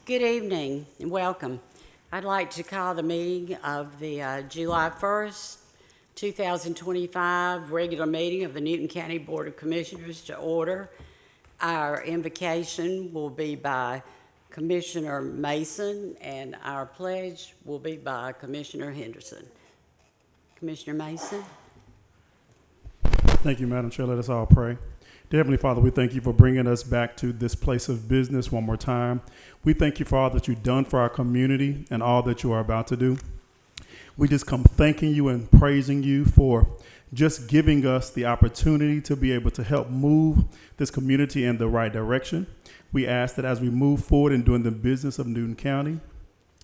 Good evening and welcome. I'd like to call the meeting of the July 1st, 2025 regular meeting of the Newton County Board of Commissioners to order. Our invocation will be by Commissioner Mason and our pledge will be by Commissioner Henderson. Commissioner Mason. Thank you, Madam Chair. Let us all pray. Dear Heavenly Father, we thank you for bringing us back to this place of business one more time. We thank you for all that you've done for our community and all that you are about to do. We just come thanking you and praising you for just giving us the opportunity to be able to help move this community in the right direction. We ask that as we move forward in doing the business of Newton County,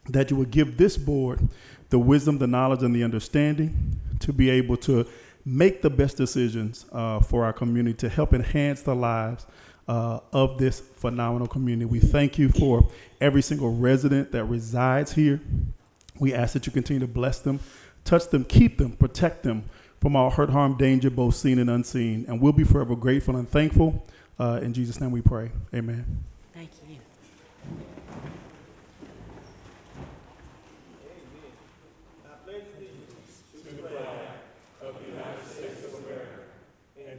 that you would give this board the wisdom, the knowledge, and the understanding to be able to make the best decisions for our community to help enhance the lives of this phenomenal community. We thank you for every single resident that resides here. We ask that you continue to bless them, touch them, keep them, protect them from all hurt, harm, danger, both seen and unseen. And we'll be forever grateful and thankful. In Jesus' name we pray. Amen. Thank you.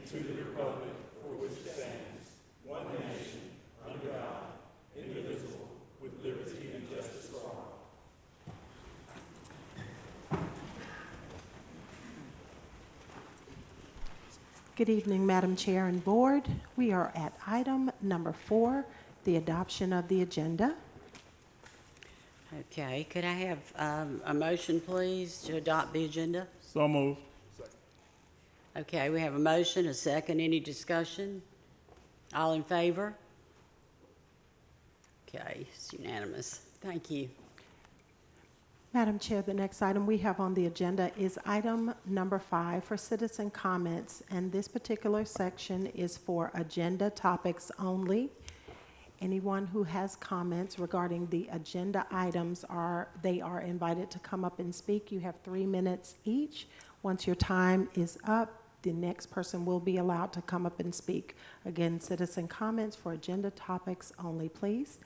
To the republic for which it stands, one nation, under God, indivisible, with liberty and justice for all. Good evening, Madam Chair and Board. We are at item number 4, the adoption of the agenda. Okay, could I have a motion, please, to adopt the agenda? So moved. Okay, we have a motion, a second. Any discussion? All in favor? Okay, it's unanimous. Thank you. Madam Chair, the next item we have on the agenda is item number 5 for citizen comments, and this particular section is for agenda topics only. Anyone who has comments regarding the agenda items are invited to come up and speak. You have 3 minutes each. Once your time is up, the next person will be allowed to come up and speak. Again, citizen comments for agenda topics only, please.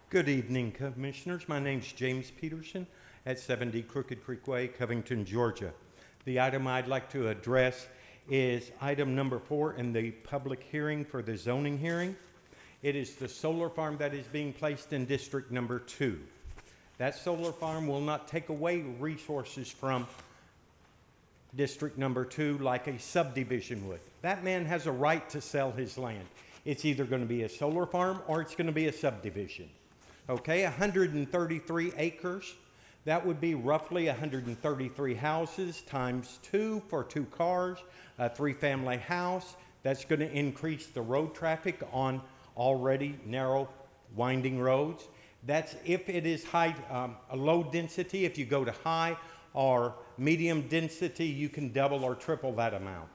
Good evening, Commissioners. My name's James Peterson at 70 Crooked Creek Way, Covington, Georgia. The item I'd like to address is item number 4 in the public hearing for the zoning hearing. It is the solar farm that is being placed in District Number 2. That solar farm will not take away resources from District Number 2 like a subdivision would. That man has a right to sell his land. It's either going to be a solar farm or it's going to be a subdivision. Okay, 133 acres. That would be roughly 133 houses times 2 for 2 cars, a 3-family house. That's going to increase the road traffic on already narrow, winding roads. That's if it is high, a low density. If you go to high or medium density, you can double or triple that amount.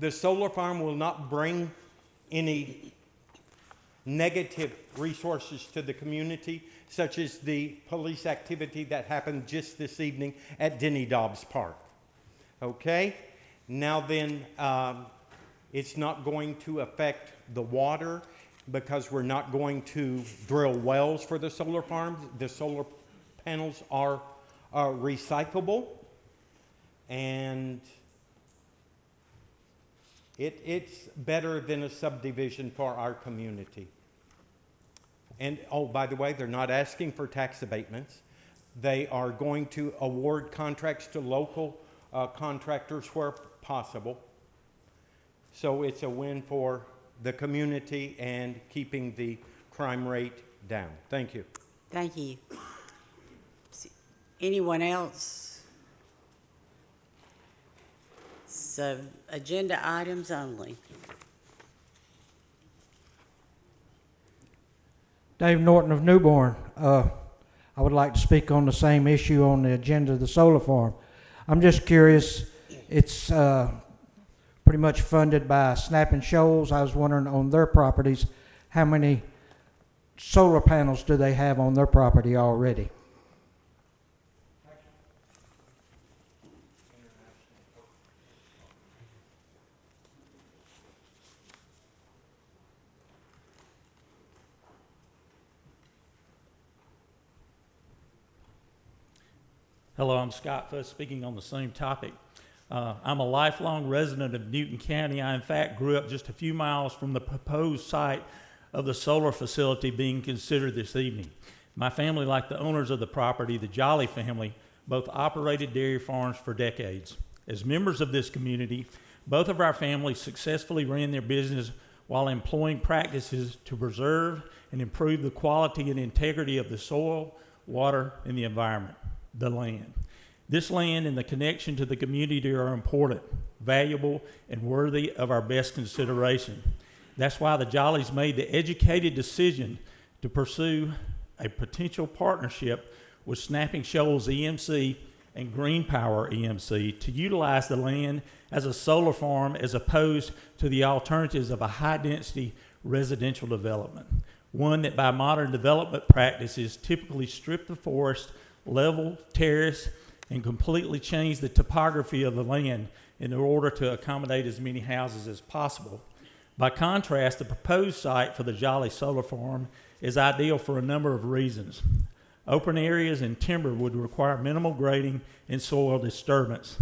The solar farm will not bring any negative resources to the community, such as the police activity that happened just this evening at Denny Dobbs Park. Okay? Now then, it's not going to affect the water, because we're not going to drill wells for the solar farms. The solar panels are recyclable, and it's better than a subdivision for our community. And, oh, by the way, they're not asking for tax abatements. They are going to award contracts to local contractors where possible. So it's a win for the community and keeping the crime rate down. Thank you. Thank you. Anyone else? So, agenda items only. Dave Norton of Newborn. I would like to speak on the same issue on the agenda of the solar farm. I'm just curious, it's pretty much funded by Snap and Shoals. I was wondering on their properties, how many solar panels do they have on their property already? Hello, I'm Scott Fuss, speaking on the same topic. I'm a lifelong resident of Newton County. I, in fact, grew up just a few miles from the proposed site of the solar facility being considered this evening. My family, like the owners of the property, the Jolly family, both operated dairy farms for decades. As members of this community, both of our families successfully ran their business while employing practices to preserve and improve the quality and integrity of the soil, water, and the environment, the land. This land and the connection to the community are important, valuable, and worthy of our best consideration. That's why the Jollies made the educated decision to pursue a potential partnership with Snapping Shoals EMC and Green Power EMC to utilize the land as a solar farm as opposed to the alternatives of a high-density residential development, one that by modern development practices typically strip the forest, level, terrace, and completely change the topography of the land in order to accommodate as many houses as possible. By contrast, the proposed site for the Jolly Solar Farm is ideal for a number of reasons. Open areas and timber would require minimal grading and soil disturbance.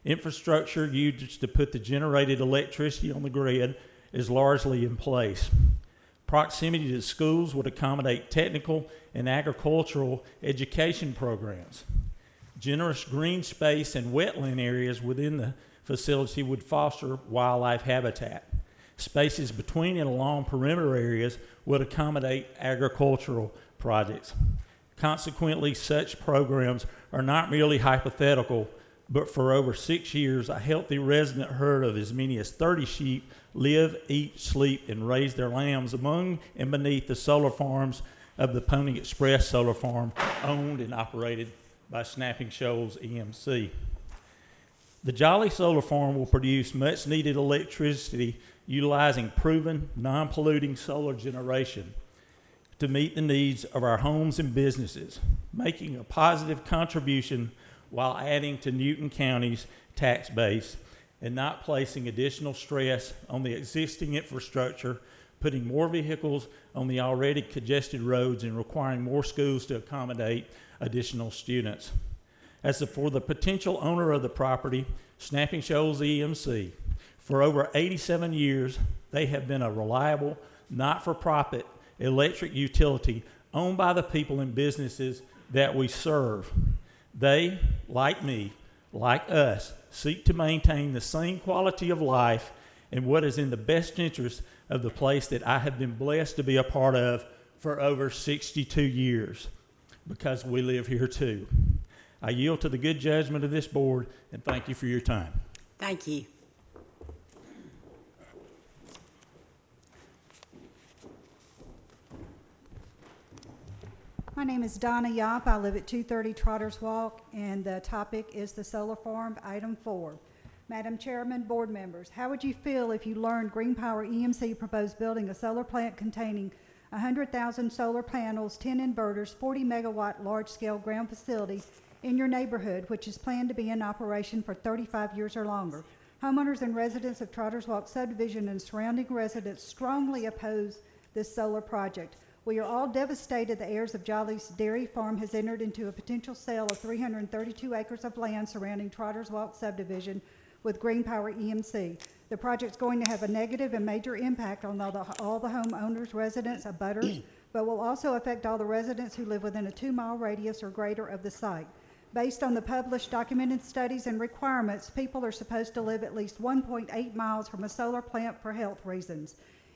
Infrastructure used to put the generated electricity on the grid is largely in place. Proximity to schools would accommodate technical and agricultural education programs. Generous green space and wetland areas within the facility would foster wildlife habitat. Spaces between and along perimeter areas would accommodate agricultural projects. Consequently, such programs are not merely hypothetical, but for over 6 years, a healthy resident herd of as many as 30 sheep live, eat, sleep, and raise their lambs among and beneath the solar farms of the Pony Express Solar Farm, owned and operated by Snapping Shoals EMC. The Jolly Solar Farm will produce much needed electricity utilizing proven, non-polluting solar generation to meet the needs of our homes and businesses, making a positive contribution while adding to Newton County's tax base and not placing additional stress on the existing infrastructure, putting more vehicles on the already congested roads and requiring more schools to accommodate additional students. As for the potential owner of the property, Snapping Shoals EMC, for over 87 years, they have been a reliable, not-for-profit electric utility owned by the people and businesses that we serve. They, like me, like us, seek to maintain the same quality of life and what is in the best interest of the place that I have been blessed to be a part of for over 62 years, because we live here too. I yield to the good judgment of this board, and thank you for your time. Thank you. My name is Donna Yop. I live at 230 Trotters Walk, and the topic is the solar farm, item 4. Madam Chairman, board members, how would you feel if you learned Green Power EMC proposed building a solar plant containing 100,000 solar panels, 10 inverters, 40 megawatt large-scale ground facility in your neighborhood, which is planned to be in operation for 35 years or longer? Homeowners and residents of Trotters Walk subdivision and surrounding residents strongly oppose this solar project. We are all devastated the heirs of Jolly's Dairy Farm has entered into a potential sale of 332 acres of land surrounding Trotters Walk subdivision with Green Power EMC. The project's going to have a negative and major impact on all the homeowners, residents, abutters, but will also affect all the residents who live within a 2-mile radius or greater of the site. Based on the published documented studies and requirements, people are supposed to live at least 1.8 miles from a solar plant for health reasons.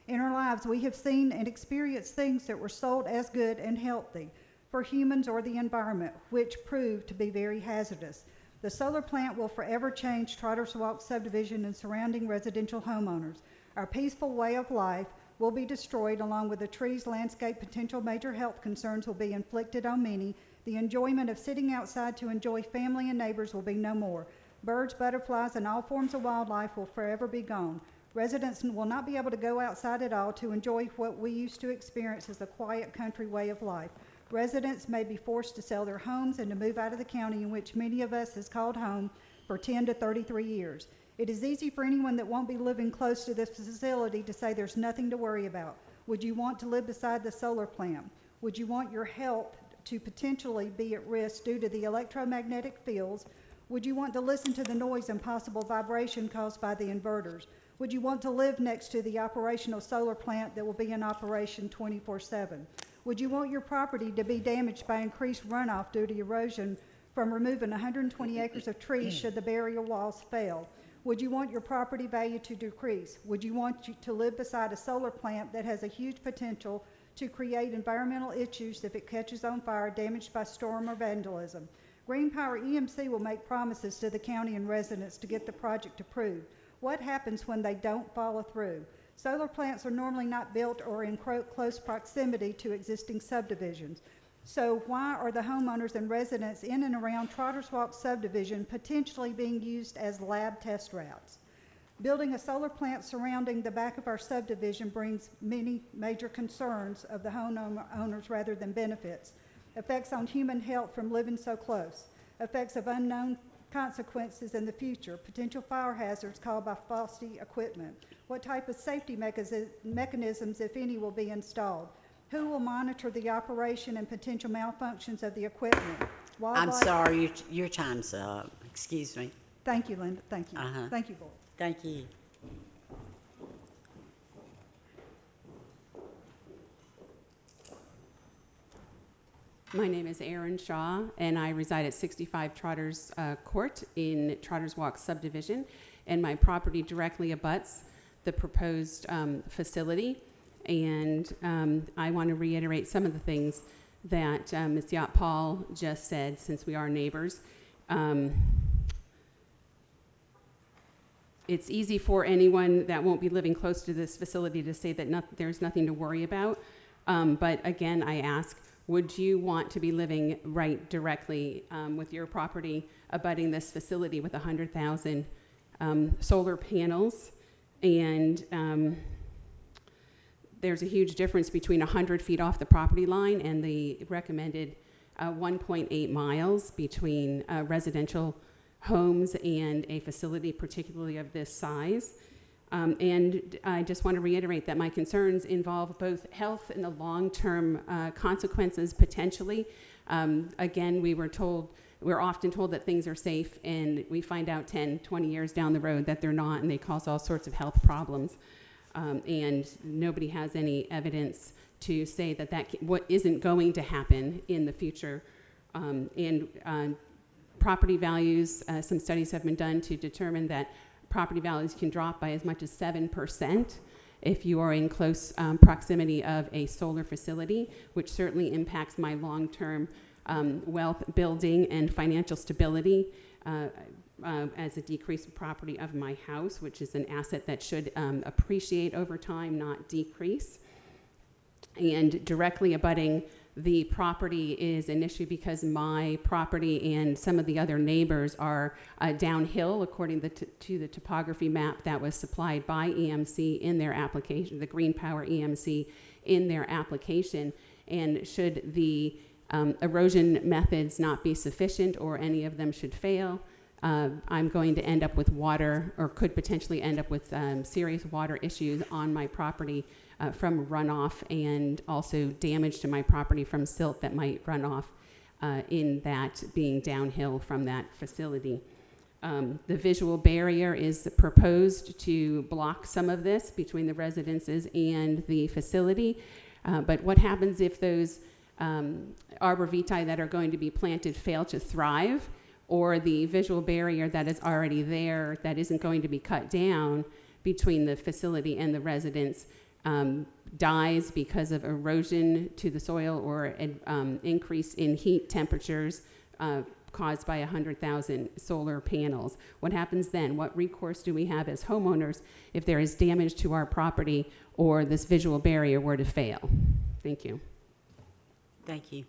In our lives, we have seen and experienced things that were sold as good and healthy for humans or the environment, which proved to be very hazardous. The solar plant will forever change Trotters Walk subdivision and surrounding residential homeowners. Our peaceful way of life will be destroyed, along with the trees, landscape, potential major health concerns will be inflicted on many. The enjoyment of sitting outside to enjoy family and neighbors will be no more. Birds, butterflies, and all forms of wildlife will forever be gone. Residents will not be able to go outside at all to enjoy what we used to experience as a quiet country way of life. Residents may be forced to sell their homes and to move out of the county in which many of us has called home for 10 to 33 years. It is easy for anyone that won't be living close to this facility to say there's nothing to worry about. Would you want to live beside the solar plant? Would you want your health to potentially be at risk due to the electromagnetic fields? Would you want to listen to the noise and possible vibration caused by the inverters? Would you want to live next to the operational solar plant that will be in operation 24/7? Would you want your property to be damaged by increased runoff due to erosion from removing 120 acres of trees should the barrier walls fail? Would you want your property value to decrease? Would you want to live beside a solar plant that has a huge potential to create environmental issues if it catches on fire, damaged by storm or vandalism? Green Power EMC will make promises to the county and residents to get the project approved. What happens when they don't follow through? Solar plants are normally not built or in close proximity to existing subdivisions. So why are the homeowners and residents in and around Trotters Walk subdivision potentially being used as lab test routes? Building a solar plant surrounding the back of our subdivision brings many major concerns of the homeowners rather than benefits. Effects on human health from living so close. Effects of unknown consequences in the future. Potential fire hazards caused by faulty equipment. What type of safety mechanisms, if any, will be installed? Who will monitor the operation and potential malfunctions of the equipment? I'm sorry, your time's up. Excuse me. Thank you, Linda. Thank you. Uh-huh. Thank you, Board. Thank you. My name is Erin Shaw, and I reside at 65 Trotters Court in Trotters Walk subdivision, and my property directly abuts the proposed facility. And I want to reiterate some of the things that Ms. Yacht-Paul just said, since we are neighbors. It's easy for anyone that won't be living close to this facility to say that there's nothing to worry about. But again, I ask, would you want to be living right directly with your property abutting this facility with 100,000 solar panels? And there's a huge difference between 100 feet off the property line and the recommended 1.8 miles between residential homes and a facility, particularly of this size. And I just want to reiterate that my concerns involve both health and the long-term consequences potentially. Again, we're often told that things are safe, and we find out 10, 20 years down the road that they're not, and they cause all sorts of health problems. And nobody has any evidence to say that what isn't going to happen in the future. Property values, some studies have been done to determine that property values can drop by as much as 7% if you are in close proximity of a solar facility, which certainly impacts my long-term wealth building and financial stability as a decrease in property of my house, which is an asset that should appreciate over time, not decrease. And directly abutting the property is an issue because my property and some of the other neighbors are downhill according to the topography map that was supplied by EMC in their application, the Green Power EMC in their application. And should the erosion methods not be sufficient or any of them should fail, I'm going to end up with water, or could potentially end up with serious water issues on my property from runoff, and also damage to my property from silt that might run off in that being downhill from that facility. The visual barrier is proposed to block some of this between the residences and the facility. But what happens if those arbor vitae that are going to be planted fail to thrive, or the visual barrier that is already there that isn't going to be cut down between the facility and the residents dies because of erosion to the soil or an increase in heat temperatures caused by 100,000 solar panels? What happens then? What recourse do we have as homeowners if there is damage to our property or this visual barrier were to fail? Thank you. Thank you.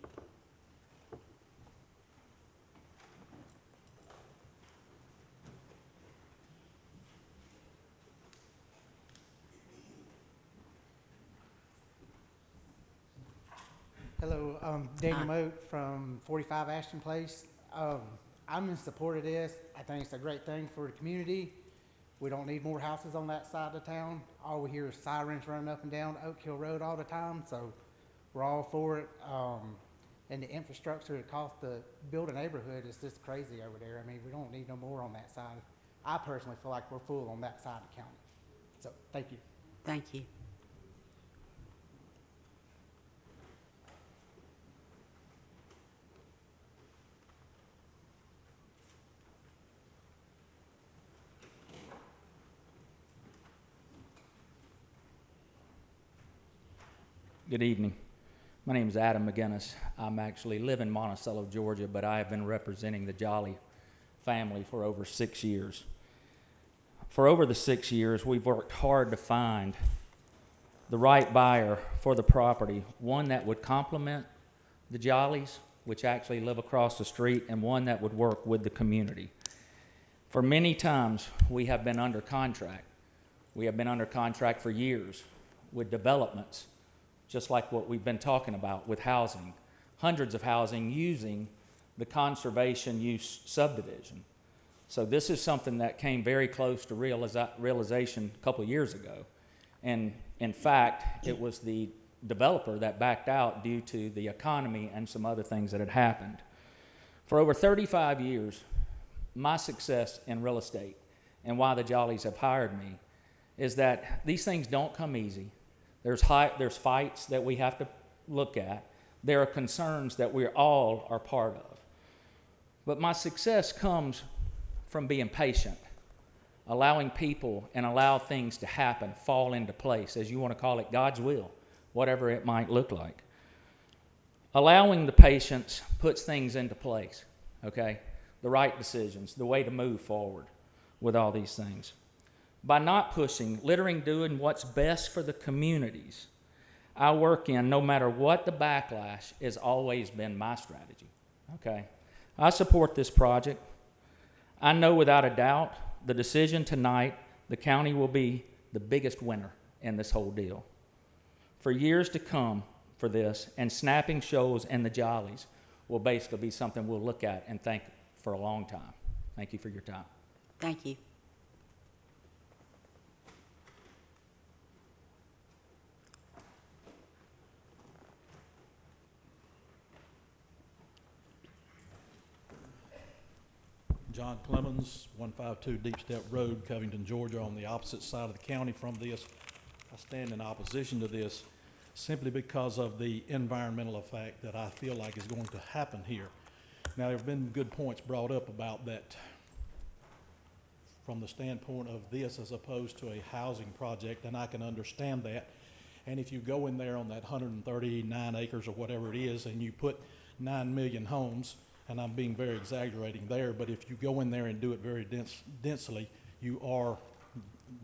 Hello, I'm Daniel Moat from 45 Ashton Place. I'm in support of this. I think it's a great thing for the community. We don't need more houses on that side of town. All we hear is sirens running up and down Oak Hill Road all the time, so we're all for it. and the infrastructure it costs to build a neighborhood is just crazy over there. I mean, we don't need no more on that side. I personally feel like we're full on that side of the county. So, thank you. Thank you. Good evening. My name is Adam McGinnis. I'm actually live in Monticello, Georgia, but I have been representing the Jolly family for over 6 years. For over the 6 years, we've worked hard to find the right buyer for the property, one that would complement the Jollies, which actually live across the street, and one that would work with the community. For many times, we have been under contract. We have been under contract for years with developments, just like what we've been talking about with housing, hundreds of housing using the conservation use subdivision. So this is something that came very close to realization a couple of years ago. And in fact, it was the developer that backed out due to the economy and some other things that had happened. For over 35 years, my success in real estate and why the Jollies have hired me is that these things don't come easy. There's fights that we have to look at. There are concerns that we all are part of. But my success comes from being patient, allowing people and allow things to happen, fall into place, as you want to call it, God's will, whatever it might look like. Allowing the patience puts things into place, okay? The right decisions, the way to move forward with all these things. By not pushing, literally doing what's best for the communities I work in, no matter what the backlash, has always been my strategy, okay? I support this project. I know without a doubt the decision tonight, the county will be the biggest winner in this whole deal. For years to come for this, and snapping shows and the Jollies will basically be something we'll look at and think for a long time. Thank you for your time. Thank you. John Clemens, 152 Deep Step Road, Covington, Georgia, on the opposite side of the county from this. I stand in opposition to this simply because of the environmental effect that I feel like is going to happen here. Now, there have been good points brought up about that from the standpoint of this as opposed to a housing project, and I can understand that. And if you go in there on that 139 acres or whatever it is, and you put 9 million homes, and I'm being very exaggerating there, but if you go in there and do it very densely,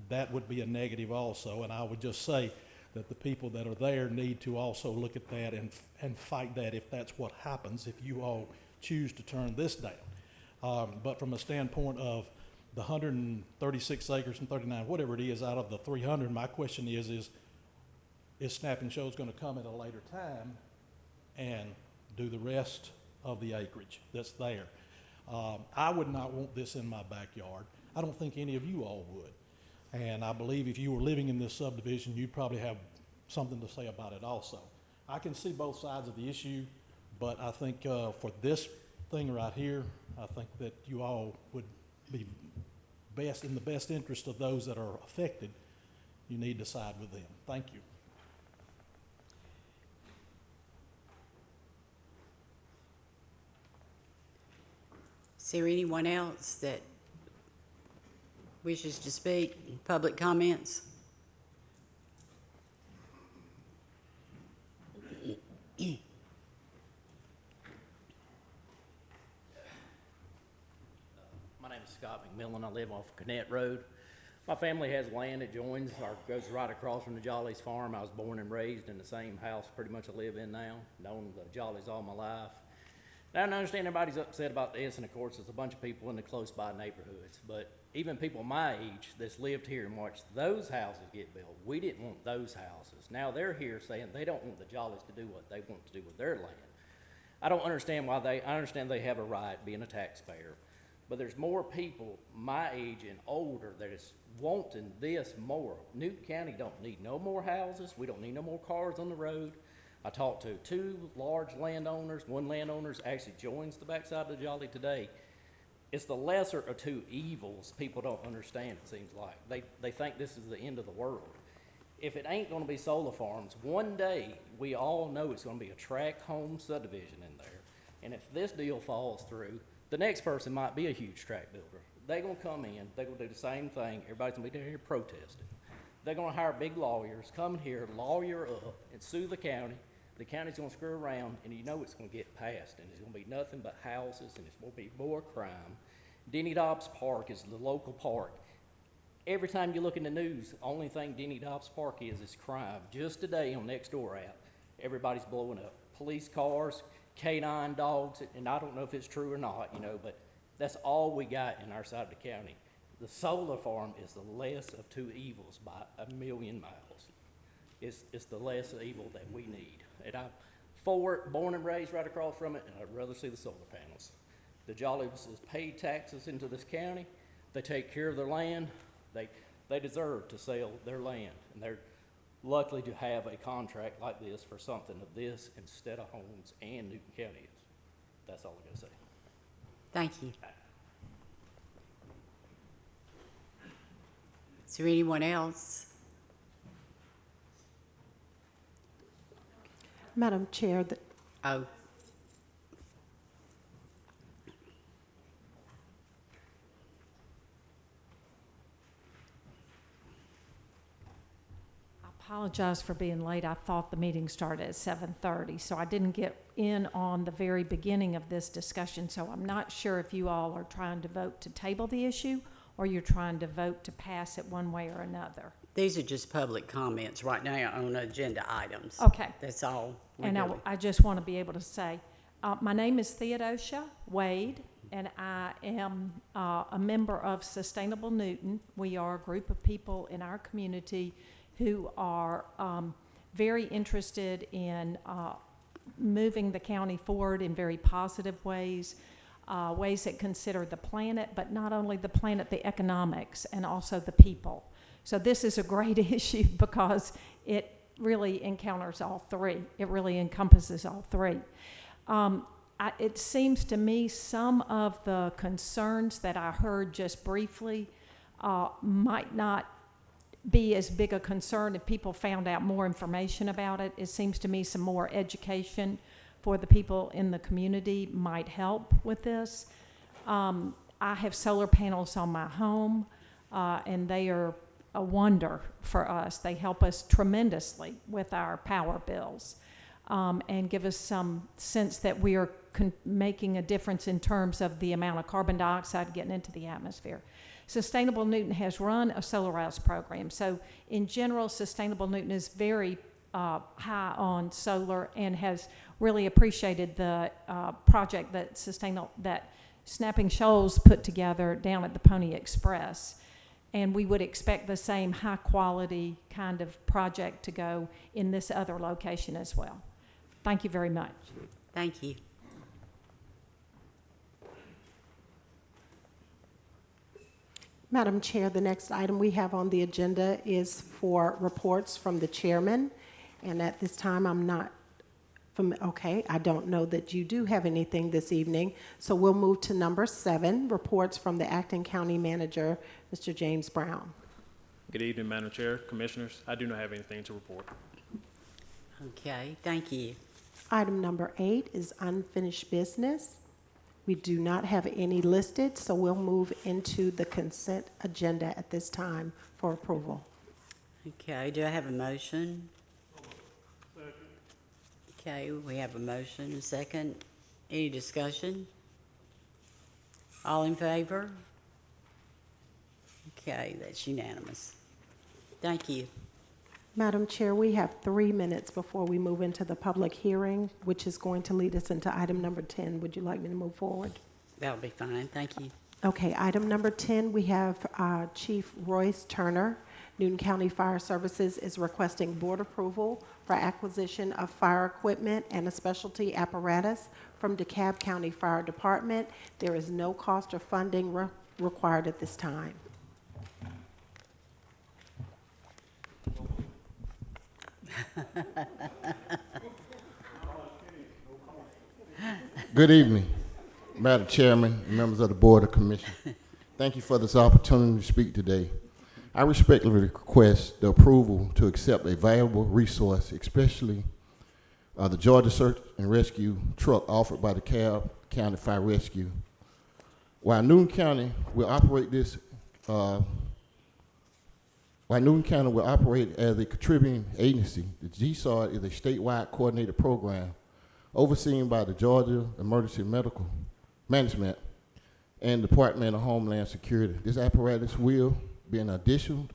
that would be a negative also. And I would just say that the people that are there need to also look at that and fight that if that's what happens, if you all choose to turn this down. But from a standpoint of the 136 acres and 39, whatever it is, out of the 300, my question is Snap and Show's going to come at a later time and do the rest of the acreage that's there? I would not want this in my backyard. I don't think any of you all would. And I believe if you were living in this subdivision, you'd probably have something to say about it also. I can see both sides of the issue, but I think for this thing right here, I think that you all would be best in the best interest of those that are affected. You need to side with them. Thank you. Is there anyone else that wishes to speak? Public comments? My name is Scott McMillan. I live off Connect Road. My family has land that goes right across from the Jollies farm. I was born and raised in the same house pretty much I live in now. Known the Jollies all my life. Now, I understand everybody's upset about this, and of course, there's a bunch of people in the close-by neighborhoods. But even people my age that's lived here and watched those houses get built, we didn't want those houses. Now they're here saying they don't want the Jollies to do what they want to do with their land. I don't understand why I understand they have a right being a taxpayer. But there's more people my age and older that is wanting this more. Newton County don't need no more houses. We don't need no more cars on the road. I talked to 2 large landowners. One landowner actually joins the backside of the Jolly today. It's the lesser of 2 evils people don't understand, it seems like. They think this is the end of the world. If it ain't gonna be solar farms, one day we all know it's gonna be a tract home subdivision in there. And if this deal falls through, the next person might be a huge tract builder. They're gonna come in, they're gonna do the same thing, everybody's gonna be down here protesting. They're gonna hire big lawyers, come here, lawyer up, and sue the county. The county's gonna screw around, and you know it's gonna get passed, and it's gonna be nothing but houses, and it's gonna be more crime. Denny Dobbs Park is the local park. Every time you look in the news, the only thing Denny Dobbs Park is crime. Just today on Nextdoor app, everybody's blowing up. Police cars, canine dogs, and I don't know if it's true or not, you know, but that's all we got in our side of the county. The solar farm is the less of 2 evils by a million miles. It's the less evil that we need. And I'm for it, born and raised right across from it, and I'd rather see the solar panels. The Jollies has paid taxes into this county. They take care of their land. They deserve to sell their land, and they're lucky to have a contract like this for something of this instead of homes and Newton County is. That's all I gotta say. Thank you. Is there anyone else? Madam Chair, Oh, I apologize for being late. I thought the meeting started at 7:30, so I didn't get in on the very beginning of this discussion. So I'm not sure if you all are trying to vote to table the issue or you're trying to vote to pass it one way or another. these are just public comments right now on agenda items. Okay. That's all we're And doing. I just want to be able to say, my name is Theodosia Wade, and I am a member of Sustainable Newton. We are a group of people in our community who are very interested in moving the county forward in very positive ways, ways that consider the planet, but not only the planet, the economics, and also the people. So this is a great issue because it really encounters all three. It really encompasses all three. It seems to me some of the concerns that I heard just briefly might not be as big a concern if people found out more information about it. It seems to me some more education for the people in the community might help with this. I have solar panels on my home, and they are a wonder for us. They help us tremendously with our power bills, and give us some sense that we are making a difference in terms of the amount of carbon dioxide getting into the atmosphere. Sustainable Newton has run a solarized program. So in general, Sustainable Newton is very high on solar and has really appreciated the project that Snapping Shoals put together down at the Pony Express. And we would expect the same high quality kind of project to go in this other location as well. Thank you very much. Thank you. Madam Chair, the next item we have on the agenda is for reports from the chairman. And at this time, I don't know that you do have anything this evening. So we'll move to number 7, reports from the acting county manager, Mr. James Brown. Good evening, Madam Chair, Commissioners. I do not have anything to report. Okay, thank you. Item number 8 is unfinished business. We do not have any listed, so we'll move into the consent agenda at this time for approval. Okay, do I have a motion? Okay, we have a motion, and a second. Any discussion? All in favor? Okay, that's unanimous. Thank you. Madam Chair, we have 3 minutes before we move into the public hearing, which is going to lead us into item number 10. Would you like me to move forward? That'll be fine, thank you. Okay, item number 10, we have Chief Royce Turner. Newton County Fire Services is requesting board approval for acquisition of fire equipment and a specialty apparatus from DeKalb County Fire Department. There is no cost or funding required at this time. Good evening, Madam Chairman, and members of the Board of Commissioners. Thank you for this opportunity to speak today. I respectfully request the approval to accept a valuable resource, especially the Georgia Search and Rescue truck offered by the Cobb County Fire Rescue. While Newton County will operate as a contributing agency, the GSARD is a statewide coordinated program overseen by the Georgia Emergency Medical Management and Department of Homeland Security. This apparatus will be an addition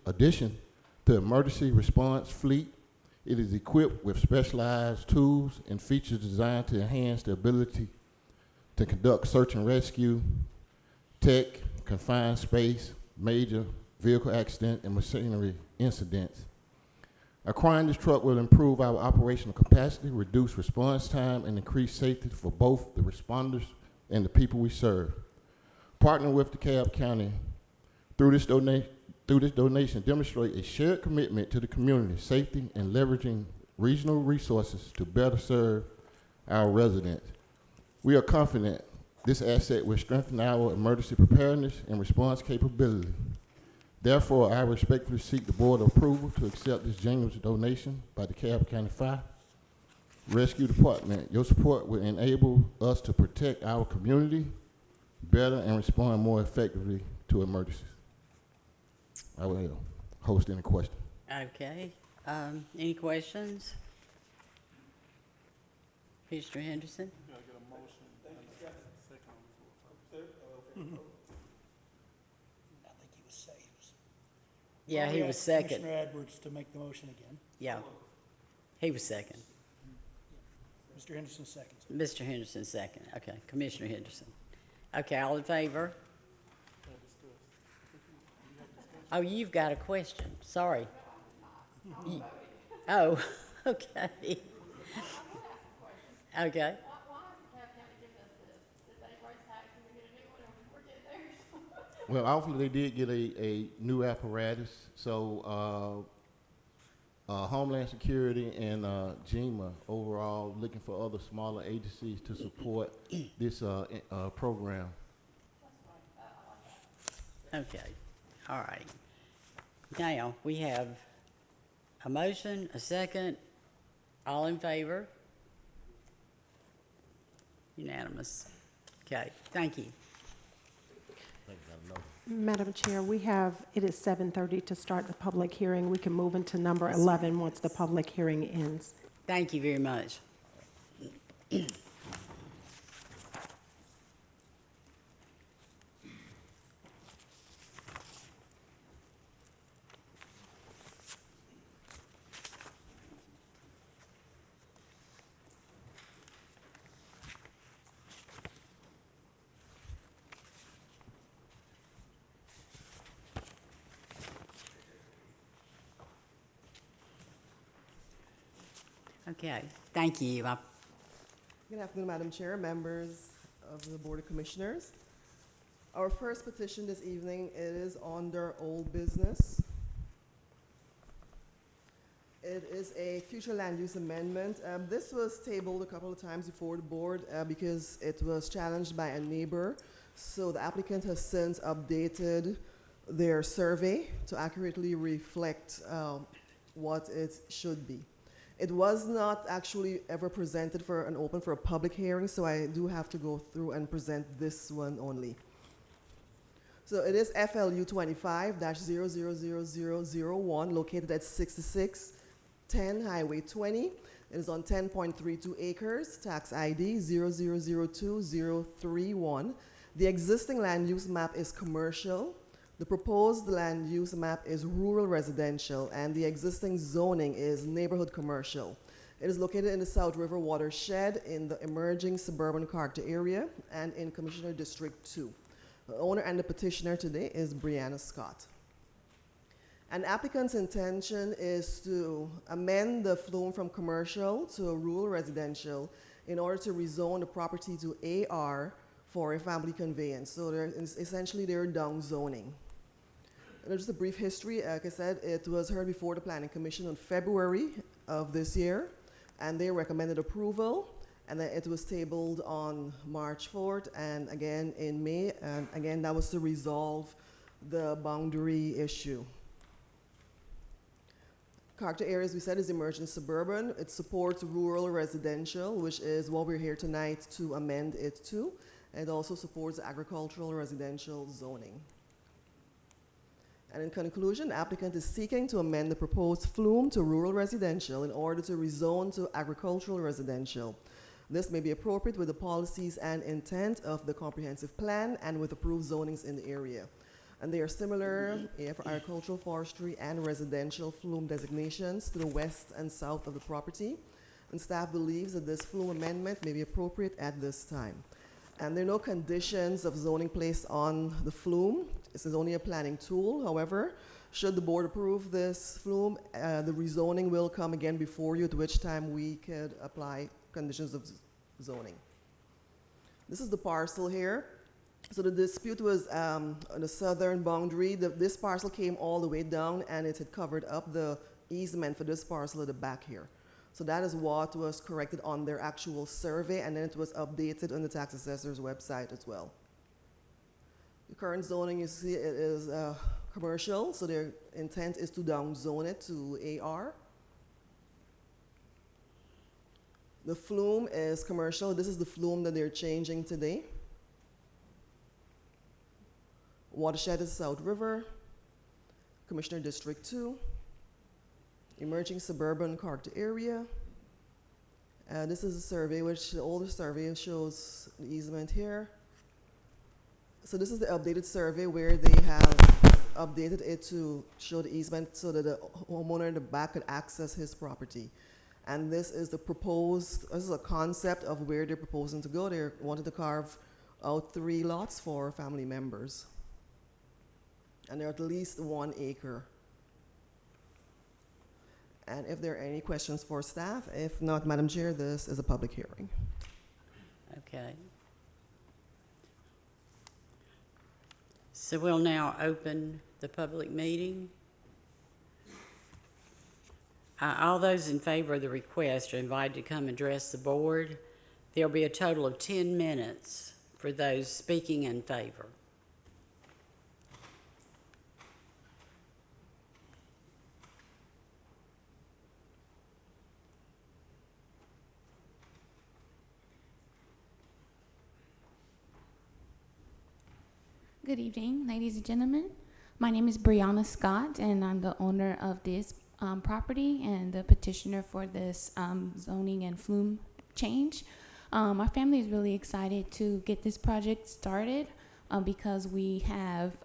to emergency response fleet. It is equipped with specialized tools and features designed to enhance the ability to conduct search and rescue, tech, confined space, major vehicle accident, and machinery incidents. Acquiring this truck will improve our operational capacity, reduce response time, and increase safety for both the responders and the people we serve. Partnering with the Cobb County through this donation demonstrate a shared commitment to the community safety and leveraging regional resources to better serve our residents. We are confident this asset will strengthen our emergency preparedness and response capability. Therefore, I respectfully seek the board approval to accept this generous donation by the Cobb County Fire Rescue Department. Your support will enable us to protect our community better and respond more effectively to emergencies. I will host any questions. Okay. Any questions? Mr. Henderson? Yeah, he was second. Commissioner Edwards to make the motion again. Yeah, he was second. Mr. Henderson seconds. Mr. Henderson second. Okay, Commissioner Henderson. Okay, all in favor? Oh, you've got a question. Sorry. Oh, okay. Okay. Well, hopefully they did get a new apparatus. So Homeland Security and GEMA overall looking for other smaller agencies to support this program. Okay, all right. Now, we have a motion, a second. All in favor? Unanimous. Okay, thank you. Madam Chair, it is 7:30 to start the public hearing. We can move into number 11 once the public hearing ends. Thank you very much. Okay, thank you. Good afternoon, Madam Chair, members of the Board of Commissioners. Our first petition this evening is under old business. It is a future land use amendment. This was tabled a couple of times before the board because it was challenged by a neighbor. So the applicant has since updated their survey to accurately reflect what it should be. It was not actually ever presented for a public hearing, so I do have to go through and present this one only. So it is FLU 25-000001, located at 6610 Highway 20. It is on 10.32 acres, tax ID 0002031. The existing land use map is commercial. The proposed land use map is rural residential, and the existing zoning is neighborhood commercial. It is located in the South River watershed in the emerging suburban character area and in Commissioner District 2. The owner and the petitioner today is Brianna Scott. An applicant's intention is to amend the flume from commercial to a rural residential in order to rezone the property to AR for a family conveyance. So essentially they're down zoning. And just a brief history, like I said, it was heard before the Planning Commission in February of this year, and they recommended approval. And then it was tabled on March 4th and again in May. And again, that was to resolve the boundary issue. Character areas, we said, is emerging suburban. It supports rural residential, which is what we're here tonight to amend it to. And it also supports agricultural residential zoning. And in conclusion, the applicant is seeking to amend the proposed flume to rural residential in order to rezone to agricultural residential. This may be appropriate with the policies and intent of the comprehensive plan and with approved zonings in the area. And they are similar for agricultural, forestry, and residential flume designations to the west and south of the property. And staff believes that this flume amendment may be appropriate at this time. And there are no conditions of zoning placed on the flume. This is only a planning tool. However, should the board approve this flume, the rezoning will come again before you, at which time we could apply conditions of zoning. This is the parcel here. So the dispute was on the southern boundary. This parcel came all the way down and it had covered up the easement for this parcel at the back here. So that is what was corrected on their actual survey, and then it was updated on the tax assessor's website as well. The current zoning, you see, it is commercial, so their intent is to downzone it to AR. The flume is commercial. This is the flume that they're changing today. Watershed is South River, Commissioner District 2, emerging suburban character area. This is a survey, which the older survey shows the easement here. So this is the updated survey where they have updated it to show the easement so that the homeowner in the back could access his property. And this is the proposed, this is a concept of where they're proposing to go. They wanted to carve out 3 lots for family members. And they're at least 1 acre. And if there are any questions for staff, if not, Madam Chair, this is a public hearing. Okay. So we'll now open the public meeting. All those in favor of the request are invited to come address the board. There'll be a total of 10 minutes for those speaking in favor. Good evening, ladies and gentlemen. My name is Brianna Scott, and I'm the owner of this property and the petitioner for this zoning and flume change. Our family is really excited to get this project started because we have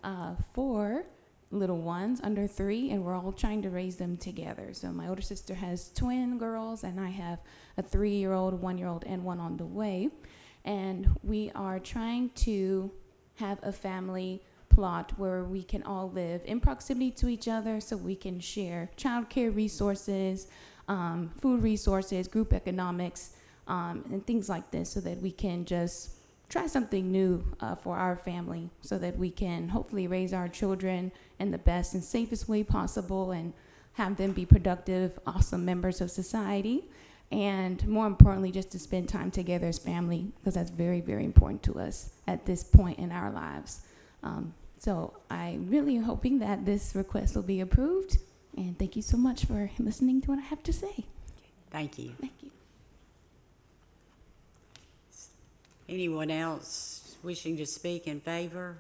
4 little ones under 3, and we're all trying to raise them together. So my older sister has twin girls, and I have a 3-year-old, 1-year-old, and 1 on the way. And we are trying to have a family plot where we can all live in proximity to each other so we can share childcare resources, food resources, group economics, and things like this so that we can just try something new for our family so that we can hopefully raise our children in the best and safest way possible and have them be productive, awesome members of society. And more importantly, just to spend time together as family, because that's very, very important to us at this point in our lives. So I'm really hoping that this request will be approved. And thank you so much for listening to what I have to say. Thank you. Thank you. Anyone else wishing to speak in favor?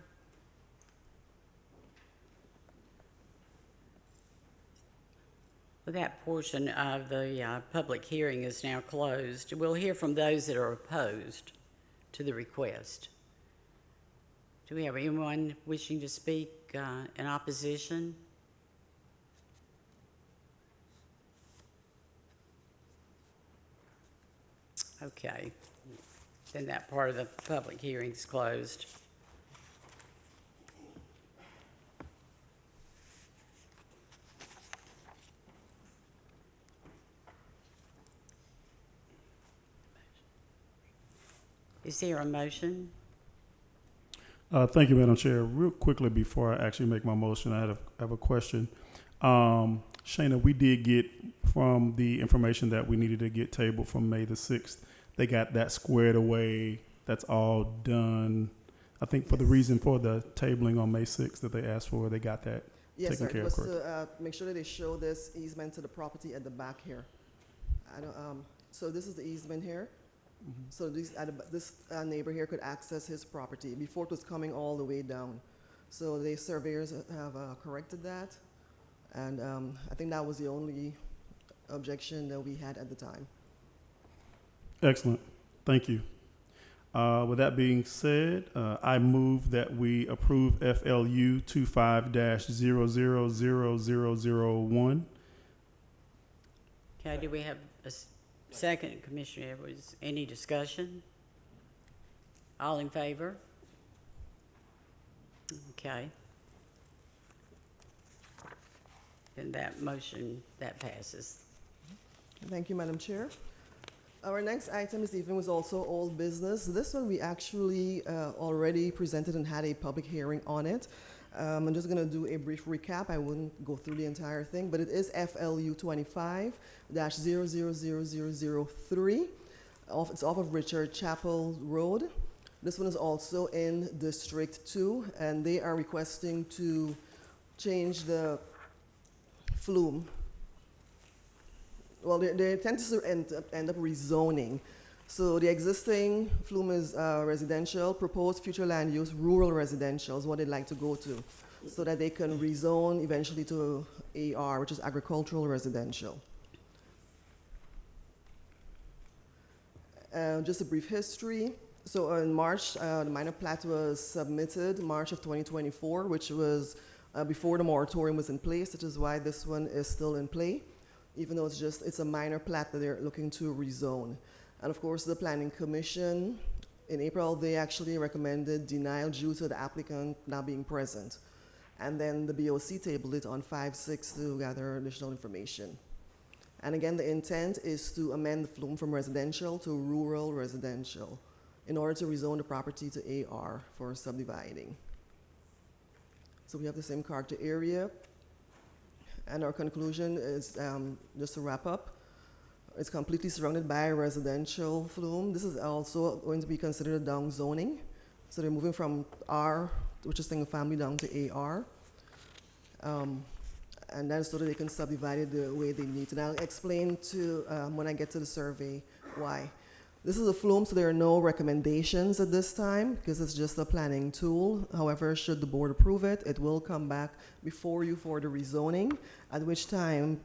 Well, that portion of the public hearing is now closed. We'll hear from those that are opposed to the request. Do we have anyone wishing to speak in opposition? Okay, then that part of the public hearing is closed. Is there a motion? Thank you, Madam Chair. Real quickly before I actually make my motion, I have a question. Shana, we did get from the information that we needed to get tabled from May the 6th they got that squared away. That's all done. I think for the reason for the tabling on May 6th that they asked for, they got that Yes, taken sir. care It of. was Correct. to make sure that they show this easement to the property at the back here. I don't, so this is the easement here. So this neighbor here could access his property before it was coming all the way down. So the surveyors have corrected that, and I think that was the only objection that we had at the time. Excellent. Thank you. With that being said, I move that we approve FLU 25-000001. Okay, do we have a second, Commissioner Edwards? Any discussion? All in favor? Okay. And that motion, that passes. Thank you, Madam Chair. Our next item this evening was also old business. This one we actually already presented and had a public hearing on it. I'm just going to do a brief recap. I wouldn't go through the entire thing, but it is FLU 25-000003. It's off of Richard Chapel Road. This one is also in District 2, and they are requesting to change the flume. Well, they tend to end up rezoning. So the existing flume is residential, proposed future land use, rural residential is what they'd like to go to, so that they can rezone eventually to AR, which is agricultural residential. Just a brief history. So in March, the minor plat was submitted, March of 2024, which was before the moratorium was in place, which is why this one is still in play, even though it's a minor plat that they're looking to rezone. And of course, the Planning Commission, in April, they actually recommended denial due to the applicant not being present. And then the BOC tabled it on 5/6 to gather additional information. And again, the intent is to amend the flume from residential to rural residential in order to rezone the property to AR for subdividing. So we have the same character area. And our conclusion is, just to wrap up, it's completely surrounded by residential flume. This is also going to be considered a down zoning. So they're moving from R, which is single family, down to AR. And that's so that they can subdivide it the way they need to. And I'll explain to, when I get to the survey, why. This is a flume, so there are no recommendations at this time because it's just a planning tool. However, should the board approve it, it will come back before you for the rezoning, at which time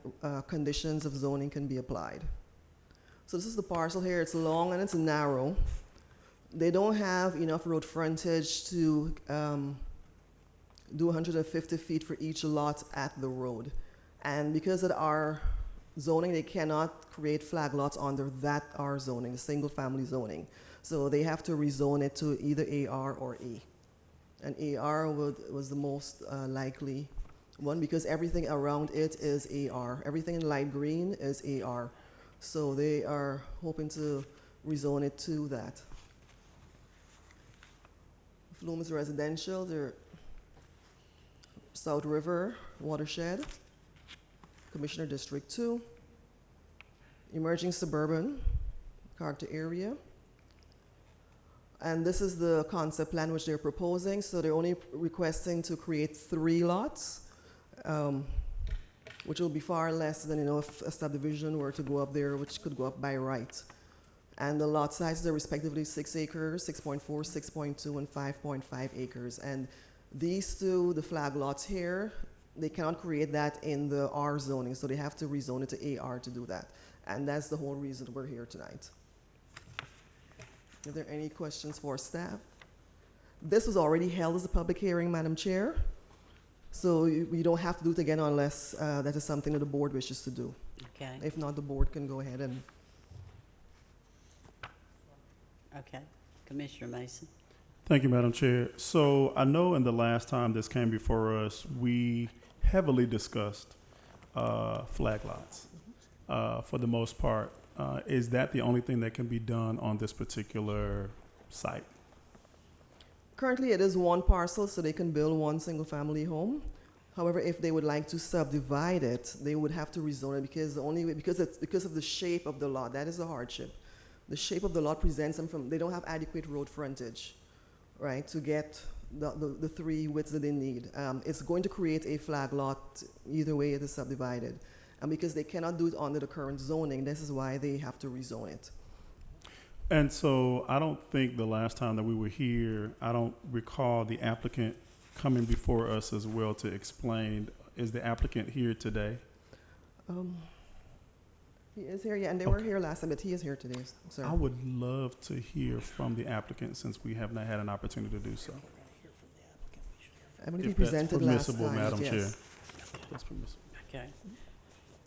conditions of zoning can be applied. So this is the parcel here. It's long and it's narrow. They don't have enough road frontage to do 150 feet for each lot at the road. And because of our zoning, they cannot create flag lots under that R zoning, the single family zoning. So they have to rezone it to either AR or E. And AR was the most likely one because everything around it is AR. Everything in light green is AR. So they are hoping to rezone it to that. Flume is residential. They're South River watershed, Commissioner District 2, emerging suburban character area. And this is the concept plan which they're proposing. So they're only requesting to create 3 lots, which will be far less than if a subdivision were to go up there, which could go up by right. And the lot sizes are respectively 6 acres, 6.4, 6.2, and 5.5 acres. And these two, the flag lots here, they cannot create that in the R zoning, so they have to rezone it to AR to do that. And that's the whole reason we're here tonight. Are there any questions for staff? This was already held as a public hearing, Madam Chair. So we don't have to do it again unless that is something that the board wishes to do. Okay. If not, the board can go ahead and. Okay. Commissioner Mason. Thank you, Madam Chair. So I know in the last time this came before us, we heavily discussed flag lots for the most part. Is that the only thing that can be done on this particular site? Currently, it is one parcel, so they can build one single-family home. However, if they would like to subdivide it, they would have to rezone it because of the shape of the lot. That is a hardship. the shape of the lot presents them from, they don't have adequate road frontage, right, to get the three widths that they need. It's going to create a flag lot either way it is subdivided. And because they cannot do it under the current zoning, this is why they have to rezone it. And so I don't think the last time that we were here, I don't recall the applicant coming before us as well to explain. Is the applicant here today? He is here, yeah, and they were here last time, but he is here today, sir. I would love to hear from the applicant since we have not had an opportunity to do so. I believe he If that's presented last permissible, time, Madam yes. Chair. That's permissible. Okay.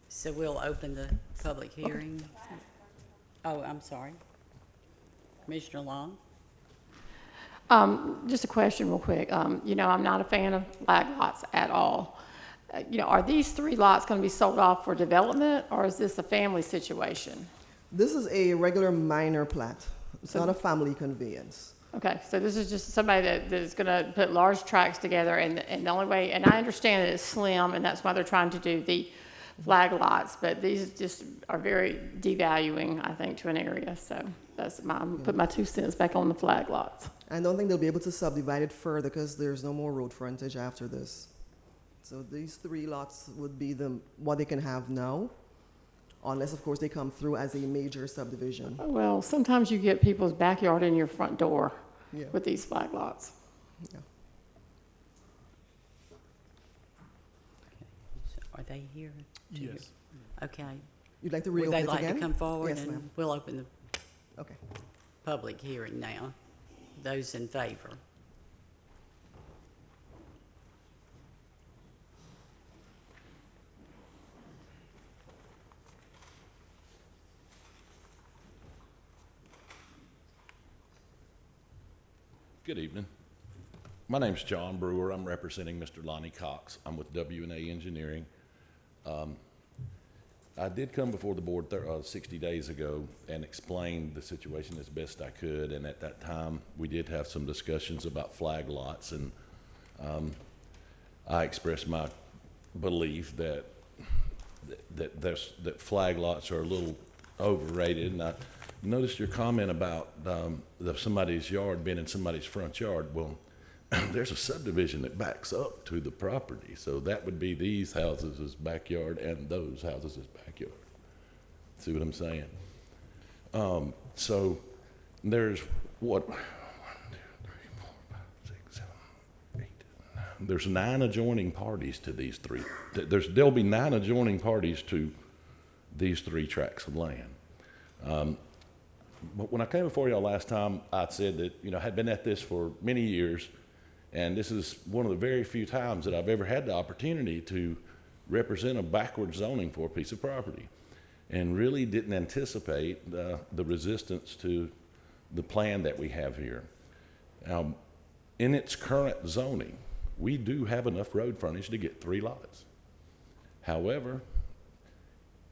So we'll open the public hearing. Oh, I'm sorry. Commissioner Long? Just a question real quick. I'm not a fan of flag lots at all. Are these 3 lots going to be sold off for development, or is this a family situation? This is a regular minor plat. It's not a family conveyance. Okay, so this is just somebody that is going to put large tracts together, and the only way, and I understand that it's slim, and that's why they're trying to do the flag lots, but these just are very devaluing, I think, to an area. So that's put my 2 cents back on the flag lots. I don't think they'll be able to subdivide it further because there's no more road frontage after this. So these 3 lots would be what they can have now, unless, of course, they come through as a major subdivision. Well, sometimes you get people's backyard in your front door with these flag lots. Yeah. Are they here? Yes. Okay. You'd like to Would reopen they it like again? to come forward? Yes, and ma'am. we'll open the Okay. public hearing now. Those in favor? Good evening. My name's John Brewer. I'm representing Mr. Lonnie Cox. I'm with W&A Engineering. I did come before the board 60 days ago and explained the situation as best I could, and at that time we did have some discussions about flag lots, and I expressed my belief that flag lots are a little overrated, and I noticed your comment about somebody's yard being in somebody's front yard. Well, there's a subdivision that backs up to the property, so that would be these houses' backyard and those houses' backyard. See what I'm saying? So there's what? 1, 2, 3, 4, 5, 6, 7, 8, 9. There's 9 adjoining parties to these 3. There'll be 9 adjoining parties to these 3 tracts of land. But when I came before y'all last time, I said that, I had been at this for many years, and this is one of the very few times that I've ever had the opportunity to represent a backward zoning for a piece of property, and really didn't anticipate the resistance to the plan that we have here. In its current zoning, we do have enough road frontage to get 3 lots. However,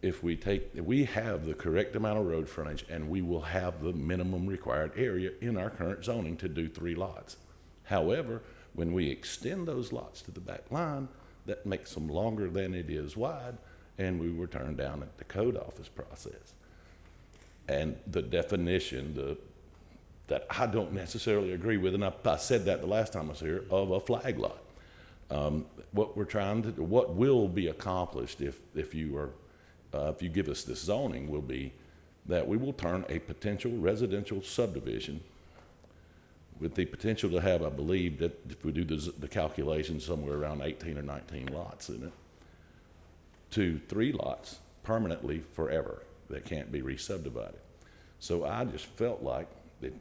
if we have the correct amount of road frontage, and we will have the minimum required area in our current zoning to do 3 lots. However, when we extend those lots to the back line, that makes them longer than it is wide, and we were turned down at the code office process. And the definition that I don't necessarily agree with, and I said that the last time I was here, of a flag lot. What will be accomplished if you give us this zoning will be that we will turn a potential residential subdivision with the potential to have, I believe, that if we do the calculations, somewhere around 18 or 19 lots in it, to 3 lots permanently forever that can't be re-subdivided. So I just felt like that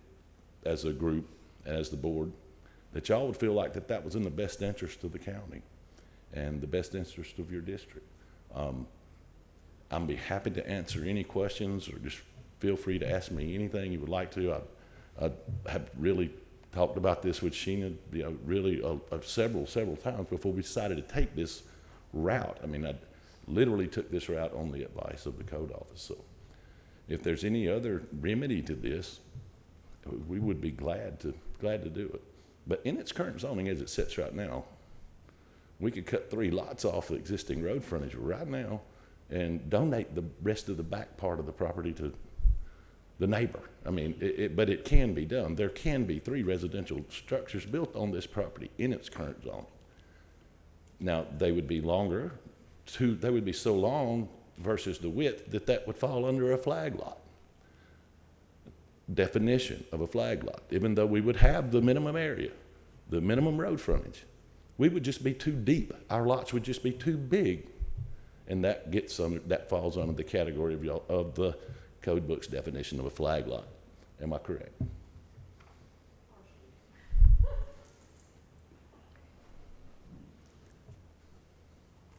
as a group, as the board, that y'all would feel like that was in the best interest of the county and the best interest of your district. I'd be happy to answer any questions, or just feel free to ask me anything you would like to. I have really talked about this with Sheena, several times before we decided to take this route. I mean, I literally took this route on the advice of the code office. So if there's any other remedy to this, we would be glad to do it. But in its current zoning as it sits right now, we could cut 3 lots off the existing road frontage right now and donate the rest of the back part of the property to the neighbor. I mean, but it can be done. There can be 3 residential structures built on this property in its current zoning. Now, they would be longer, they would be so long versus the width that would fall under a flag lot. Definition of a flag lot, even though we would have the minimum area, the minimum road frontage, we would just be too deep. Our lots would just be too big. And that falls under the category of the code book's definition of a flag lot. Am I correct?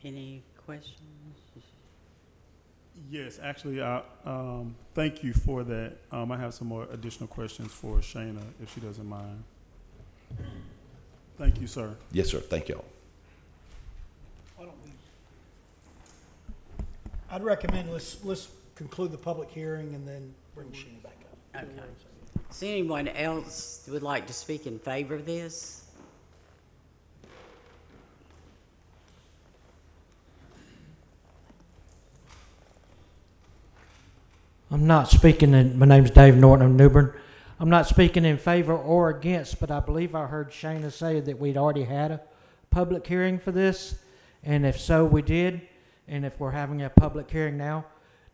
Any questions? Yes, actually, thank you for that. I have some more additional questions for Shayna, if she doesn't mind. Thank you, sir. Yes, sir. Thank y'all. Why don't we? I'd recommend let's conclude the public hearing and then bring Sheena back up. Okay. Does anyone else would like to speak in favor of this? I'm not speaking in, my name's Dave Norton of Newbern. I'm not speaking in favor or against, but I believe I heard Shayna say that we'd already had a public hearing for this. And if so, we did. And if we're having a public hearing now,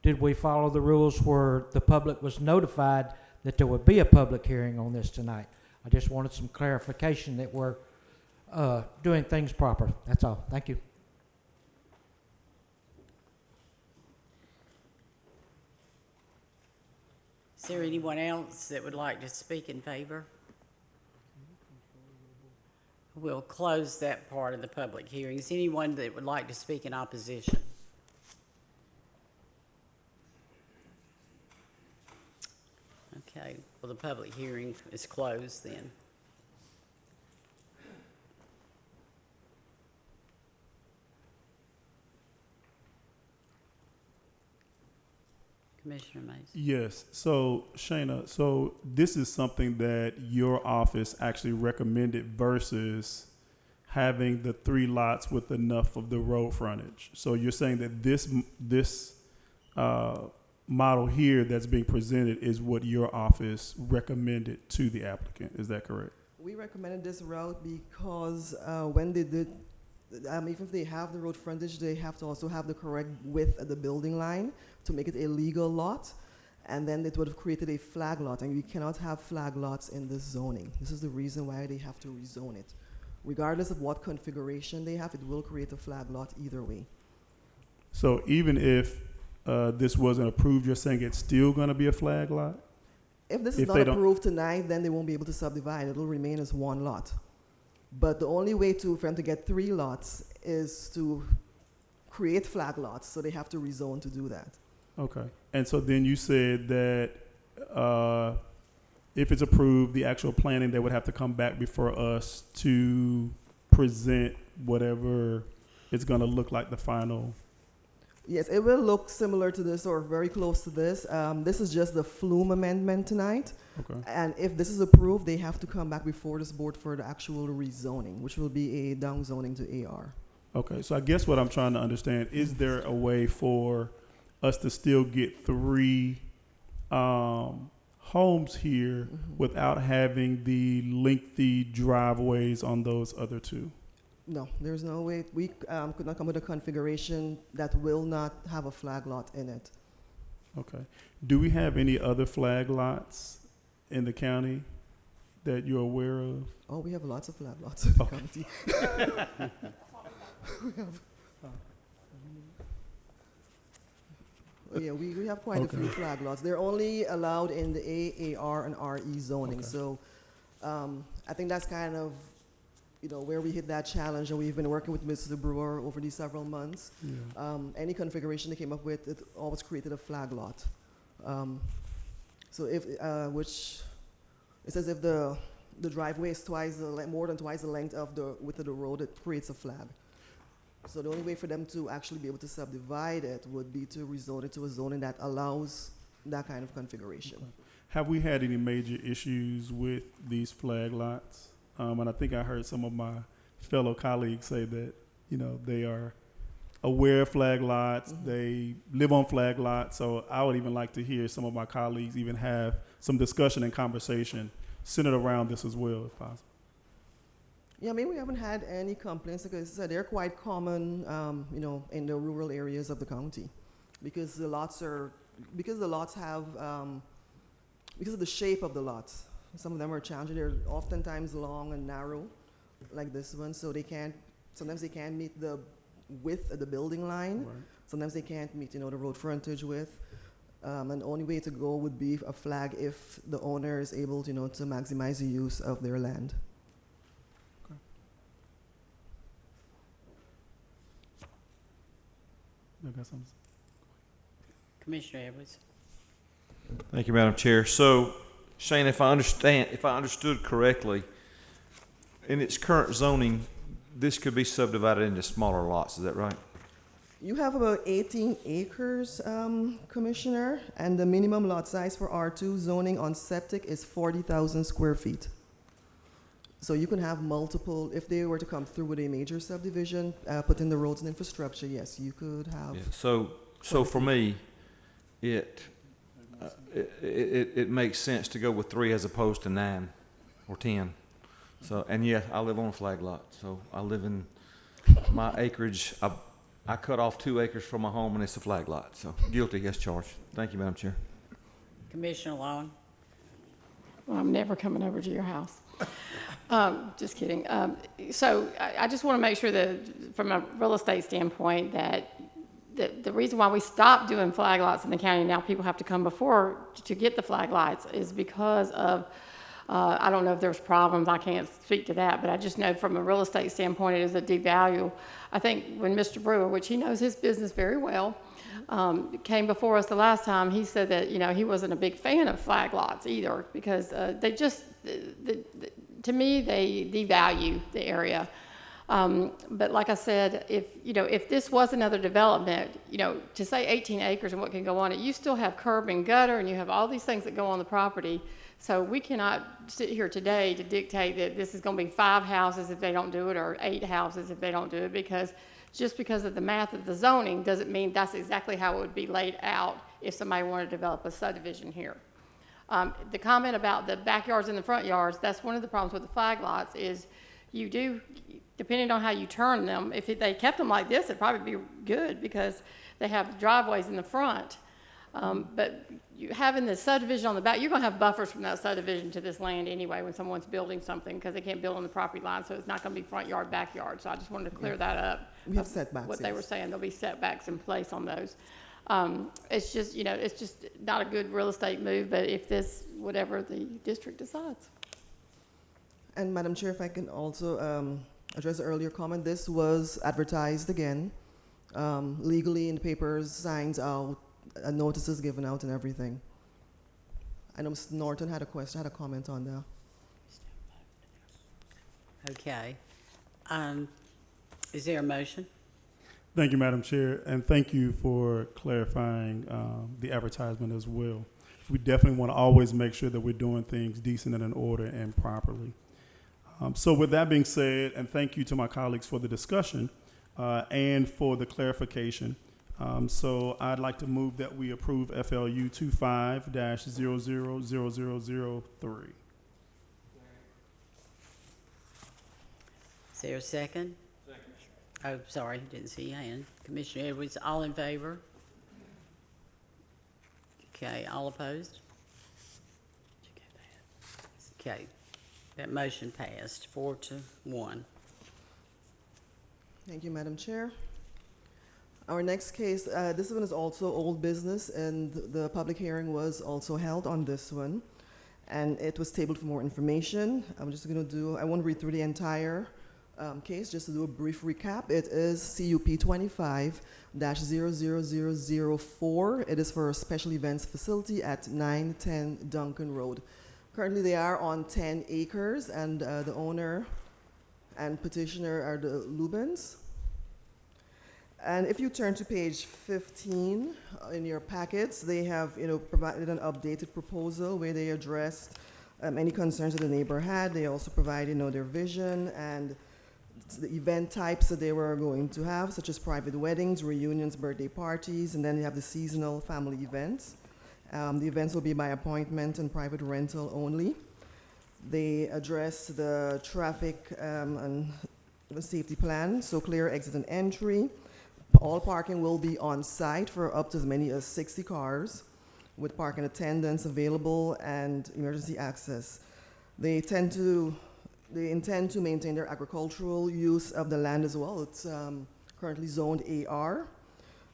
did we follow the rules where the public was notified that there would be a public hearing on this tonight? I just wanted some clarification that we're doing things proper. That's all. Thank you. Is there anyone else that would like to speak in favor? We'll close that part of the public hearing. Is anyone that would like to speak in opposition? Okay, well, the public hearing is closed then. Commissioner Mason. Yes. So, Shayna, so this is something that your office actually recommended versus having the 3 lots with enough of the road frontage. So you're saying that this model here that's being presented is what your office recommended to the applicant. Is that correct? We recommended this route because when they did, even if they have the road frontage, they have to also have the correct width of the building line to make it a legal lot. And then it would have created a flag lot, and we cannot have flag lots in this zoning. This is the reason why they have to rezone it. Regardless of what configuration they have, it will create a flag lot either way. So even if this wasn't approved, you're saying it's still going to be a flag lot? If this is not approved tonight, then they won't be able to subdivide. It will remain as 1 lot. But the only way for them to get 3 lots is to create flag lots, so they have to rezone to do that. Okay. And so then you said that if it's approved, the actual planning, they would have to come back before us to present whatever it's going to look like the final. Yes, it will look similar to this or very close to this. This is just the flume amendment tonight. Okay. And if this is approved, they have to come back before this board for the actual rezoning, which will be a downzoning to AR. Okay. So I guess what I'm trying to understand, is there a way for us to still get 3 homes here without having the lengthy driveways on those other 2? No, there's no way. We could not come with a configuration that will not have a flag lot in it. Okay. Do we have any other flag lots in the county that you're aware of? Oh, we have lots of flag lots in the Okay. county. Yeah, we have quite a few flag lots. They're only allowed in the A, AR, and RE zoning. Okay. So I think that's kind of where we hit that challenge, and we've been working with Mr. Brewer over these several months. Yeah. Any configuration they came up with, it always created a flag lot. So if, which, it says if the driveway is more than twice the length of the width of the road, it creates a flag. So the only way for them to actually be able to subdivide it would be to rezone it to a zoning that allows that kind of configuration. Okay. Have we had any major issues with these flag lots? And I think I heard some of my fellow colleagues say that, they are aware of flag lots. They live on flag lots. So I would even like to hear some of my colleagues even have some discussion and conversation centered around this as well, if possible. Yeah, I mean, we haven't had any complaints because they're quite common, in the rural areas of the county, because the lots have, because of the shape of the lots. Some of them are challenging. They're oftentimes long and narrow, like this one, so sometimes they can't meet the width of the building line. Right. Sometimes they can't meet, the road frontage width. And the only way to go would be a flag if the owner is able, to maximize the use of their land. Commissioner Edwards. Thank you, Madam Chair. So, Shane, if I understood correctly, in its current zoning, this could be subdivided into smaller lots. Is that right? You have about 18 acres, Commissioner, and the minimum lot size for R2 zoning on septic is 40,000 square feet. So you can have multiple, if they were to come through with a major subdivision, put in the roads and infrastructure, yes, you could have. Yeah. So for me, it makes sense to go with 3 as opposed to 9 or 10. So, and yeah, I live on a flag lot. So I live in my acreage. I cut off 2 acres from my home, and it's a flag lot. So guilty as charged. Thank you, Madam Chair. Commissioner Long. Well, I'm never coming over to your house. Just kidding. So I just want to make sure that from a real estate standpoint that the reason why we stopped doing flag lots in the county, now people have to come before to get the flag lots, is because of, I don't know if there's problems, I can't speak to that, but I just know from a real estate standpoint it is a devalue. I think when Mr. Brewer, which he knows his business very well, came before us the last time, he said that, he wasn't a big fan of flag lots either, because they just, to me, they devalue the area. But like I said, if this was another development, to say 18 acres and what can go on it, you still have curb and gutter, and you have all these things that go on the property. So we cannot sit here today to dictate that this is going to be 5 houses if they don't do it, or 8 houses if they don't do it, because just because of the math of the zoning doesn't mean that's exactly how it would be laid out if somebody wanted to develop a subdivision here. The comment about the backyards and the front yards, that's one of the problems with the flag lots, is you do, depending on how you turn them, if they kept them like this, it'd probably be good because they have driveways in the front. But you having the subdivision on the back, you're going to have buffers from that subdivision to this land anyway when someone's building something, because they can't build on the property line, so it's not going to be front yard, backyard. So I just wanted to clear that up. We have setbacks. What they were saying, there'll be setbacks in place on those. It's just, it's just not a good real estate move, but if this, whatever the district decides. And Madam Chair, if I can also address the earlier comment, this was advertised again, legally in the papers, signs out, notices given out and everything. I know Mr. Norton had a comment on that. Okay. Is there a motion? Thank you, Madam Chair, and thank you for clarifying the advertisement as well. We definitely want to always make sure that we're doing things decent and in order and properly. So with that being said, and thank you to my colleagues for the discussion and for the clarification. So I'd like to move that we approve FLU 25-000003. Is there a second? Second. Oh, sorry, didn't see your hand. Commissioner Edwards, all in favor? Okay, all opposed? Okay, that motion passed 4-1. Thank you, Madam Chair. Our next case, this one is also old business, and the public hearing was also held on this one, and it was tabled for more information. I'm just going to I won't read through the entire case, just to do a brief recap. It is CUP 25-00004. It is for a special events facility at 910 Duncan Road. Currently, they are on 10 acres, and the owner and petitioner are the Lubens. And if you turn to page 15 in your packets, they have provided an updated proposal where they addressed any concerns that the neighbor had. They also provide their vision and the event types that they were going to have, such as private weddings, reunions, birthday parties, and then you have the seasonal family events. The events will be by appointment and private rental only. They address the traffic and the safety plan, so clear exit and entry. All parking will be on site for up to as many as 60 cars, with parking attendants available and emergency access. They intend to maintain their agricultural use of the land as well. It's currently zoned AR,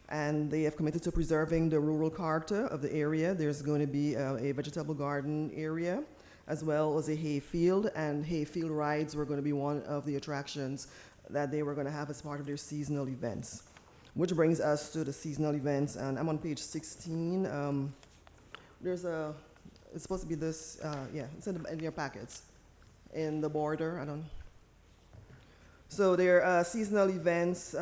and they have committed to preserving the rural character of the area. There's going to be a vegetable garden area, as well as a hay field, and hay field rides were going to be one of the attractions that they were going to have as part of their seasonal events. Which brings us to the seasonal events, and I'm on page 16. It's supposed to be this, it's in your packets, in the border, So their seasonal events,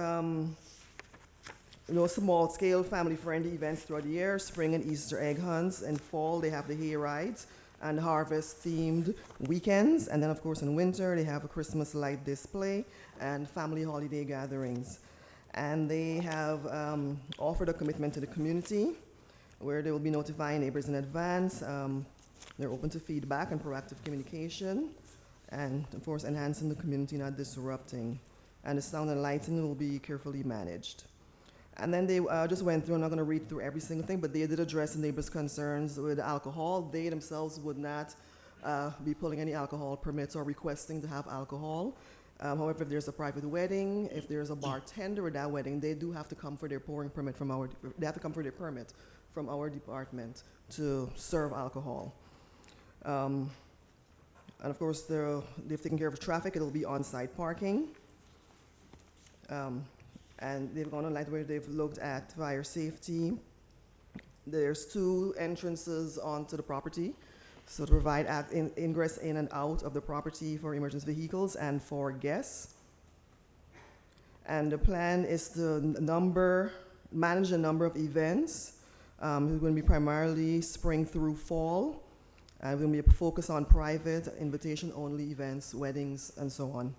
small scale family friendly events throughout the year, spring and Easter egg hunts, and fall they have the hay rides and harvest themed weekends, and then of course in winter they have a Christmas light display and family holiday gatherings. And they have offered a commitment to the community where they will be notifying neighbors in advance. They're open to feedback and proactive communication, and of course enhancing the community, not disrupting. And the sound and lighting will be carefully managed. And then they just went through, I'm not going to read through every single thing, but they did address the neighbors' concerns with alcohol. They themselves would not be pulling any alcohol permits or requesting to have alcohol. However, if there's a private wedding, if there's a bartender at that wedding, they do have to come for their pouring permit from they have to come for their permit from our department to serve alcohol. And of course, they've taken care of traffic. It'll be on-site parking. And they've gone online where they've looked at fire safety. There's 2 entrances onto the property, so to provide ingress in and out of the property for emergency vehicles and for guests. And the plan is to manage a number of events. It's going to be primarily spring through fall. We're going to be focused on private, invitation-only events, weddings, and so on.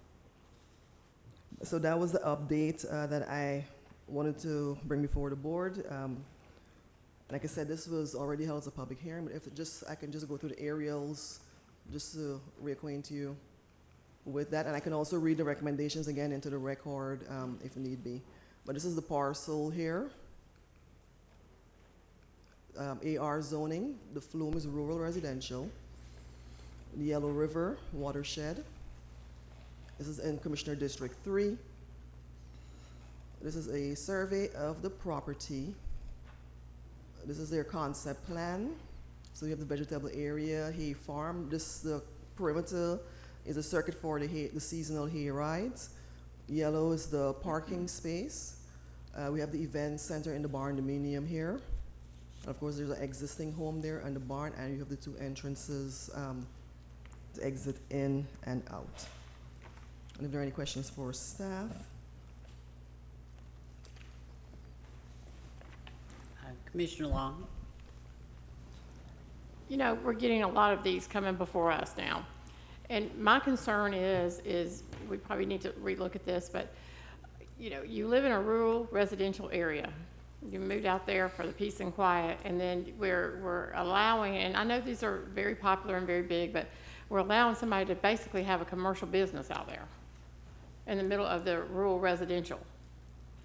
So that was the update that I wanted to bring before the board. Like I said, this was already held as a public hearing, but if I can just go through the aerials just to reacquaint you with that. And I can also read the recommendations again into the record if need be. But this is the parcel here. AR zoning, the Flume is rural residential. The Yellow River watershed. This is in Commissioner District 3. This is a survey of the property. This is their concept plan. So you have the vegetable area, hay farm. The perimeter is a circuit for the seasonal hay rides. Yellow is the parking space. We have the event center in the barn dominium here. Of course, there's an existing home there and the barn, and you have the 2 entrances to exit in and out. And if there are any questions for staff? Commissioner Long. You know, we're getting a lot of these coming before us now. And my concern is we probably need to relook at this, but, you know, you live in a rural residential area. You moved out there for the peace and quiet, and then we're allowing, and I know these are very popular and very big, but we're allowing somebody to basically have a commercial business out there in the middle of the rural residential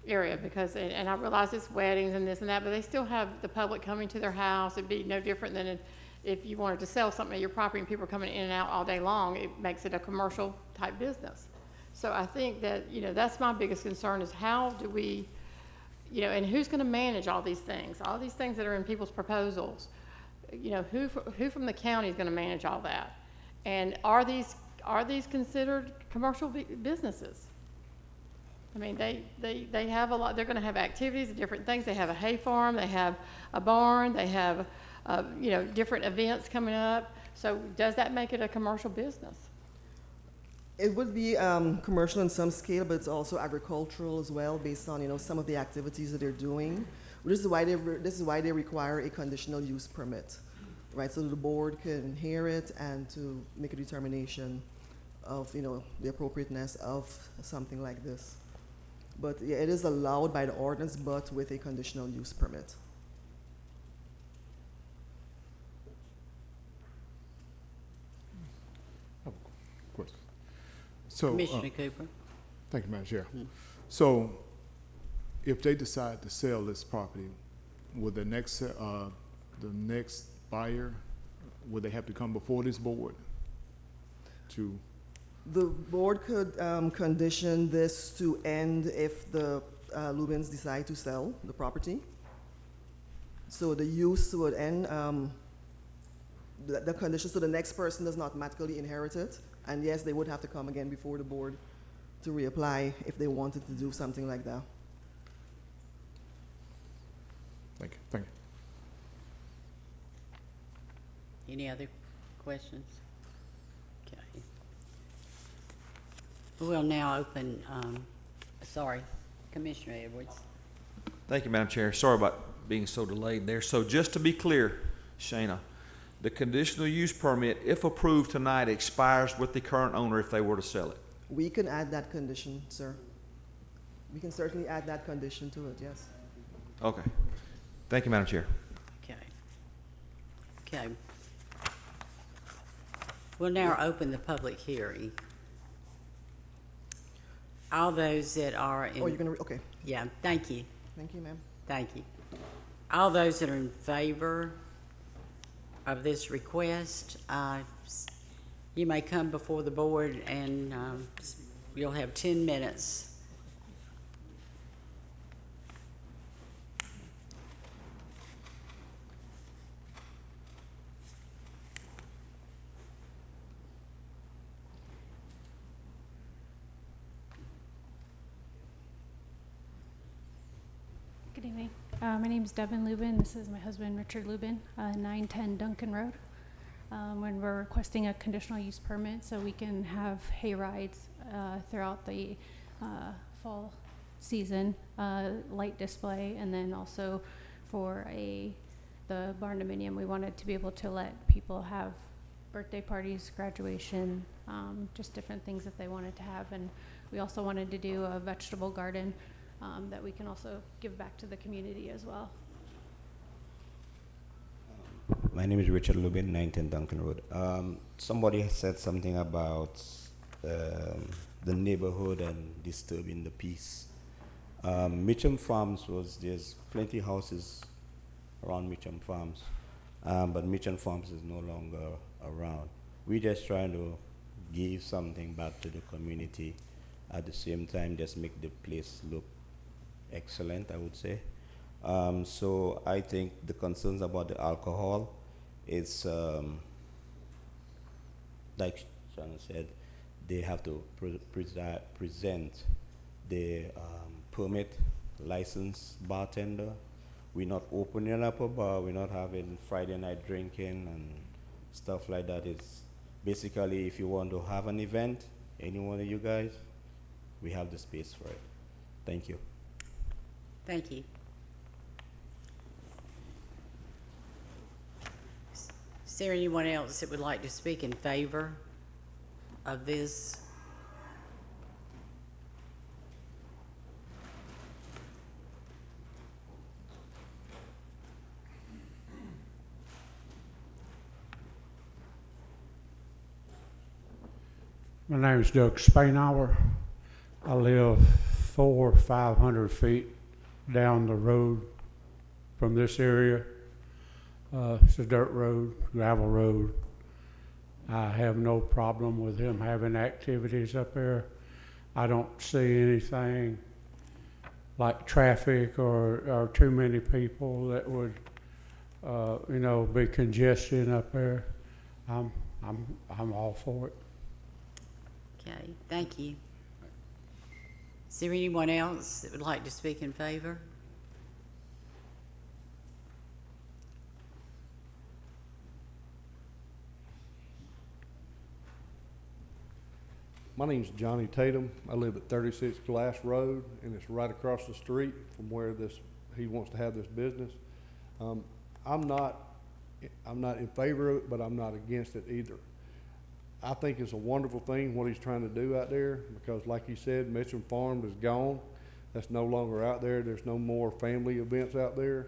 area, because, and I realize it's weddings and this and that, but they still have the public coming to their house. It'd be no different than if you wanted to sell something at your property and people are coming in and out all day long. It makes it a commercial type business. So I think that, you know, that's my biggest concern is how do we, you know, and who's going to manage all these things that are in people's proposals? You know, who from the county is going to manage all that? And are these considered commercial businesses? I mean, they have a lot. They're going to have activities and different things. They have a hay farm. They have a barn. They have, you know, different events coming up. So does that make it a commercial business? It would be commercial in some scale, but it's also agricultural as well, based on, you know, some of the activities that they're doing. This is why they require a conditional use permit, right? So the board can hear it and to make a determination of, you know, the appropriateness of something like this. But yeah, it is allowed by the ordinance, but with a conditional use permit. Question. So, Commissioner Cooper. thank you, Madam Chair. Mhm. So, if they decide to sell this property, would the next buyer, would they have to come before this board to? The board could condition this to end if the Lubins decide to sell the property. So the use would end, the condition, so the next person does not automatically inherit it. And yes, they would have to come again before the board to reapply if they wanted to do something like that. Thank you, thank you. Any other questions? Okay. We'll now open, sorry, Commissioner Edwards. Thank you, Madam Chair. Sorry about being so delayed there. So just to be clear, Shana, the conditional use permit, if approved tonight, expires with the current owner if they were to sell it. We can add that condition, sir. We can certainly add that condition to it, yes. Okay. Thank you, Madam Chair. Okay. Okay. We'll now open the public hearing. All those that are in. Oh, you're gonna, okay. Yeah, thank you. Thank you, ma'am. Thank you. All those that are in favor of this request, you may come before the board and you'll have 10 minutes. Good evening. My name is Devin Lubin. This is my husband, Richard Lubin, 910 Duncan Road. When we're requesting a conditional use permit so we can have hay rides throughout the fall season, light display, and then also for the barn dominium, we wanted to be able to let people have birthday parties, graduation, just different things that they wanted to have. And we also wanted to do a vegetable garden that we can also give back to the community as well. My name is Richard Lubin, 910 Duncan Road. Somebody said something about the neighborhood and disturbing the peace. Mitcham Farms there's plenty of houses around Mitcham Farms, but Mitcham Farms is no longer around. We're just trying to give something back to the community. At the same time, just make the place look excellent, I would say. So I think the concerns about the alcohol is, like Shannon said, they have to present the permit license bartender. We're not opening up a bar, we're not having Friday night drinking and stuff like that. It's basically if you want to have an event, any one of you guys, we have the space for it. Thank you. Thank you. Is there anyone else that would like to speak in favor of this? My name is Doug Spainhour. I live 400 or 500 feet down the road from this area. It's a dirt road, gravel road. I have no problem with him having activities up there. I don't see anything like traffic or too many people that would, be congestion up there. I'm all for it. Okay, thank you. Is there anyone else that would like to speak in favor? My name's Johnny Tatum. I live at 36 Glass Road, and it's right across the street from where he wants to have this business. I'm not in favor of it, but I'm not against it either. I think it's a wonderful thing what he's trying to do out there, because like he said, Mitchum Farm is gone. That's no longer out there. There's no more family events out there.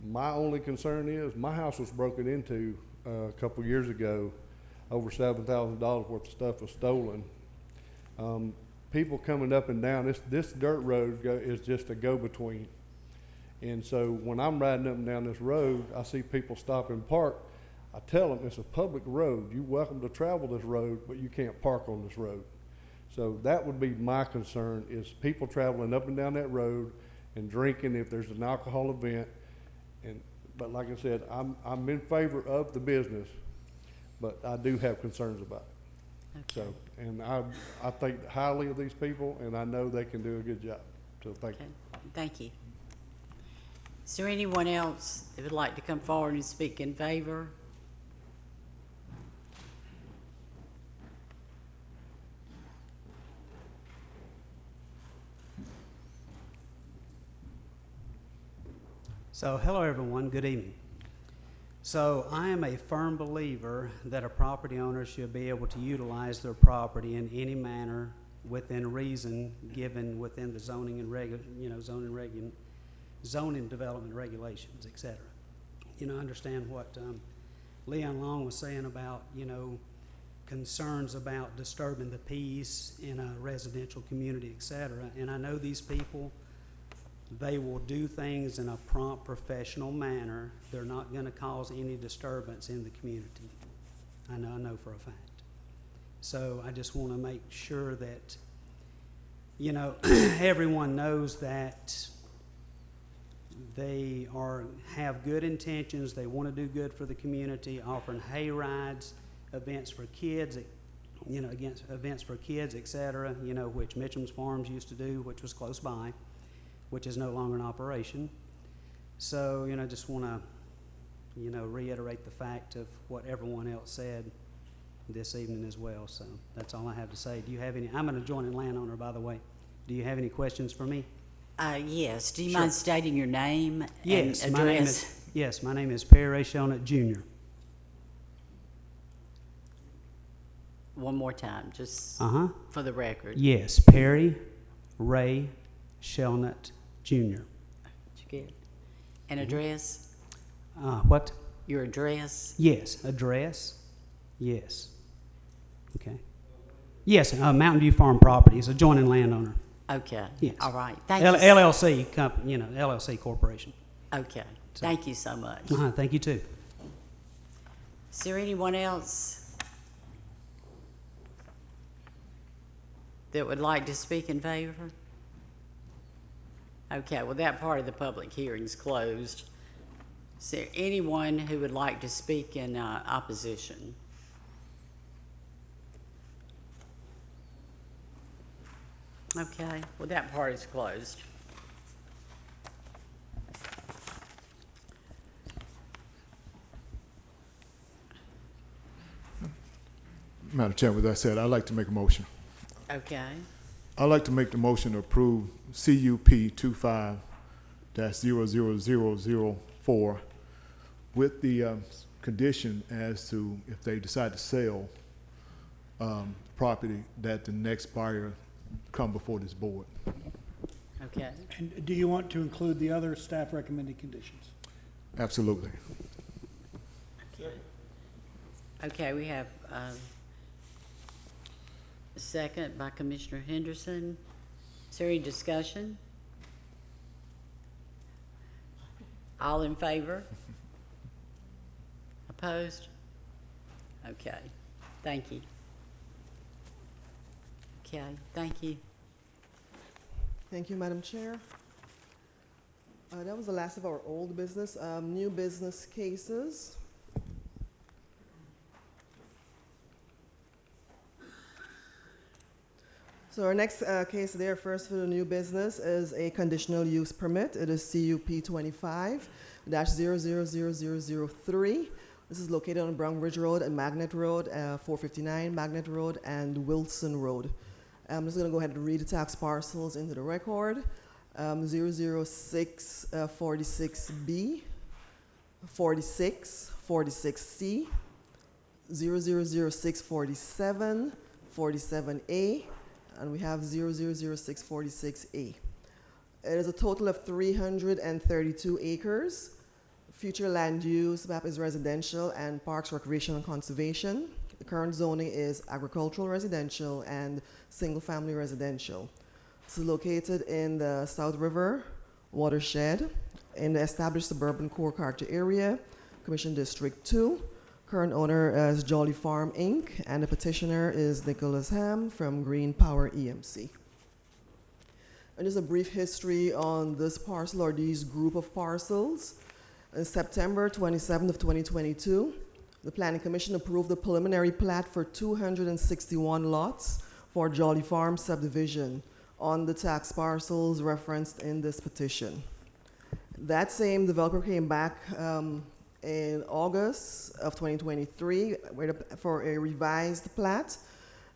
My only concern is my house was broken into a couple years ago. Over $7,000 worth of stuff was stolen. People coming up and down, this dirt road is just a go-between. And so when I'm riding up and down this road, I see people stop and park. I tell them it's a public road. You're welcome to travel this road, but you can't park on this road. So that would be my concern, is people traveling up and down that road and drinking if there's an alcohol event. But like I said, I'm in favor of the business, but I do have concerns about it. Okay. So, and I think highly of these people, and I know they can do a good job. So thank you. Thank you. Is there anyone else that would like to come forward and speak in favor? So, hello everyone, good evening. So, I am a firm believer that a property owner should be able to utilize their property in any manner within reason, given within the zoning and zoning development regulations, etc. I understand what Leon Long was saying about, concerns about disturbing the peace in a residential community, etc. And I know these people, they will do things in a prompt, professional manner. They're not going to cause any disturbance in the community. I know for a fact. So I just want to make sure that, everyone knows that they have good intentions. They want to do good for the community, offering hay rides, events for kids, events for kids, etc., which Mitchum's Farms used to do, which was close by, which is no longer in operation. So, just want to, reiterate the fact of what everyone else said this evening as well. So that's all I have to say. Do you have any? I'm an adjoining landowner, by the way. Do you have any questions for me? Yes. Do you Sure. mind stating your name Yes, and my name address? is my name is Perry Ray Shelnut Jr. One more time, just for the record. Yes, Perry Ray Shelnut Jr. Good. And address? What? Your address? Yes, address. Yes. Okay. Yes, Mountain View Farm Properties, adjoining landowner. Okay. Yes. All right. Thank you. LLC company, LLC corporation. Okay. So, thank you so much. Thank you too. Is there anyone else that would like to speak in favor? Okay, well, that part of the public hearing is closed. Is there anyone who would like to speak in opposition? Okay, well, that part is closed. Madam Chair, with that said, I'd like to make a motion. Okay. I'd like to make the motion to approve CUP 25-00004 with the condition as to if they decide to sell property, that the next buyer come before this board. Okay. And do you want to include the other staff recommended conditions? Absolutely. Okay, we have a second by Commissioner Henderson. Is there any discussion? All in favor? Opposed? Okay, thank you. Okay, thank you. Thank you, Madam Chair. That was the last of our old business. New business cases. So our next case there, first for the new business, is a conditional use permit. It is CUP 25-000003. This is located on Brown Ridge Road and Magnet Road, 459 Magnet Road and Wilson Road. I'm just going to go ahead and read the tax parcels into the record. 00646B, 46, 46C, 000647, 47A, and we have 000646A. It is a total of 332 acres. Future land use map is residential and parks, recreation, and conservation. The current zoning is agricultural residential and single-family residential. It's located in the South River watershed in the established suburban core character area, Commission District 2. Current owner is Jolly Farm, Inc., and the petitioner is Nicholas Ham from Green Power EMC. And just a brief history on this parcel or these group of parcels. On September 27th of 2022, the Planning Commission approved the preliminary plat for 261 lots for Jolly Farm subdivision on the tax parcels referenced in this petition. That same developer came back in August of 2023 for a revised plat,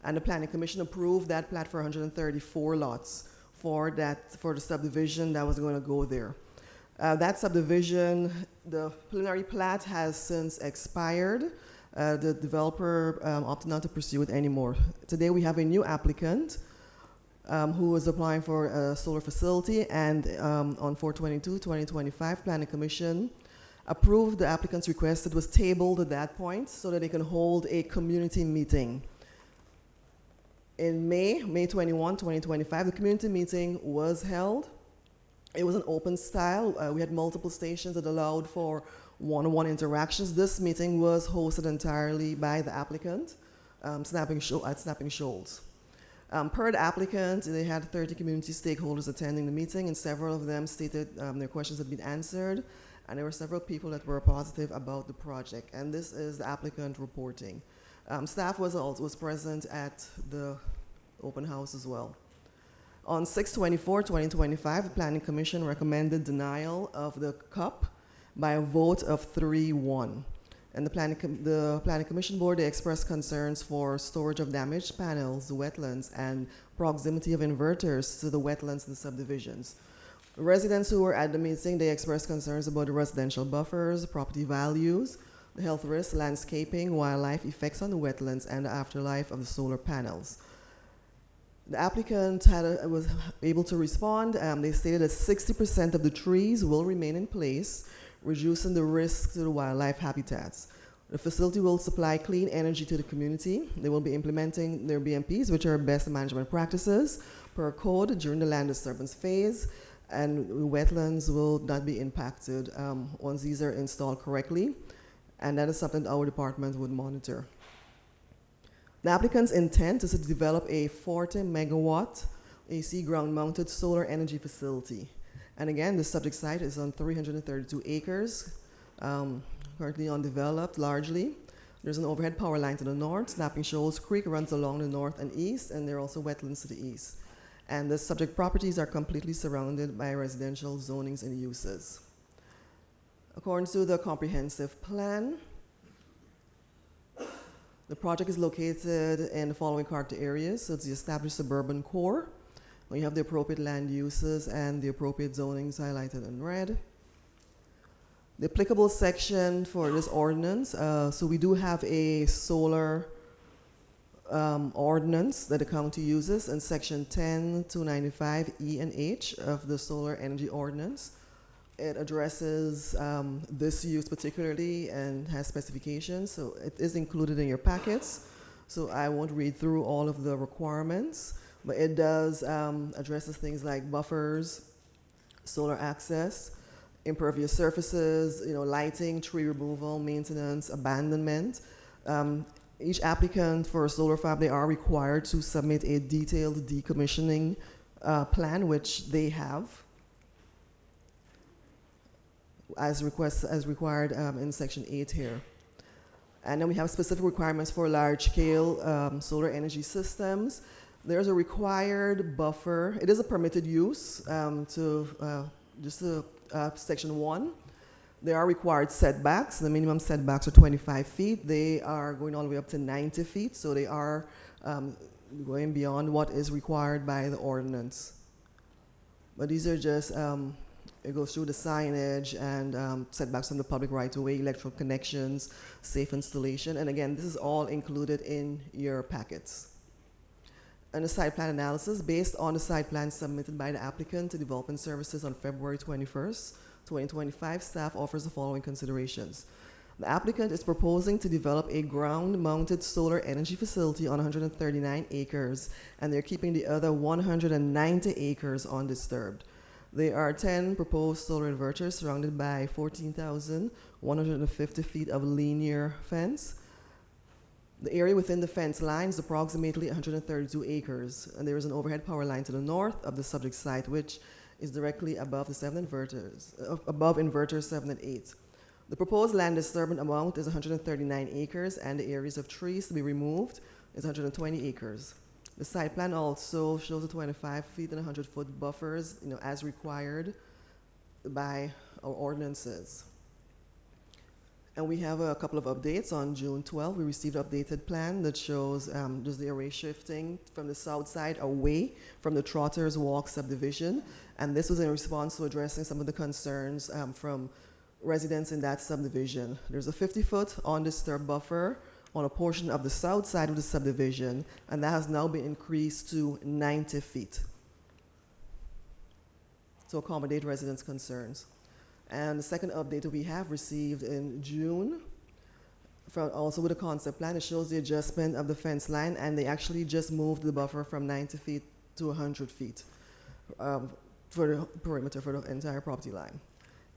and the Planning Commission approved that plat for 134 lots for the subdivision that was going to go there. That subdivision, the preliminary plat has since expired. The developer opted not to pursue it anymore. Today we have a new applicant who is applying for a solar facility, and on 4/22/2025, Planning Commission approved the applicant's request. It was tabled at that point so that they can hold a community meeting. In May 21, 2025, the community meeting was held. It was an open style. We had multiple stations that allowed for one-on-one interactions. This meeting was hosted entirely by the applicant at Snapping Shoals. Per the applicant, they had 30 community stakeholders attending the meeting, and several of them stated their questions had been answered, and there were several people that were positive about the project. And this is the applicant reporting. Staff was present at the open house as well. On 6/24/2025, the Planning Commission recommended denial of the CUP by a vote of 3-1. And the Planning Commission Board, they expressed concerns for storage of damaged panels, wetlands, and proximity of inverters to the wetlands and the subdivisions. Residents who were at the meeting, they expressed concerns about the residential buffers, property values, the health risks, landscaping, wildlife effects on the wetlands, and the afterlife of the solar panels. The applicant was able to respond. They stated that 60% of the trees will remain in place, reducing the risk to the wildlife habitats. The facility will supply clean energy to the community. They will be implementing their BMPs, which are best management practices per code during the land disturbance phase, and wetlands will not be impacted once these are installed correctly, and that is something our department would monitor. The applicant's intent is to develop a 40 megawatt AC ground-mounted solar energy facility. And again, the subject site is on 332 acres, currently undeveloped largely. There's an overhead power line to the north. Snapping Shoals Creek runs along the north and east, and there are also wetlands to the east. And the subject properties are completely surrounded by residential zonings and uses. According to the comprehensive plan, the project is located in the following character areas. So it's the established suburban core. We have the appropriate land uses and the appropriate zonings highlighted in red. The applicable section for this ordinance, so we do have a solar ordinance that the county uses in section 10-295 E and H of the solar energy ordinance. It addresses this use particularly and has specifications, so it is included in your packets. So I won't read through all of the requirements, but it does addresses things like buffers, solar access, impervious surfaces, lighting, tree removal, maintenance, abandonment. Each applicant for a solar farm, they are required to submit a detailed decommissioning plan, which they have, as required in section 8 here. And then we have specific requirements for large-scale solar energy systems. There's a required buffer. It is a permitted use section 1. There are required setbacks. The minimum setbacks are 25 feet. They are going all the way up to 90 feet, so they are going beyond what is required by the ordinance. But these are just It goes through the signage and setbacks from the public right-of-way, electrical connections, safe installation. And again, this is all included in your packets. And the site plan analysis, based on the site plan submitted by the applicant to Development Services on February 21st, 2025, staff offers the following considerations. The applicant is proposing to develop a ground-mounted solar energy facility on 139 acres, and they're keeping the other 190 acres undisturbed. There are 10 proposed solar inverters surrounded by 14,150 feet of linear fence. The area within the fence line is approximately 132 acres, and there is an overhead power line to the north of the subject site, which is directly above the 7 inverters, above inverters 7 and 8. The proposed land disturbance amount is 139 acres, and the areas of trees to be removed is 120 acres. The site plan also shows the 25 feet and 100-foot buffers, as required by our ordinances. And we have a couple of updates. On June 12th, we received an updated plan that shows just the array shifting from the south side away from the Trotters Walk subdivision. And this was in response to addressing some of the concerns from residents in that subdivision. There's a 50-foot undisturbed buffer on a portion of the south side of the subdivision, and that has now been increased to 90 feet to accommodate residents' concerns. And the second update that we have received in June, also with a concept plan, it shows the adjustment of the fence line, and they actually just moved the buffer from 90 feet to 100 feet for the perimeter for the entire property line.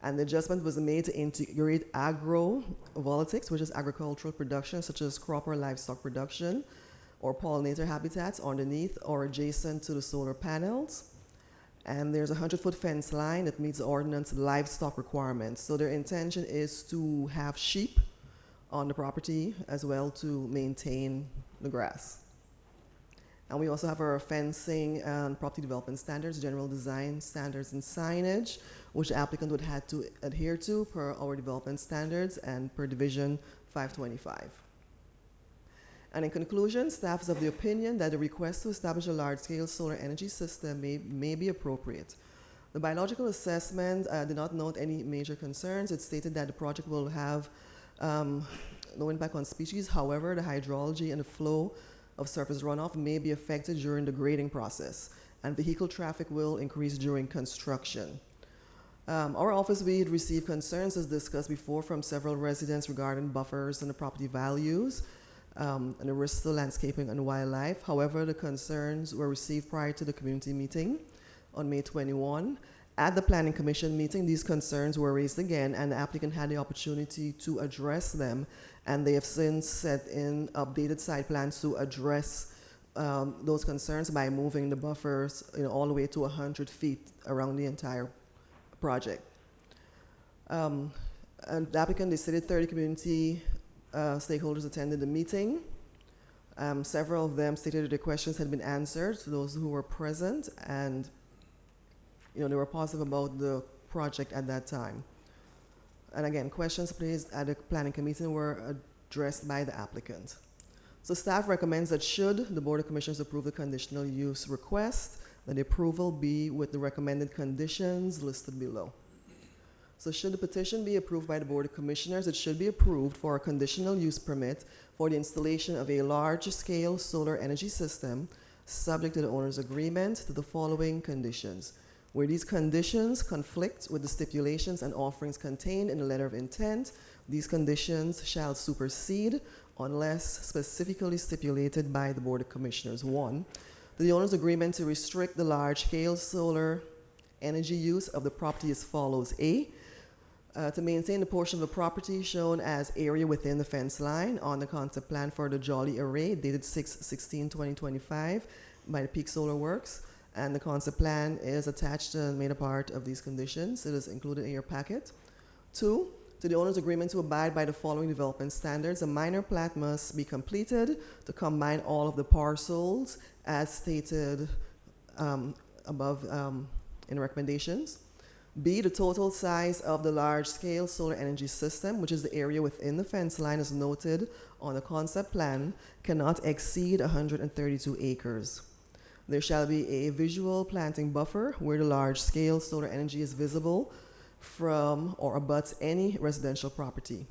And the adjustment was made to integrate agrovoltaics, which is agricultural production, such as crop or livestock production, or pollinator habitats underneath or adjacent to the solar panels. And there's a 100-foot fence line that meets the ordinance livestock requirements. So their intention is to have sheep on the property as well to maintain the grass. And we also have our fencing and property development standards, general design standards and signage, which the applicant would have to adhere to per our development standards and per division 525. And in conclusion, staff is of the opinion that the request to establish a large-scale solar energy system may be appropriate. The biological assessment did not note any major concerns. It stated that the project will have no impact on species. However, the hydrology and the flow of surface runoff may be affected during the grading process, and vehicle traffic will increase during construction. Our office, we had received concerns, as discussed before, from several residents regarding buffers and the property values, and the risks to landscaping and wildlife. However, the concerns were received prior to the community meeting on May 21. At the Planning Commission meeting, these concerns were raised again, and the applicant had the opportunity to address them, and they have since set in updated site plans to address those concerns by moving the buffers all the way to 100 feet around the entire project. And the applicant, they stated 30 community stakeholders attended the meeting. Several of them stated that their questions had been answered to those who were present, and they were positive about the project at that time. And again, questions placed at the planning committee were addressed by the applicant. So staff recommends that should the Board of Commissioners approve the conditional use request, that the approval be with the recommended conditions listed below. So should the petition be approved by the Board of Commissioners, it should be approved for a conditional use permit for the installation of a large-scale solar energy system subject to the owner's agreement to the following conditions. Where these conditions conflict with the stipulations and offerings contained in the letter of intent, these conditions shall supersede unless specifically stipulated by the Board of Commissioners. 1, the owner's agreement to restrict the large-scale solar energy use of the property as follows. A, to maintain the portion of the property shown as area within the fence line on the concept plan for the Jolly Array dated 6/16/2025 by the Peak Solar Works. And the concept plan is attached and made a part of these conditions. It is included in your packet. 2, to the owner's agreement to abide by the following development standards. A minor plat must be completed to combine all of the parcels as stated above in the recommendations. B, the total size of the large-scale solar energy system, which is the area within the fence line as noted on the concept plan, cannot exceed 132 acres. There shall be a visual planting buffer where the large-scale solar energy is visible from or abuts any residential property.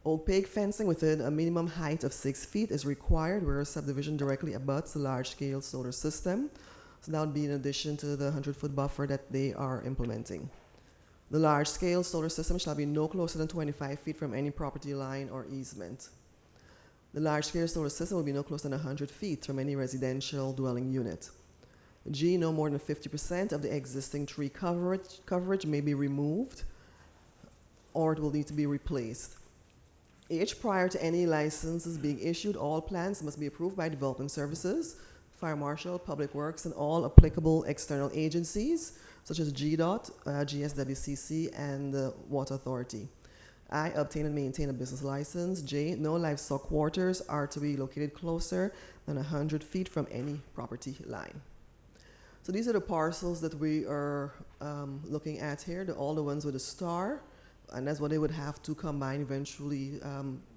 Opaque fencing within a minimum height of 6 feet is required where a subdivision directly abuts a large-scale solar system. So that would be in addition to the 100-foot buffer that they are implementing. The large-scale solar system shall be no closer than 25 feet from any property line or easement. The large-scale solar system will be no closer than 100 feet from any residential dwelling unit. G, no more than 50% of the existing tree coverage may be removed, or it will need to be replaced. H, prior to any licenses being issued, all plans must be approved by Development Services, Fire Marshal, Public Works, and all applicable external agencies, such as GDOT, GSWCC, and the Water Authority. I, obtain and maintain a business license. J, no livestock quarters are to be located closer than 100 feet from any property line. So these are the parcels that we are looking at here, all the ones with a star, and that's what they would have to combine eventually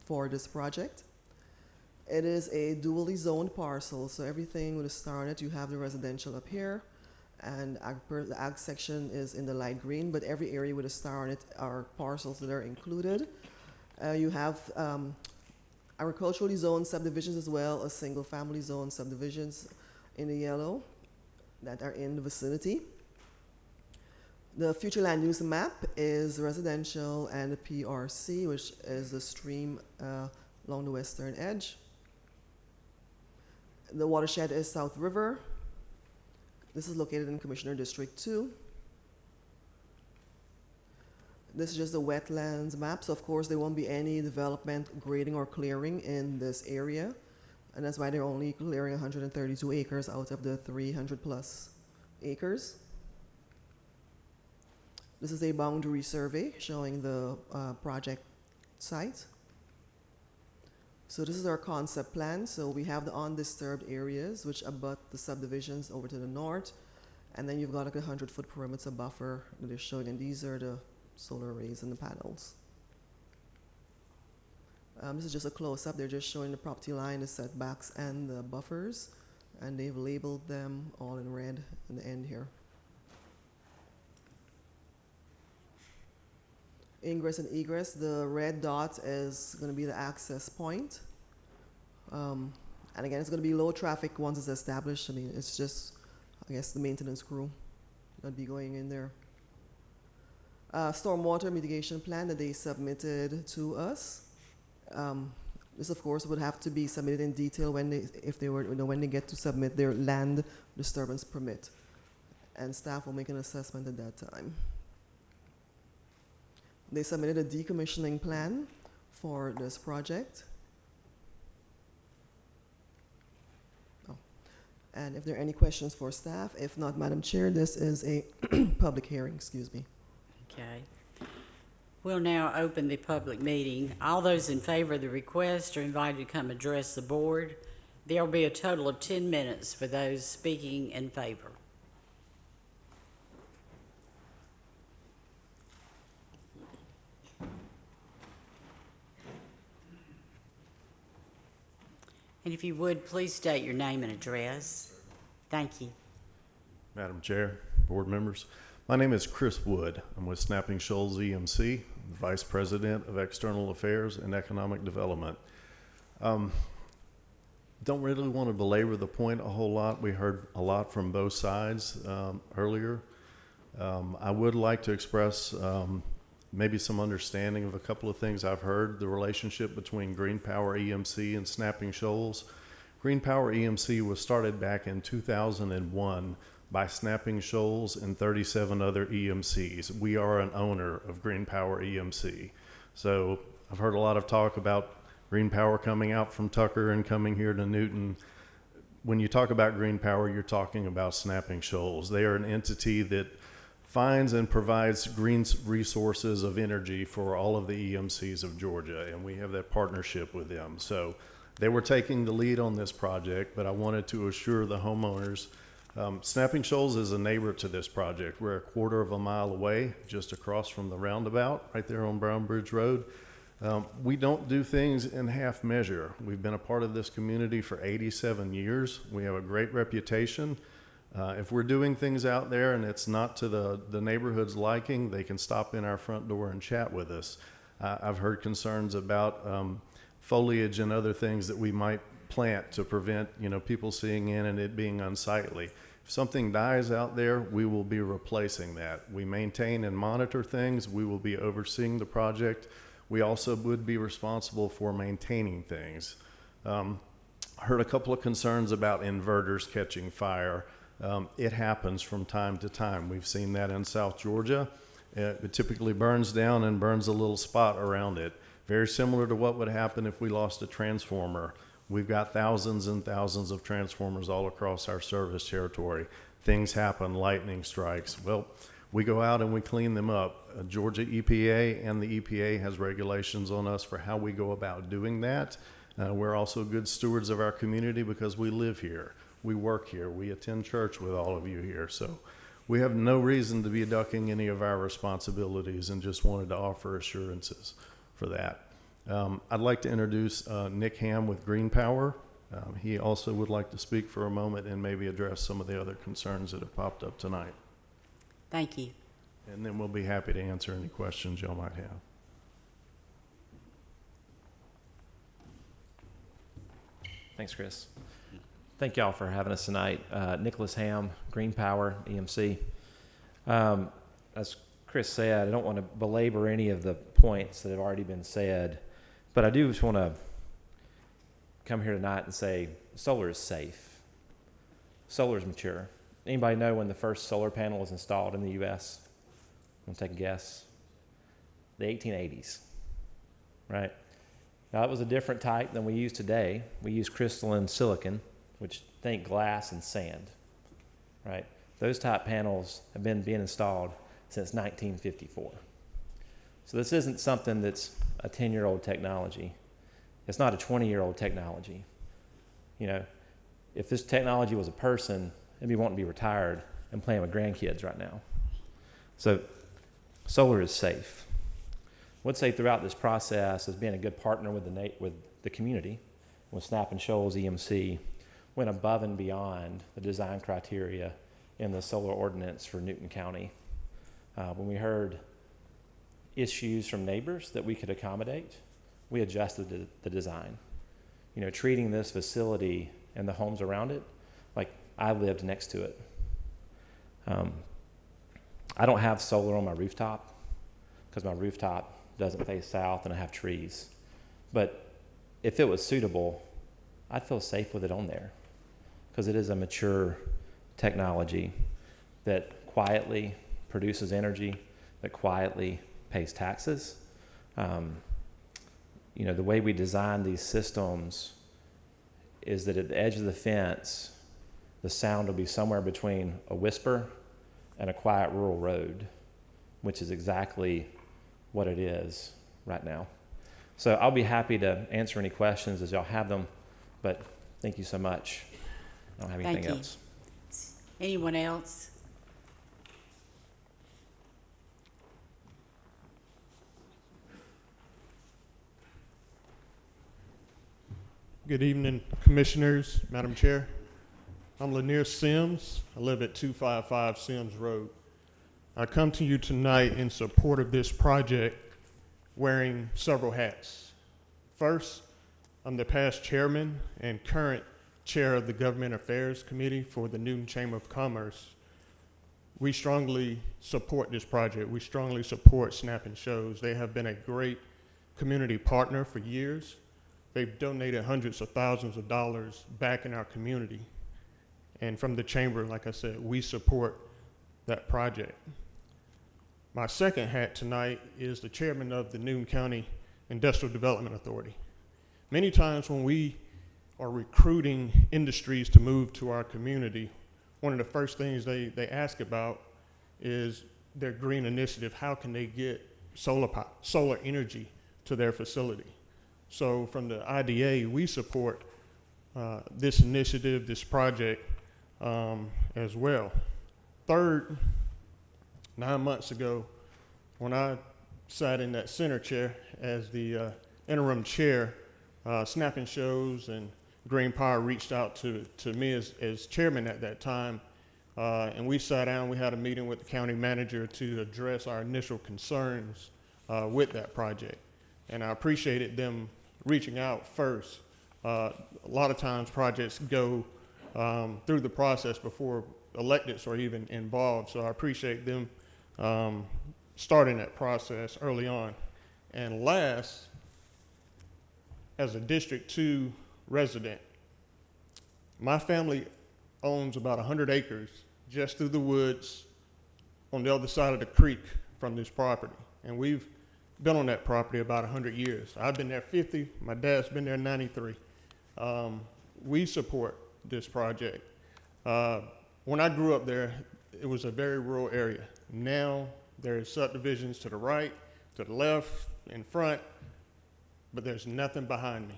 for this project. It is a dually zoned parcel, so everything with a star on it, you have the residential up here, and the ag section is in the light green, but every area with a star on it are parcels that are included. You have agriculturally zoned subdivisions as well as single family zone subdivisions in the yellow that are in the vicinity. The future land use map is residential and the PRC, which is the stream along the western edge. The watershed is South River. This is located in Commissioner District 2. This is just the wetlands map, so of course there won't be any development, grading, or clearing in this area, and that's why they're only clearing 132 acres out of the 300 plus acres. This is a boundary survey showing the project site. So this is our concept plan. So we have the undisturbed areas which abut the subdivisions over to the north. And then you've got like a 100-foot perimeter buffer that they're showing, and these are the solar arrays and the panels. This is just a close-up. They're just showing the property line, the setbacks, and the buffers. And they've labeled them all in red in the end here. Ingress and egress, the red dot is going to be the access point. And again, it's going to be low traffic once it's established. I mean, it's just, I guess, the maintenance crew that'll be going in there. Stormwater mitigation plan that they submitted to us. This, of course, would have to be submitted in detail when they get to submit their land disturbance permit. And staff will make an assessment at that time. They submitted a decommissioning plan for this project. Oh. And if there are any questions for staff, if not, Madam Chair, this is a public hearing, excuse me. Okay. We'll now open the public meeting. All those in favor of the request are invited to come address the board. There will be a total of 10 minutes for those speaking in favor. And if you would, please state your name and address. Thank you. Madam Chair, board members, my name is Chris Wood. I'm with Snapping Shoals EMC, Vice President of External Affairs and Economic Development. Don't really want to belabor the point a whole lot. We heard a lot from both sides earlier. I would like to express maybe some understanding of a couple of things I've heard. The relationship between Green Power EMC and Snapping Shoals. Green Power EMC was started back in 2001 by Snapping Shoals and 37 other EMCs. We are an owner of Green Power EMC. So I've heard a lot of talk about Green Power coming out from Tucker and coming here to Newton. When you talk about Green Power, you're talking about Snapping Shoals. They are an entity that finds and provides green resources of energy for all of the EMCs of Georgia, and we have that partnership with them. So they were taking the lead on this project, but I wanted to assure the homeowners, Snapping Shoals is a neighbor to this project. We're a quarter of a mile away, just across from the roundabout, right there on Brown Bridge Road. We don't do things in half measure. We've been a part of this community for 87 years. We have a great reputation. If we're doing things out there and it's not to the neighborhood's liking, they can stop in our front door and chat with us. I've heard concerns about foliage and other things that we might plant to prevent, people seeing in and it being unsightly. If something dies out there, we will be replacing that. We maintain and monitor things. We will be overseeing the project. We also would be responsible for maintaining things. Heard a couple of concerns about inverters catching fire. It happens from time to time. We've seen that in South Georgia. It typically burns down and burns a little spot around it. Very similar to what would happen if we lost a transformer. We've got thousands and thousands of transformers all across our service territory. Things happen, lightning strikes. Well, we go out and we clean them up. Georgia EPA and the EPA has regulations on us for how we go about doing that. We're also good stewards of our community because we live here. We work here. We attend church with all of you here. So we have no reason to be ducking any of our responsibilities, and just wanted to offer assurances for that. I'd like to introduce Nick Ham with Green Power. He also would like to speak for a moment and maybe address some of the other concerns that have popped up tonight. Thank you. And then we'll be happy to answer any questions y'all might have. Thanks, Chris. Thank y'all for having us tonight. Nicholas Ham, Green Power, EMC. As Chris said, I don't want to belabor any of the points that have already been said, but I do just want to come here tonight and say solar is safe. Solar is mature. Anybody know when the first solar panel was installed in the U.S.? Want to take a guess? The 1880s, right? Now, it was a different type than we use today. We use crystalline silicon, which think glass and sand, right? Those type panels have been being installed since 1954. So this isn't something that's a 10-year-old technology. It's not a 20-year-old technology. If this technology was a person, it'd be wanting to be retired and playing with grandkids right now. So solar is safe. I would say throughout this process, as being a good partner with the community, with Snap and Shoals EMC, went above and beyond the design criteria in the solar ordinance for Newton County. When we heard issues from neighbors that we could accommodate, we adjusted the design. Treating this facility and the homes around it like I lived next to it. I don't have solar on my rooftop because my rooftop doesn't face south and I have trees. But if it was suitable, I'd feel safe with it on there because it is a mature technology that quietly produces energy, that quietly pays taxes. The way we design these systems is that at the edge of the fence, the sound will be somewhere between a whisper and a quiet rural road, which is exactly what it is right now. So I'll be happy to answer any questions as y'all have them, but thank you so much. I don't have anything else. Anyone else? Good evening, Commissioners, Madam Chair. I'm Lanier Sims. I live at 255 Sims Road. I come to you tonight in support of this project wearing several hats. First, I'm the past chairman and current chair of the Government Affairs Committee for the Newton Chamber of Commerce. We strongly support this project. We strongly support Snap and Shows. They have been a great community partner for years. They've donated hundreds of thousands of dollars back in our community. And from the chamber, like I said, we support that project. My second hat tonight is the chairman of the Newton County Industrial Development Authority. Many times when we are recruiting industries to move to our community, one of the first things they ask about is their green initiative. How can they get solar energy to their facility? So from the IDA, we support this initiative, this project as well. Third, 9 months ago, when I sat in that center chair as the interim chair. Snapping Shows and Green Power reached out to me as chairman at that time, and we sat down. We had a meeting with the county manager to address our initial concerns with that project, and I appreciated them reaching out first. A lot of times projects go through the process before electeds are even involved, so I appreciate them starting that process early on. And last, as a District 2 resident, my family owns about 100 acres just through the woods on the other side of the creek from this property. And we've been on that property about 100 years. I've been there 50, my dad's been there 93. We support this project. When I grew up there, it was a very rural area. Now there are subdivisions to the right, to the left, in front, but there's nothing behind me.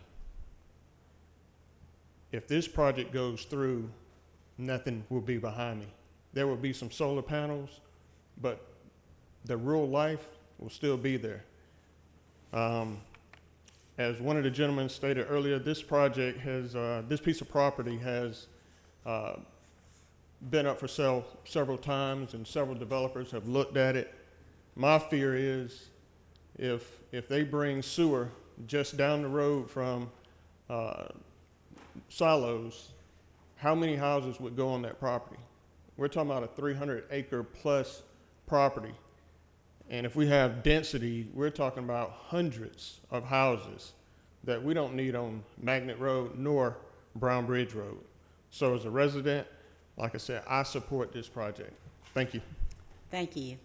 If this project goes through, nothing will be behind me. There will be some solar panels, but the rural life will still be there. As one of the gentlemen stated earlier, this project has, this piece of property has been up for sale several times, and several developers have looked at it. My fear is if they bring sewer just down the road from Silos, how many houses would go on that property? We're talking about a 300-acre plus property. And if we have density, we're talking about hundreds of houses that we don't need on Magnet Road nor Brown Bridge Road. So as a resident, like I said, I support this project. Thank you. Thank you.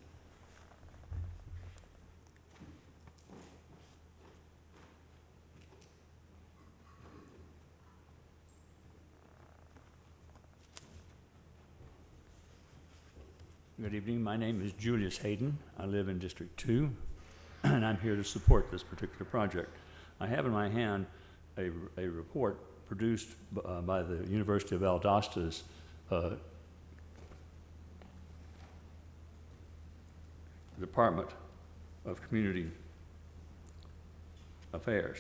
Good evening. My name is Julius Hayden. I live in District 2, and I'm here to support this particular project. I have in my hand a report produced by the University of Valdosta's Department of Community Affairs.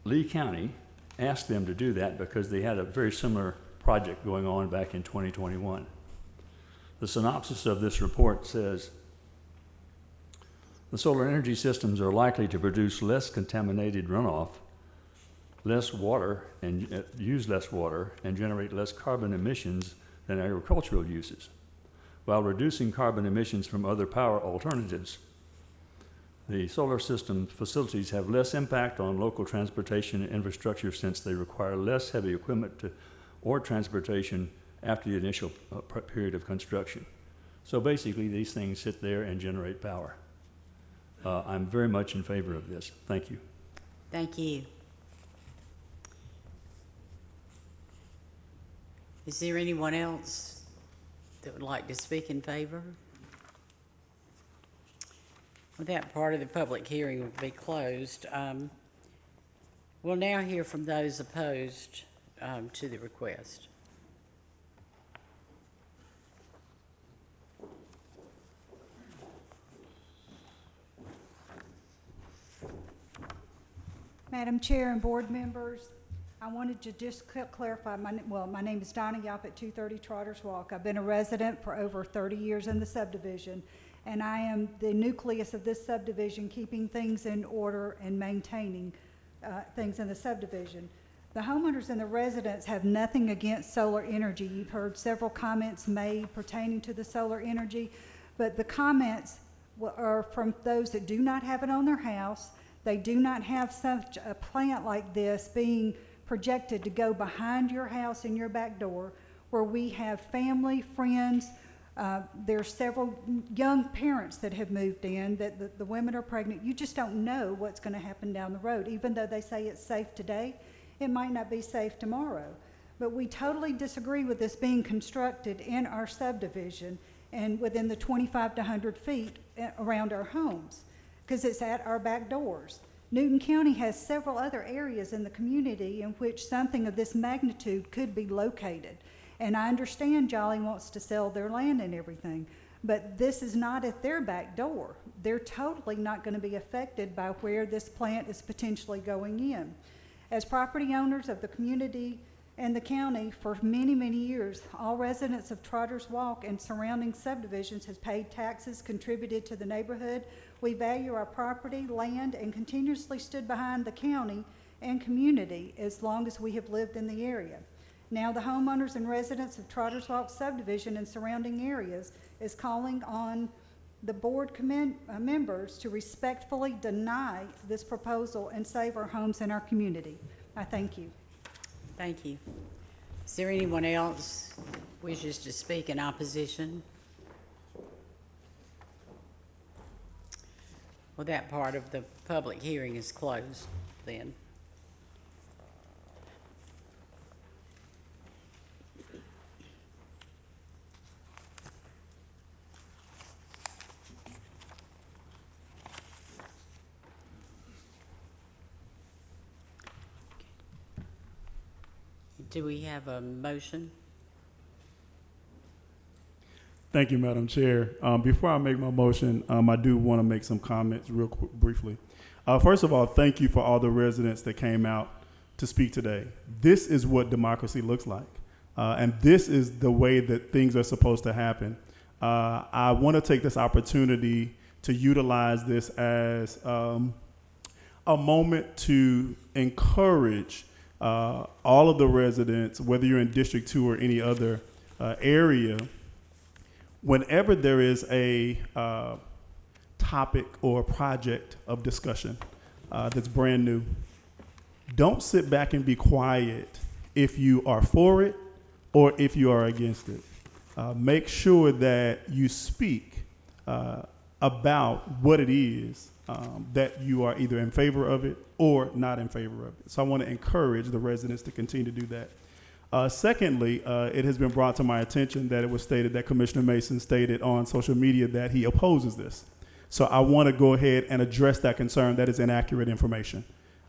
Lee County asked them to do that because they had a very similar project going on back in 2021. The synopsis of this report says, the solar energy systems are likely to produce less contaminated runoff, less water, and use less water, and generate less carbon emissions than agricultural uses, while reducing carbon emissions from other power alternatives. The solar system facilities have less impact on local transportation and infrastructure since they require less heavy equipment or transportation after the initial period of construction. So basically, these things sit there and generate power. I'm very much in favor of this. Thank you. Thank you. Is there anyone else that would like to speak in favor? Well, that part of the public hearing will be closed. We'll now hear from those opposed to the request. Madam Chair and board members, I wanted to just clarify, my name is Donna Yop at 230 Trotters Walk. I've been a resident for over 30 years in the subdivision, and I am the nucleus of this subdivision, keeping things in order and maintaining things in the subdivision. The homeowners and the residents have nothing against solar energy. You've heard several comments made pertaining to the solar energy, but the comments are from those that do not have it on their house. They do not have such a plant like this being projected to go behind your house and your back door, where we have family, friends. There's several young parents that have moved in, that the women are pregnant. You just don't know what's going to happen down the road. Even though they say it's safe today, it might not be safe tomorrow. But we totally disagree with this being constructed in our subdivision and within the 25 to 100 feet around our homes, because it's at our back doors. Newton County has several other areas in the community in which something of this magnitude could be located. And I understand Jolly wants to sell their land and everything, But this is not at their back door. They're totally not going to be affected by where this plant is potentially going in. As property owners of the community and the county for many, many years, all residents of Trotters Walk and surrounding subdivisions has paid taxes, contributed to the neighborhood. We value our property, land, and continuously stood behind the county and community as long as we have lived in the area. Now the homeowners and residents of Trotters Walk subdivision and surrounding areas is calling on the board members to respectfully deny this proposal and save our homes and our community. I thank you. Thank you. Is there anyone else wishes to speak in opposition? Well, that part of the public hearing is closed then. Do we have a motion? Thank you, Madam Chair. Before I make my motion, I do want to make some comments real quick, briefly. First of all, thank you for all the residents that came out to speak today. This is what democracy looks like. And this is the way that things are supposed to happen. I want to take this opportunity to utilize this as a moment to encourage all of the residents, whether you're in District 2 or any other area, whenever there is a topic or project of discussion that's brand new, don't sit back and be quiet if you are for it or if you are against it. Make sure that you speak about what it is that you are either in favor of it or not in favor of it. So I want to encourage the residents to continue to do that. Secondly, it has been brought to my attention that it was stated that Commissioner Mason stated on social media that he opposes this. So I want to go ahead and address that concern. That is inaccurate information.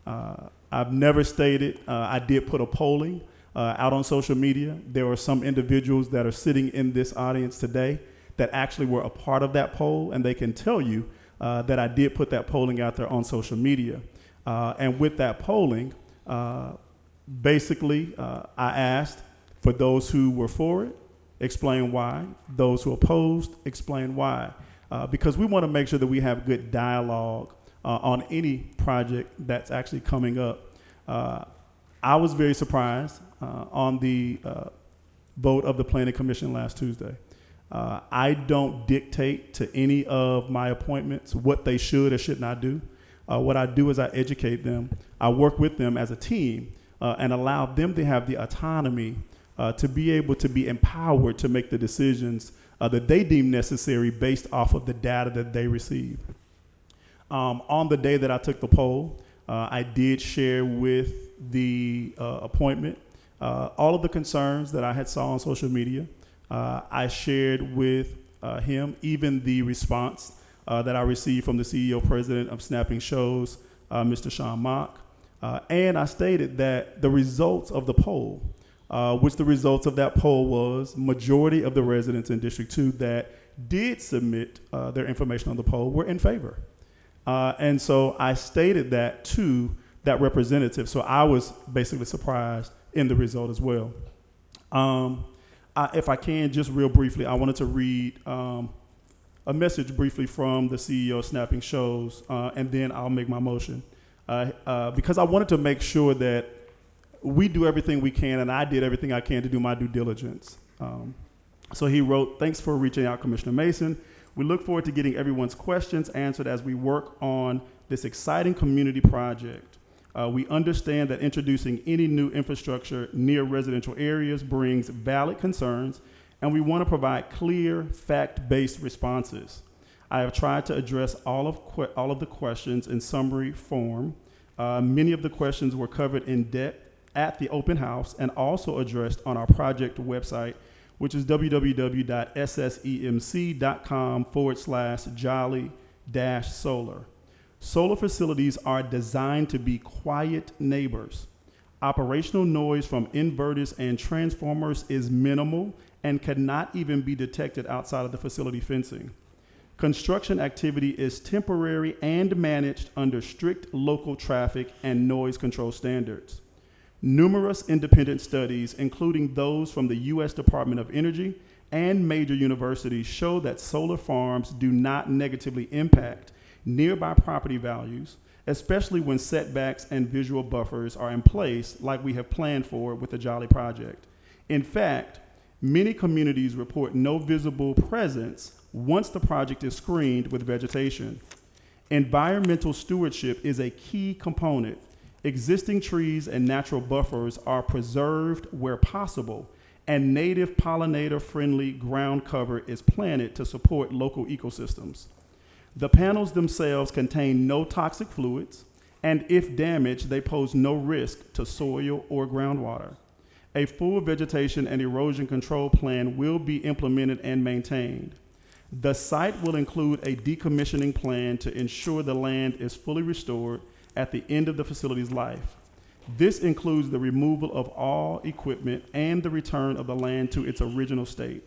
I've never stated, I did put a polling out on social media. There are some individuals that are sitting in this audience today that actually were a part of that poll, and they can tell you that I did put that polling out there on social media. And with that polling, basically, I asked for those who were for it, explain why. Those who opposed, explain why. Because we want to make sure that we have good dialogue on any project that's actually coming up. I was very surprised on the vote of the Planning Commission last Tuesday. I don't dictate to any of my appointments what they should or should not do. What I do is I educate them. I work with them as a team and allow them to have the autonomy to be able to be empowered to make the decisions that they deem necessary based off of the data that they receive. On the day that I took the poll, I did share with the appointment all of the concerns that I had saw on social media. I shared with him even the response that I received from the CEO president of Snapping Shows, Mr. Sean Mock. And I stated that the results of the poll, which the results of that poll was majority of the residents in District 2 that did submit their information on the poll were in favor. And so I stated that to that representative. So I was basically surprised in the result as well. If I can, just real briefly, I wanted to read a message briefly from the CEO of Snapping Shows, and then I'll make my motion. Because I wanted to make sure that we do everything we can, and I did everything I can to do my due diligence. So he wrote, "Thanks for reaching out, Commissioner Mason. We look forward to getting everyone's questions answered as we work on this exciting community project. We understand that introducing any new infrastructure near residential areas brings valid concerns, and we want to provide clear, fact-based responses. I have tried to address all of the questions in summary form. Many of the questions were covered in depth at the open house and also addressed on our project website, which is www.ssemc.com/jolly-solar. Solar facilities are designed to be quiet neighbors. Operational noise from inverters and transformers is minimal and cannot even be detected outside of the facility fencing. Construction activity is temporary and managed under strict local traffic and noise control standards. Numerous independent studies, including those from the U.S. Department of Energy and major universities, show that solar farms do not negatively impact nearby property values, especially when setbacks and visual buffers are in place like we have planned for with the Jolly project. In fact, many communities report no visible presence once the project is screened with vegetation. Environmental stewardship is a key component. Existing trees and natural buffers are preserved where possible, and native pollinator-friendly ground cover is planted to support local ecosystems. The panels themselves contain no toxic fluids, and if damaged, they pose no risk to soil or groundwater. A full vegetation and erosion control plan will be implemented and maintained. The site will include a decommissioning plan to ensure the land is fully restored at the end of the facility's life. This includes the removal of all equipment and the return of the land to its original state.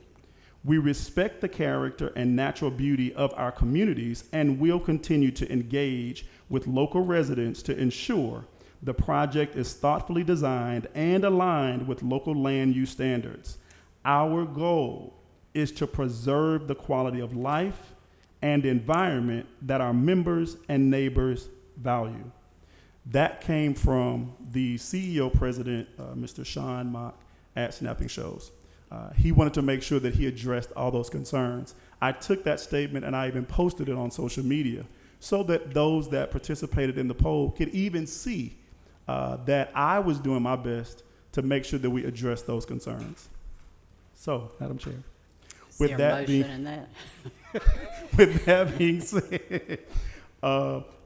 We respect the character and natural beauty of our communities and will continue to engage with local residents to ensure the project is thoughtfully designed and aligned with local land use standards. Our goal is to preserve the quality of life and environment that our members and neighbors value. That came from the CEO president, Mr. Sean Mock at Snapping Shows. He wanted to make sure that he addressed all those concerns. I took that statement and I even posted it on social media so that those that participated in the poll could even see that I was doing my best to make sure that we address those concerns. So, Madam Chair, with that being said,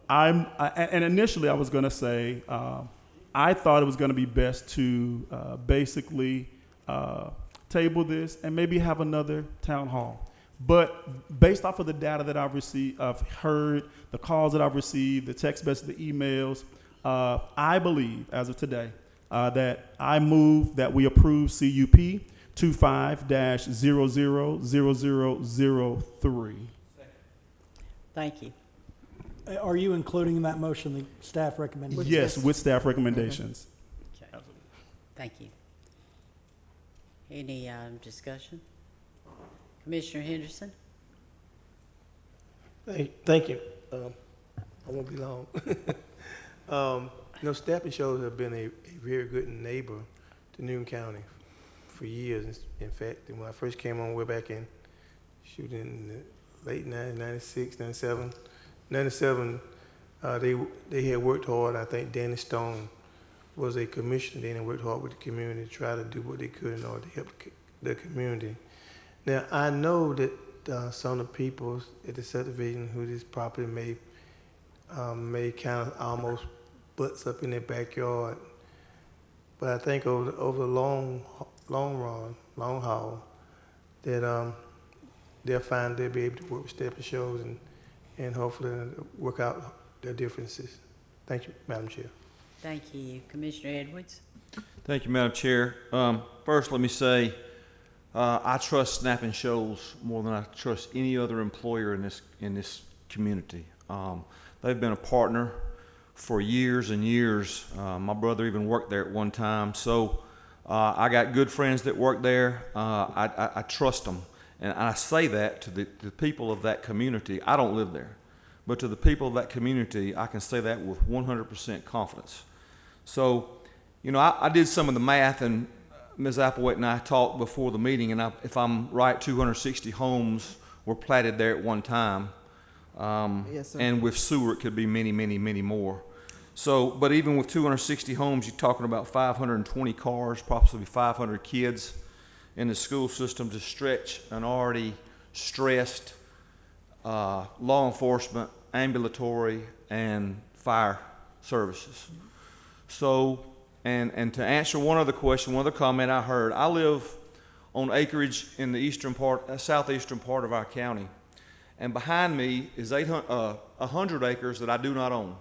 and initially I was going to say, I thought it was going to be best to basically table this and maybe have another town hall. But based off of the data that I've received, I've heard, the calls that I've received, the text messages, the emails, I believe, as of today, that I move that we approve CUP 25-000003. Thank you. Are you including in that motion the staff recommendations? Yes, with staff recommendations. Okay. Thank you. Any discussion? Commissioner Henderson? Thank you. I won't be long. Snapping Shows have been a very good neighbor to Newton County for years. In fact, when I first came on, we're back in shooting the late 90s, 96, 97. 97, they had worked hard. I think Danny Stone was a commissioner then and worked hard with the community to try to do what they could in order to help the community. Now, I know that some of the people at the subdivision who this property may kind of almost butts up in their backyard, but I think over the long haul, that they'll find they'll be able to work with Stepping Shows and hopefully work out their differences. Thank you, Madam Chair. Thank you. Commissioner Edwards? Thank you, Madam Chair. First, let me say I trust Snapping Shows more than I trust any other employer in this community. They've been a partner for years and years. My brother even worked there at one time. So I got good friends that work there. I trust them. And I say that to the people of that community. I don't live there. But to the people of that community, I can say that with 100% confidence. So, I did some of the math, and Ms. Applewhite and I talked before the meeting, and if I'm right, 260 homes were platted there at one time. Yes, sir. And with sewer, it could be many, many, many more. So, but even with 260 homes, you're talking about 520 cars, possibly 500 kids in the school system to stretch an already stressed law enforcement, ambulatory, and fire services. So, and to answer one other question, one other comment I heard, I live on acreage in the eastern part, southeastern part of our county, and behind me is 100 acres that I do not own,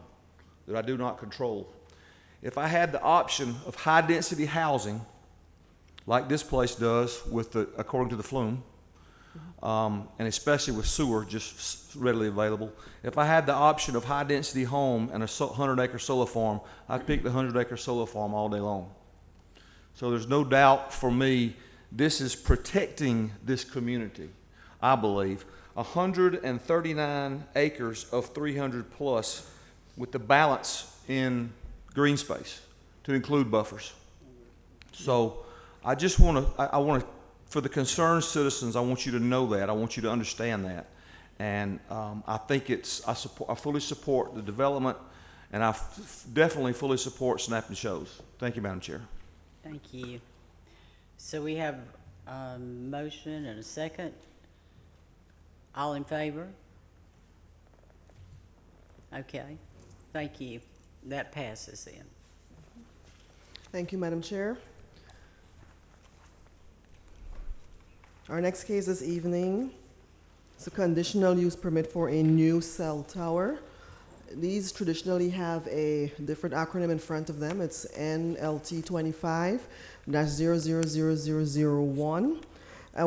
that I do not control. If I had the option of high-density housing like this place does with the, according to the flume, and especially with sewer just readily available. If I had the option of high-density home and a 100-acre solar farm, I'd pick the 100-acre solar farm all day long. So there's no doubt for me, this is protecting this community, I believe. 139 acres of 300 plus with the balance in green space to include buffers. So I just want to, I want to, for the concerned citizens, I want you to know that. I want you to understand that. And I think it's, I fully support the development, and I definitely fully support snapping shows. Thank you, Madam Chair. Thank you. So we have a motion and a second. All in favor? Okay, thank you. That passes then. Thank you, Madam Chair. Our next case this evening is a conditional use permit for a new cell tower. These traditionally have a different acronym in front of them. It's NLT 25-000001.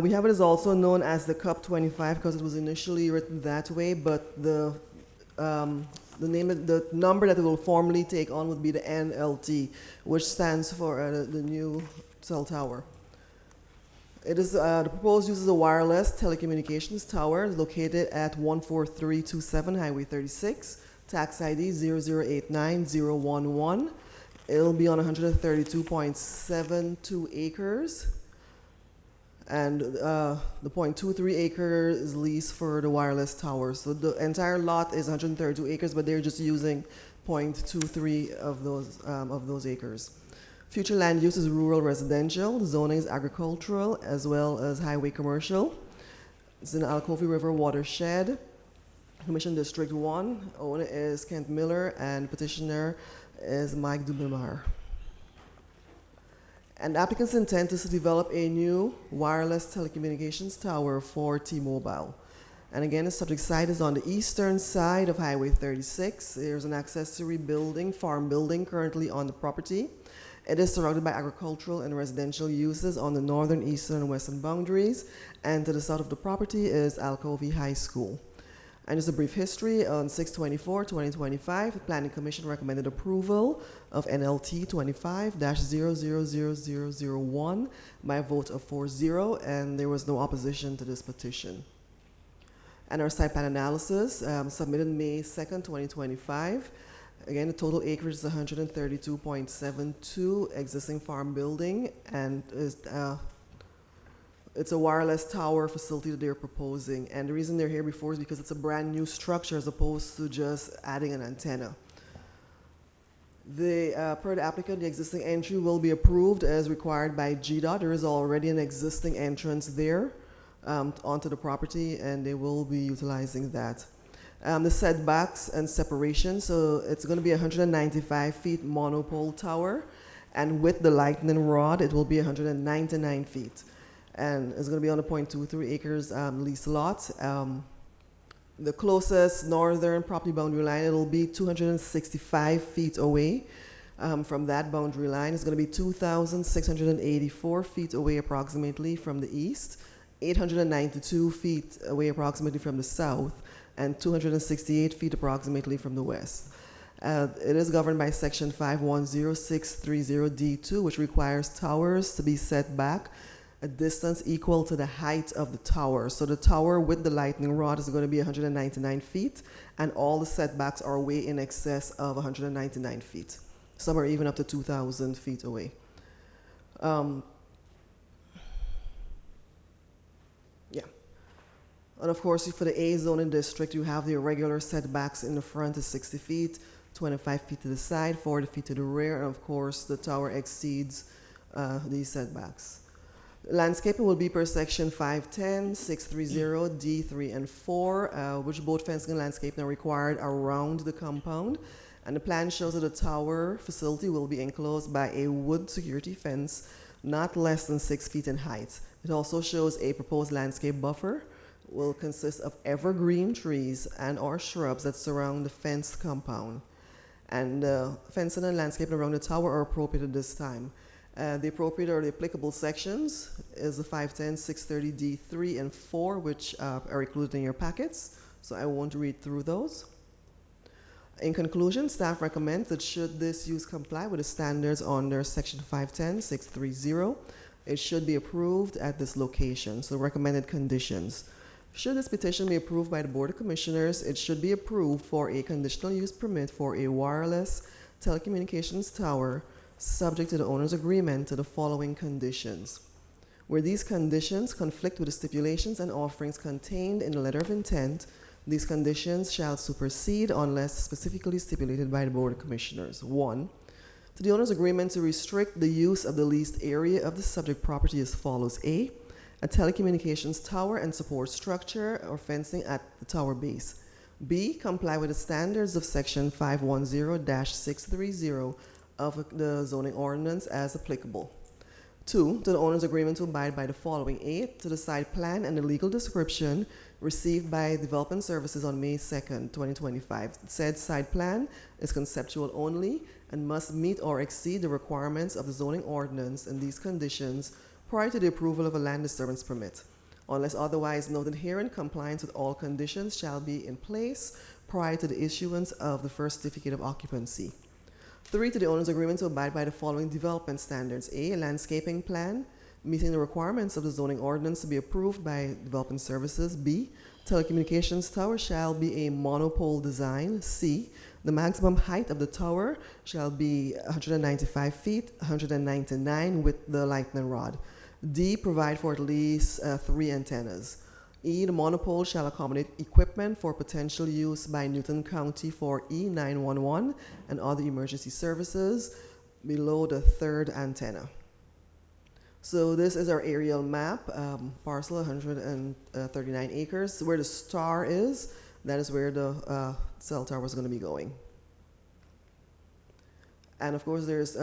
We have it as also known as the CUP 25 because it was initially written that way, but the number that it will formally take on would be the NLT, which stands for the new cell tower. It is the proposed use is a wireless telecommunications tower located at 14327 Highway 36, tax ID 0089011. It'll be on 132.72 acres. And the 0.23 acre is leased for the wireless tower. So the entire lot is 132 acres, but they're just using 0.23 of those acres. Future land use is rural residential. The zoning is agricultural as well as highway commercial. It's in the Alcovy River watershed. Commission District 1. Owner is Kent Miller and petitioner is Mike Dubemar. And the applicant's intent is to develop a new wireless telecommunications tower for T-Mobile. And again, the subject site is on the eastern side of Highway 36. There's an accessory building, farm building, currently on the property. It is surrounded by agricultural and residential uses on the northern, eastern, and western boundaries. And to the south of the property is Alcovy High School. And just a brief history, on 6/24/2025, the Planning Commission recommended approval of NLT 25-000001 by a vote of 4-0, and there was no opposition to this petition. And our site plan analysis submitted May 2nd, 2025. Again, the total acreage is 132.72, existing farm building, and is it's a wireless tower facility that they're proposing. And the reason they're here before is because it's a brand new structure as opposed to just adding an antenna. Per the applicant, the existing entry will be approved as required by GDOT. There is already an existing entrance there onto the property, and they will be utilizing that. The setbacks and separation, so it's going to be a 195 feet monopole tower, and with the lightning rod, it will be 199 feet. And it's going to be on a 0.23 acres lease lot. The closest northern property boundary line, it'll be 265 feet away from that boundary line. It's going to be 2,684 feet away approximately from the east, 892 feet away approximately from the south, and 268 feet approximately from the west. It is governed by section 510630D2, which requires towers to be set back a distance equal to the height of the tower. So the tower with the lightning rod is going to be 199 feet, and all the setbacks are way in excess of 199 feet. Some are even up to 2,000 feet away. And of course, for the A zoning district, you have the irregular setbacks in the front is 60 feet, 25 feet to the side, 40 feet to the rear, and of course, the tower exceeds these setbacks. Landscaping will be per section 510, 630, D3 and 4, which both fencing and landscaping are required around the compound. And the plan shows that the tower facility will be enclosed by a wood security fence not less than 6 feet in height. It also shows a proposed landscape buffer will consist of evergreen trees and or shrubs that surround the fenced compound. And fencing and landscaping around the tower are appropriate at this time. The appropriate or the applicable sections is the 510, 630D3 and 4, which are included in your packets, so I won't read through those. In conclusion, staff recommends that should this use comply with the standards under section 510, 630, it should be approved at this location. So recommended conditions. Should this petition be approved by the Board of Commissioners, it should be approved for a conditional use permit for a wireless telecommunications tower subject to the owner's agreement to the following conditions. Where these conditions conflict with the stipulations and offerings contained in the letter of intent, these conditions shall supersede unless specifically stipulated by the Board of Commissioners. 1. To the owner's agreement to restrict the use of the leased area of the subject property as follows. A telecommunications tower and support structure or fencing at the tower base. B, comply with the standards of section 510-630 of the zoning ordinance as applicable. 2, to the owner's agreement to abide by the following. A, to the site plan and the legal description received by Development Services on May 2nd, 2025. Said site plan is conceptual only and must meet or exceed the requirements of the zoning ordinance and these conditions prior to the approval of a land disturbance permit. Unless otherwise noted herein, compliance with all conditions shall be in place prior to the issuance of the first certificate of occupancy. 3, to the owner's agreement to abide by the following development standards. A landscaping plan meeting the requirements of the zoning ordinance to be approved by Development Services. B, telecommunications tower shall be a monopole design. C, the maximum height of the tower shall be 195 feet, 199 with the lightning rod. D, provide for at least 3 antennas. E, the monopole shall accommodate equipment for potential use by Newton County for E911 and other emergency services below the 3rd antenna. So this is our aerial map, parcel 139 acres. Where the star is, that is where the cell tower is going to be going. And of course there's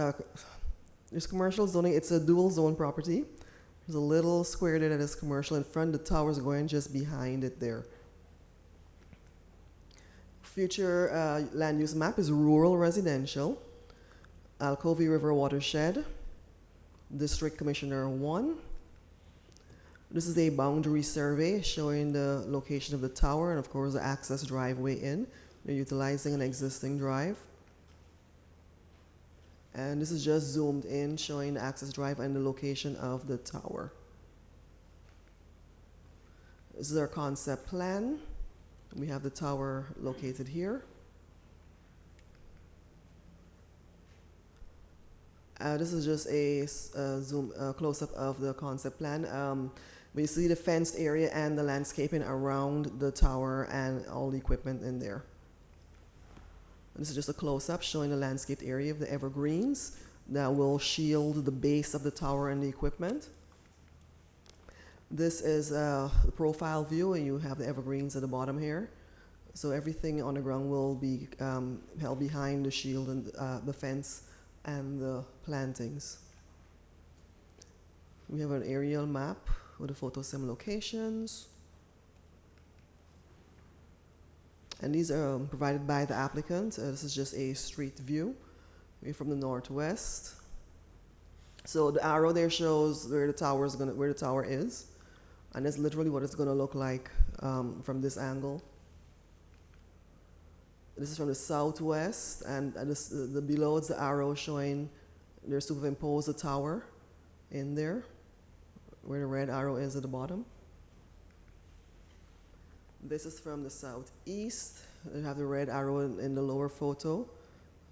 commercial zoning. It's a dual zone property. There's a little square there that is commercial in front. The tower's going just behind it there. Future land use map is rural residential, Alcovy River watershed, District Commissioner 1. This is a boundary survey showing the location of the tower and of course the access driveway in. They're utilizing an existing drive. And this is just zoomed in, showing the access drive and the location of the tower. This is our concept plan. We have the tower located here. This is just a zoom close-up of the concept plan. We see the fenced area and the landscaping around the tower and all the equipment in there. This is just a close-up showing the landscaped area of the evergreens that will shield the base of the tower and the equipment. This is the profile view, and you have the evergreens at the bottom here. So everything on the ground will be held behind the shield and the fence and the plantings. We have an aerial map with the photosim locations. And these are provided by the applicant. This is just a street view from the northwest. So the arrow there shows where the tower is, and that's literally what it's going to look like from this angle. This is from the southwest, and the below is the arrow showing they're superimposed the tower in there, where the red arrow is at the bottom. This is from the southeast. You have the red arrow in the lower photo,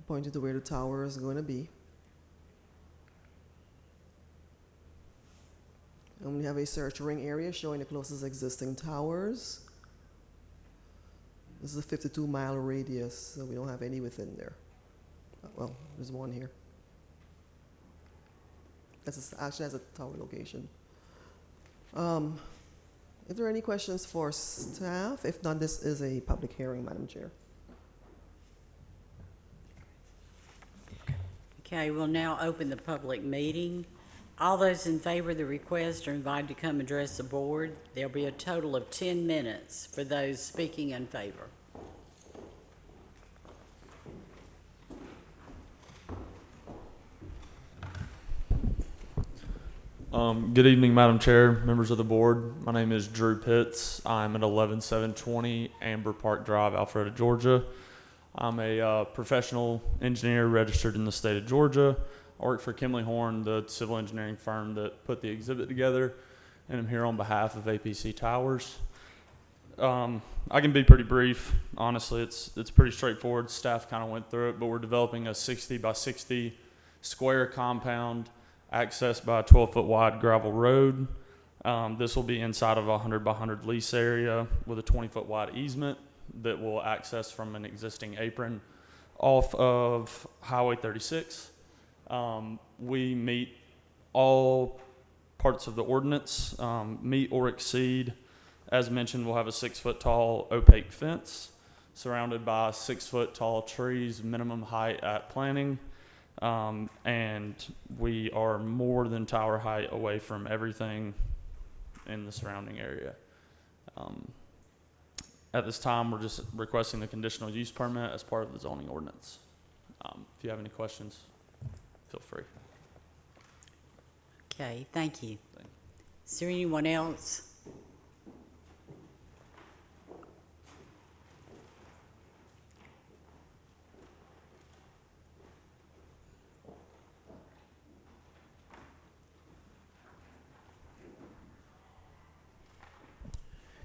pointing to where the tower is going to be. And we have a search ring area showing the closest existing towers. This is a 52-mile radius, so we don't have any within there. Well, there's one here. Actually has a tower location. Is there any questions for staff? If not, this is a public hearing, Madam Chair. Okay, we'll now open the public meeting. All those in favor of the request are invited to come address the board. There'll be a total of 10 minutes for those speaking in favor. Good evening, Madam Chair, members of the board. My name is Drew Pitts. I'm at 11720 Amber Park Drive, Alpharetta, Georgia. I'm a professional engineer registered in the state of Georgia. I work for Kimley Horn, the civil engineering firm that put the exhibit together, and I'm here on behalf of APC Towers. I can be pretty brief. Honestly, it's pretty straightforward. Staff kind of went through it, but we're developing a 60 by 60 square compound accessed by a 12-foot wide gravel road. This will be inside of a 100 by 100 lease area with a 20-foot wide easement that will access from an existing apron off of Highway 36. We meet all parts of the ordinance, meet or exceed. As mentioned, we'll have a 6-foot tall opaque fence surrounded by 6-foot tall trees, minimum height at planting. And we are more than tower height away from everything in the surrounding area. At this time, we're just requesting the conditional use permit as part of the zoning ordinance. If you have any questions, feel free. Okay, thank you. Is there anyone else?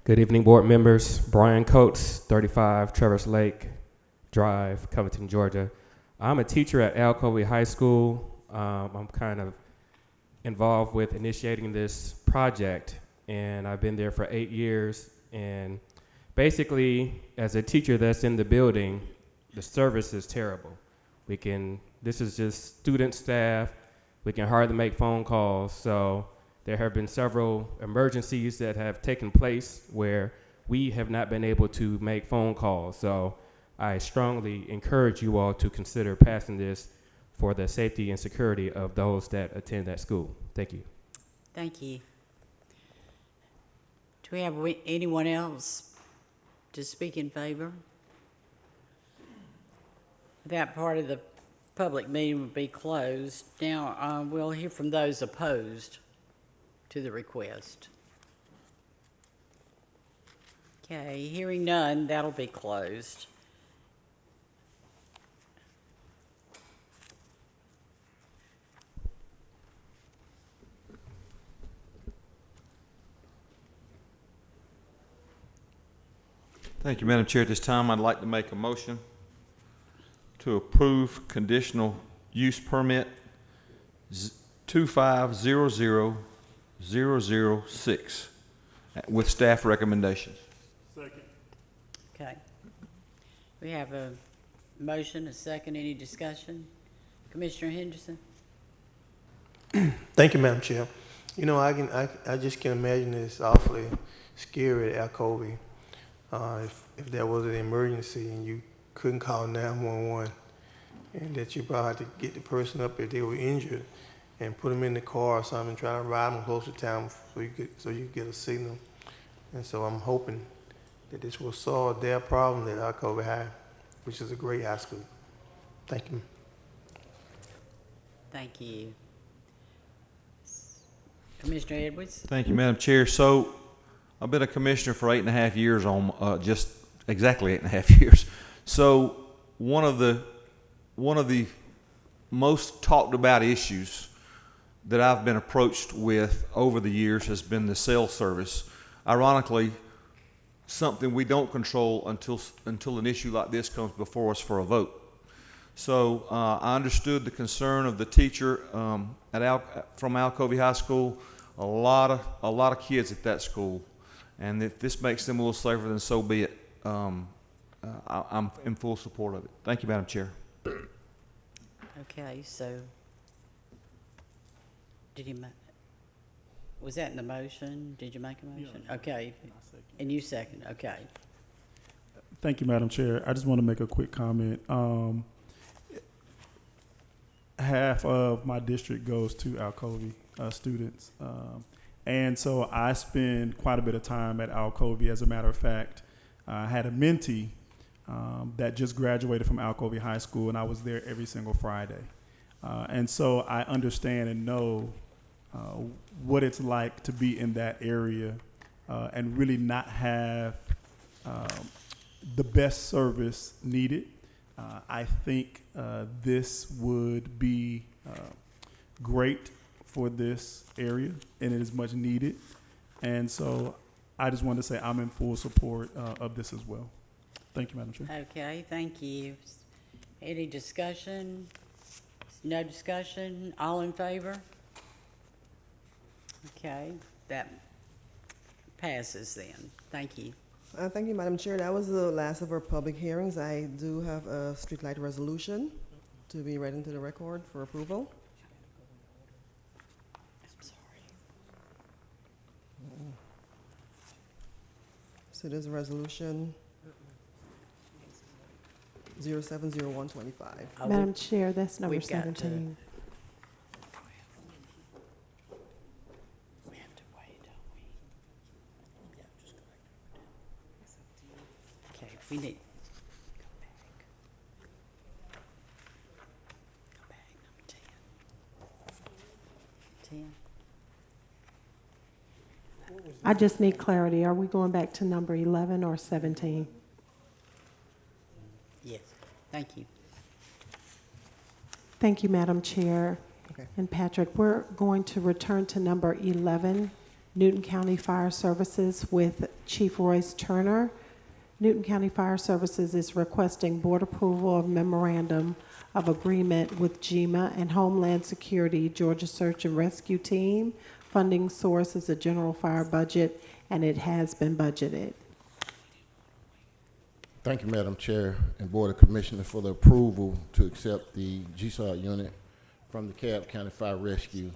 Good evening, board members. Brian Coates, 35 Traverse Lake Drive, Covington, Georgia. I'm a teacher at Alcovey High School. I'm kind of involved with initiating this project, and I've been there for 8 years. And basically, as a teacher that's in the building, the service is terrible. This is just student staff. We can hardly make phone calls. So there have been several emergencies that have taken place where we have not been able to make phone calls. So I strongly encourage you all to consider passing this for the safety and security of those that attend that school. Thank you. Thank you. Do we have anyone else to speak in favor? That part of the public meeting will be closed. Now, we'll hear from those opposed to the request. Okay, hearing none, that'll be closed. Thank you, Madam Chair. At this time, I'd like to make a motion to approve conditional use permit 2500006 with staff recommendations. Second. Okay. We have a motion, a second. Any discussion? Commissioner Henderson? Thank you, Madam Chair. You know, I just can imagine it's awfully scary at Alcovey. If there was an emergency and you couldn't call 911, and that you probably had to get the person up if they were injured and put them in the car or something, try to ride them close to town so you could get a signal. And so I'm hoping that this will solve their problem at Alcovey High, which is a great high school. Thank you. Thank you. Commissioner Edwards? Thank you, Madam Chair. So I've been a commissioner for 8.5 years, just exactly 8.5 years. So one of the most talked about issues that I've been approached with over the years has been the cell service. Ironically, something we don't control until an issue like this comes before us for a vote. So I understood the concern of the teacher from Alcovey High School. A lot of kids at that school, and if this makes them a little safer, then so be it. I'm in full support of it. Thank you, Madam Chair. Okay, so was that in the motion? Did you make a motion? Yeah. Okay, and you second, okay. Thank you, Madam Chair. I just want to make a quick comment. Half of my district goes to Alcovey students. And so I spend quite a bit of time at Alcovey. As a matter of fact, I had a mentee that just graduated from Alcovey High School, and I was there every single Friday. And so I understand and know what it's like to be in that area and really not have the best service needed. I think this would be great for this area, and it is much needed. And so I just wanted to say I'm in full support of this as well. Thank you, Madam Chair. Okay, thank you. Any discussion? No discussion? All in favor? Okay, that passes then. Thank you. Thank you, Madam Chair. That was the last of our public hearings. I do have a streetlight resolution to be read into the record for approval. I'm sorry. So there's a resolution 070125. Madam Chair, that's number we've got to- 17. We have to wait, don't we? Okay, we need. Go back, number 10. 10. I just need clarity. Are we going back to number 11 or 17? Yes, thank you. Thank you, Madam Chair. Okay. And Patrick, we're going to return to number 11, Newton County Fire Services with Chief Royce Turner. Newton County Fire Services is requesting board approval of memorandum of agreement with GEMA and Homeland Security Georgia Search and Rescue Team. Funding source is a general fire budget, and it has been budgeted. Thank you, Madam Chair and Board of Commissioners, for the approval to accept the GSOD unit from the Cobb County Fire Rescue.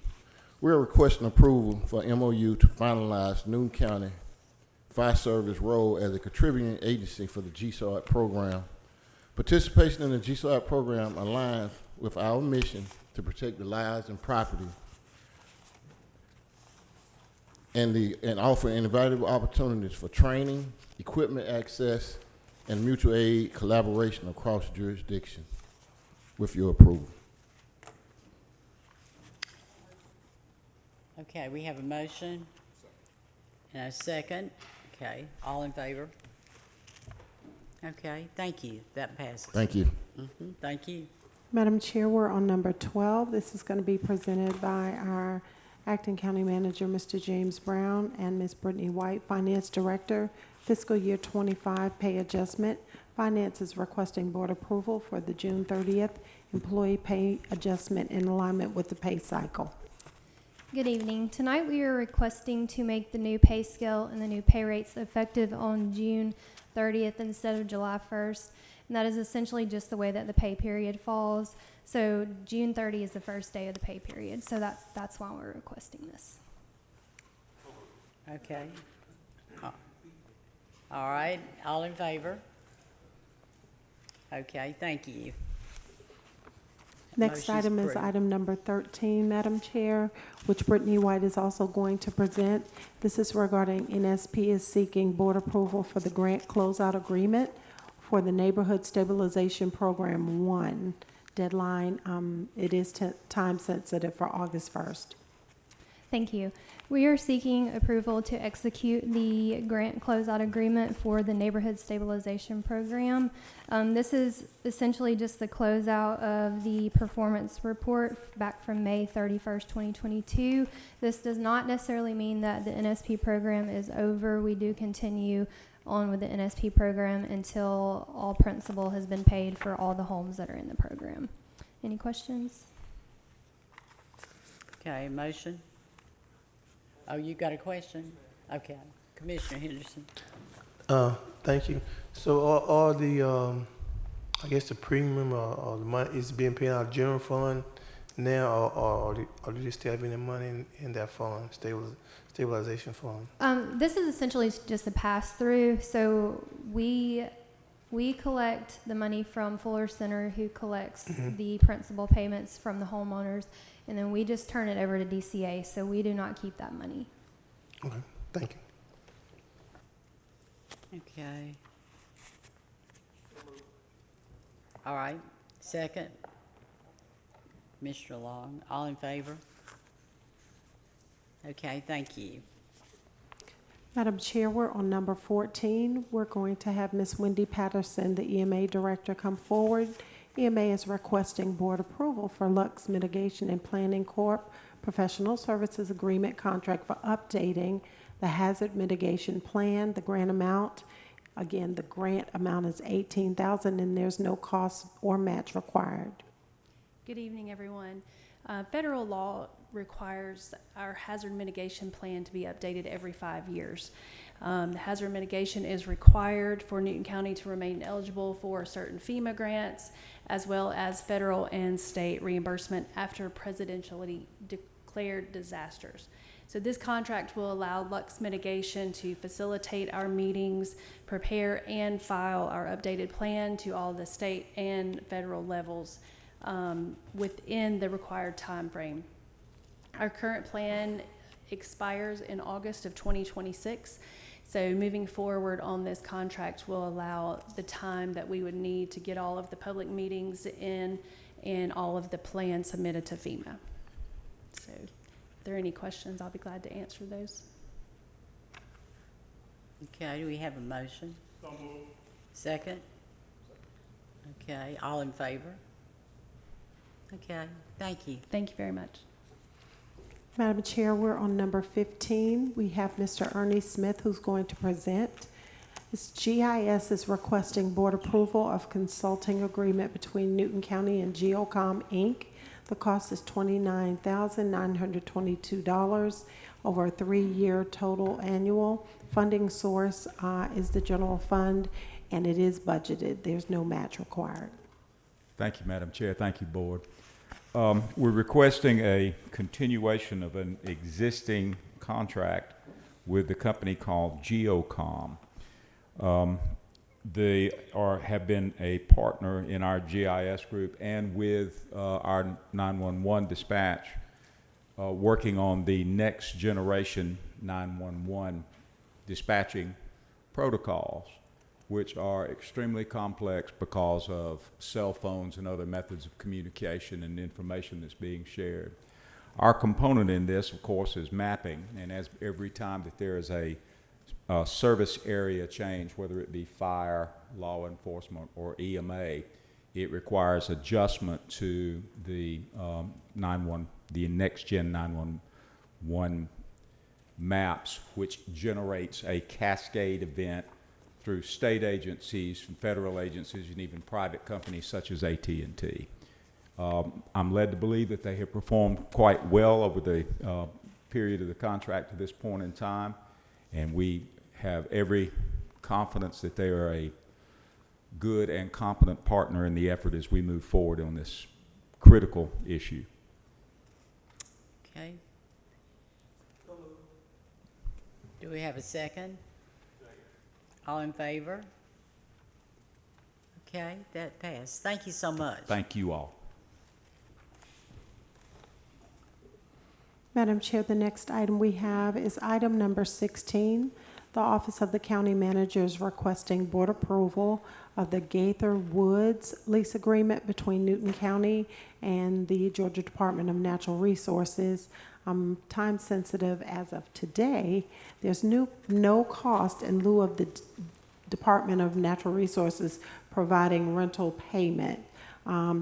We are requesting approval for MOU to finalize Newton County Fire Service role as a contributing agency for the GSOD program. Participation in the GSOD program aligns with our mission to protect the lives and property and offer invaluable opportunities for training, equipment access, and mutual aid collaboration across jurisdiction. With your approval. Okay, we have a motion and a second. Okay, all in favor? Okay, thank you. That passes. Thank you. Thank you. Madam Chair, we're on number 12. This is going to be presented by our Acting County Manager, Mr. James Brown, and Ms. Brittany White, Finance Director. Fiscal year 25 pay adjustment. Finance is requesting board approval for the June 30th employee pay adjustment in alignment with the pay cycle. Good evening. Tonight we are requesting to make the new pay scale and the new pay rates effective on June 30th instead of July 1st. And that is essentially just the way that the pay period falls. So June 30 is the first day of the pay period. So that's why we're requesting this. Okay. All right, all in favor? Okay, thank you. Next Motion's item is approved. item number 13, Madam Chair, which Brittany White is also going to present. This is regarding NSP is seeking board approval for the grant closeout agreement for the Neighborhood Stabilization Program 1. Deadline, it is time sensitive for August 1st. Thank you. We are seeking approval to execute the grant closeout agreement for the Neighborhood Stabilization Program. This is essentially just the closeout of the performance report back from May 31st, 2022. This does not necessarily mean that the NSP program is over. We do continue on with the NSP program until all principal has been paid for all the homes that are in the program. Any questions? Okay, motion? Oh, you got a question? Okay, Commissioner Henderson. Thank you. So all the, I guess the premium or the money is being paid out of general fund now, or do they still have any money in that fund, stabilization fund? This is essentially just a pass-through. So we collect the money from Fuller Center, who collects the principal payments from the homeowners, and then we just turn it over to DCA. So we do not keep that money. Okay, thank you. Okay. All right, second. Mr. Long, all in favor? Okay, thank you. Madam Chair, we're on number 14. We're going to have Ms. Wendy Patterson, the EMA Director, come forward. EMA is requesting board approval for Lux Mitigation and Planning Corp. Professional Services Agreement contract for updating the hazard mitigation plan. The grant amount, again, the grant amount is $18,000 and there's no cost or match required. Good evening, everyone. Federal law requires our hazard mitigation plan to be updated every 5 years. The hazard mitigation is required for Newton County to remain eligible for certain FEMA grants, as well as federal and state reimbursement after presidentially declared disasters. So this contract will allow Lux Mitigation to facilitate our meetings, prepare and file our updated plan to all the state and federal levels within the required time frame. Our current plan expires in August of 2026. So moving forward on this contract will allow the time that we would need to get all of the public meetings in and all of the plans submitted to FEMA. So if there are any questions, I'll be glad to answer those. Okay, do we have a motion? Second? Okay, all in favor? Okay, thank you. Thank you very much. Madam Chair, we're on number 15. We have Mr. Ernie Smith who's going to present. This GIS is requesting board approval of consulting agreement between Newton County and Geocom, Inc. The cost is $29,922 over a 3-year total annual. Funding source is the general fund, and it is budgeted. There's no match required. Thank you, Madam Chair. Thank you, Board. We're requesting a continuation of an existing contract with the company called Geocom. They have been a partner in our GIS group and with our 911 dispatch, working on the next generation 911 dispatching protocols, which are extremely complex because of cell phones and other methods of communication and information that's being shared. Our component in this, of course, is mapping, and as every time that there is a service area change, whether it be fire, law enforcement, or EMA, it requires adjustment to the the next-gen 911 maps, which generates a cascade event through state agencies, and federal agencies, and even private companies such as AT&T. I'm led to believe that they have performed quite well over the period of the contract to this point in time, and we have every confidence that they are a good and competent partner in the effort as we move forward on this critical issue. Okay. Do we have a second? All in favor? Okay, that passed. Thank you so much. Thank you all. Madam Chair, the next item we have is item number 16. The Office of the County Manager is requesting board approval of the Gaither Woods lease agreement between Newton County and the Georgia Department of Natural Resources. Time sensitive as of today. There's no cost in lieu of the Department of Natural Resources providing rental payment.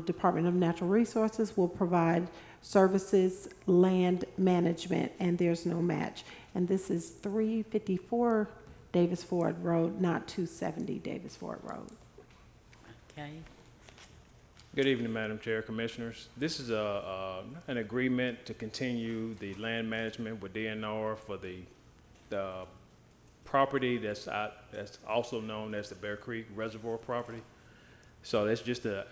Department of Natural Resources will provide services, land management, and there's no match. And this is 354 Davis Ford Road, not 270 Davis Ford Road. Okay. Good evening, Madam Chair, Commissioners. This is an agreement to continue the land management with DNR for the property that's also known as the Bear Creek Reservoir property. So that's just an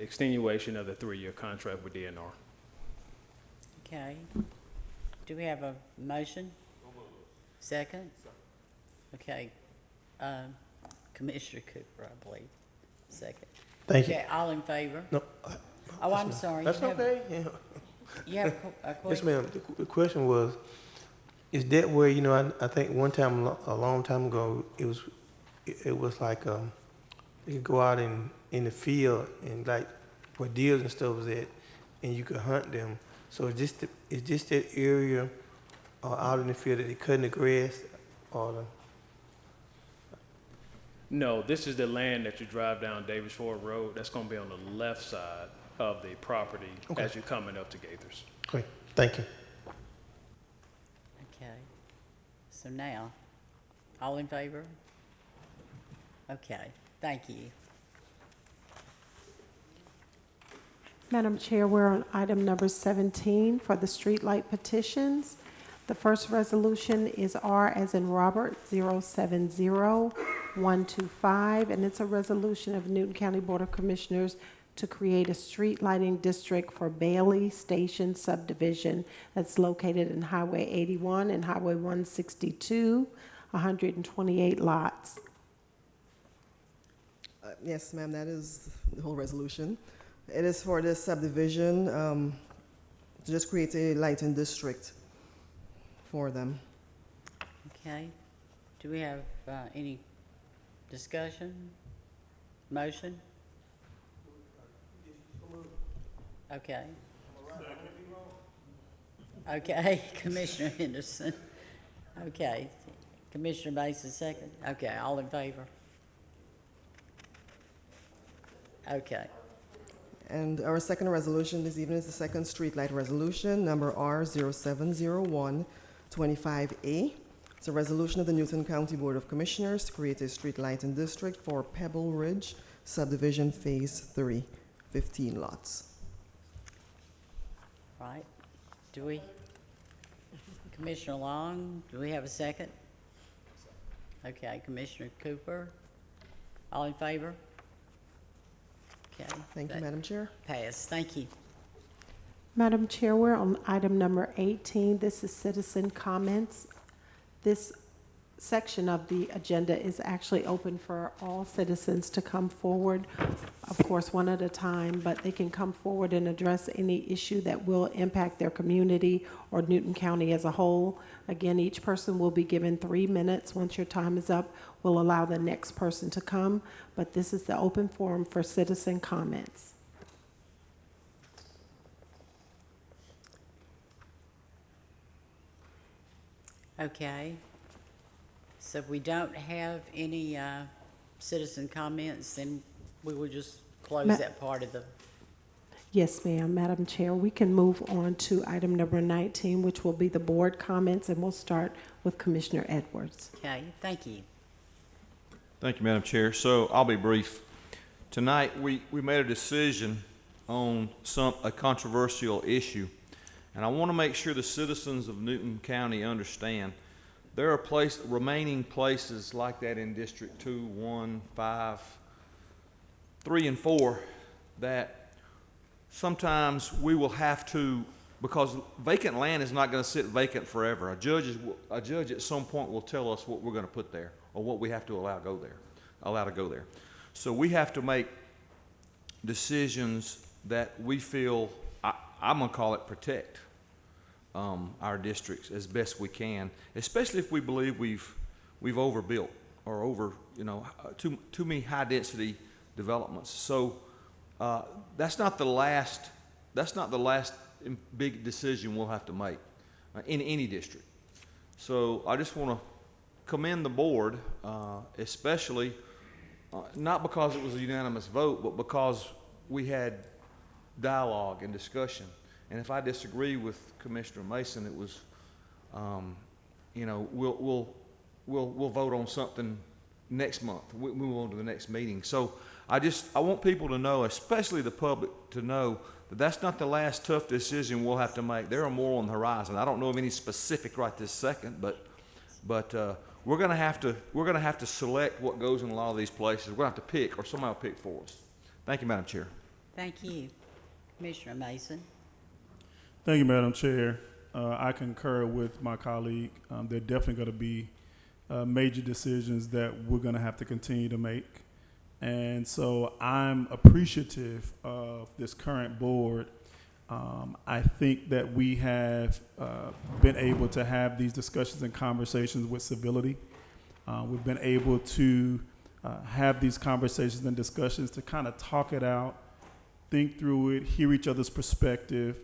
extenuation of the 3-year contract with DNR. Okay. Do we have a motion? Second? Okay. Commissioner Cooper, I believe. Second. Thank you. Okay, all in favor? No. Oh, I'm sorry. That's okay. Yeah. You have a question? Yes, ma'am. The question was, is that where, you know, I think one time, a long time ago, it was like you could go out in the field and like where deers and stuff was at, and you could hunt them. So it's just that area out in the field that they cutting the grass or the? No, this is the land that you drive down Davis Ford Road. That's gonna be on the left side of the property as you're coming up to Gaithers. Okay, thank you. Okay. So now, all in favor? Okay, thank you. Madam Chair, we're on item number 17 for the streetlight petitions. The first resolution is R as in Robert 070125, and it's a resolution of Newton County Board of Commissioners to create a street lighting district for Bailey Station subdivision that's located in Highway 81 and Highway 162, 128 lots. Yes, ma'am, that is the whole resolution. It is for this subdivision to just create a lighting district for them. Okay. Do we have any discussion? Motion? Okay. Okay, Commissioner Henderson. Okay. Commissioner Mason, second. Okay, all in favor? Okay. And our second resolution this evening is the second streetlight resolution, number R070125A. It's a resolution of the Newton County Board of Commissioners to create a street lighting district for Pebble Ridge Subdivision Phase 3, 15 lots. Right. Do we? Commissioner Long, do we have a second? Okay, Commissioner Cooper. All in favor? Okay. Thank you, Madam Chair. Pass. Thank you. Madam Chair, we're on item number 18. This is citizen comments. This section of the agenda is actually open for all citizens to come forward, of course, one at a time, but they can come forward and address any issue that will impact their community or Newton County as a whole. Again, each person will be given 3 minutes. Once your time is up, we'll allow the next person to come, but this is the open forum for citizen comments. Okay. So if we don't have any citizen comments, then we will just close that part of the... Yes, ma'am. Madam Chair, we can move on to item number 19, which will be the board comments, and we'll start with Commissioner Edwards. Okay, thank you. Thank you, Madam Chair. So I'll be brief. Tonight, we made a decision on a controversial issue, and I want to make sure the citizens of Newton County understand there are remaining places like that in District 2, 1, 5, 3, and 4 that sometimes we will have to, because vacant land is not going to sit vacant forever. A judge at some point will tell us what we're going to put there or what we have to allow to go there. So we have to make decisions that we feel, I'm going to call it protect our districts as best we can, especially if we believe we've overbuilt or too many high density developments. So that's not the last big decision we'll have to make in any district. So I just want to commend the board, especially not because it was a unanimous vote, but because we had dialogue and discussion. And if I disagree with Commissioner Mason, it was, we'll vote on something next month. We'll move on to the next meeting. So I want people to know, especially the public, to know that that's not the last tough decision we'll have to make. There are more on the horizon. I don't know of any specific right this second, but we're going to have to select what goes in a lot of these places. We're going to have to pick, or somebody will pick for us. Thank you, Madam Chair. Thank you. Commissioner Mason. Thank you, Madam Chair. I concur with my colleague. There are definitely going to be major decisions that we're going to have to continue to make. And so I'm appreciative of this current board. I think that we have been able to have these discussions and conversations with civility. We've been able to have these conversations and discussions to kind of talk it out, think through it, hear each other's perspective,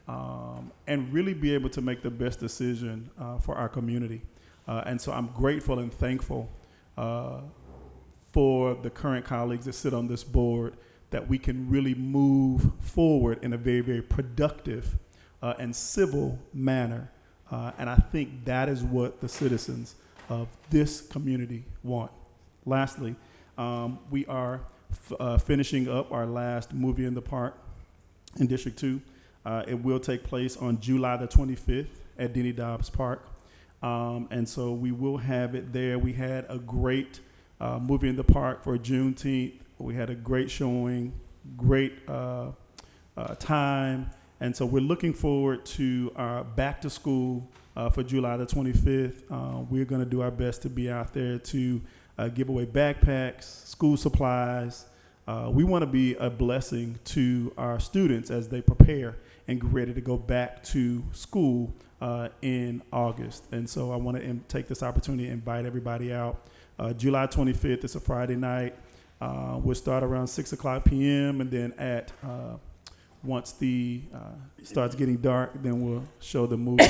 and really be able to make the best decision for our community. And so I'm grateful and thankful for the current colleagues that sit on this board, that we can really move forward in a very, very productive and civil manner. And I think that is what the citizens of this community want. Lastly, we are finishing up our last movie in the park in District 2. It will take place on July the 25th at Denny Dobbs Park. And so we will have it there. We had a great movie in the park for Juneteenth. We had a great showing, great time. And so we're looking forward to our back to school for July the 25th. We're going to do our best to be out there to give away backpacks, school supplies. We want to be a blessing to our students as they prepare and get ready to go back to school in August. And so I want to take this opportunity to invite everybody out. July 25th, it's a Friday night. We'll start around 6:00 p.m. and then at once the starts getting dark, then we'll show the movie.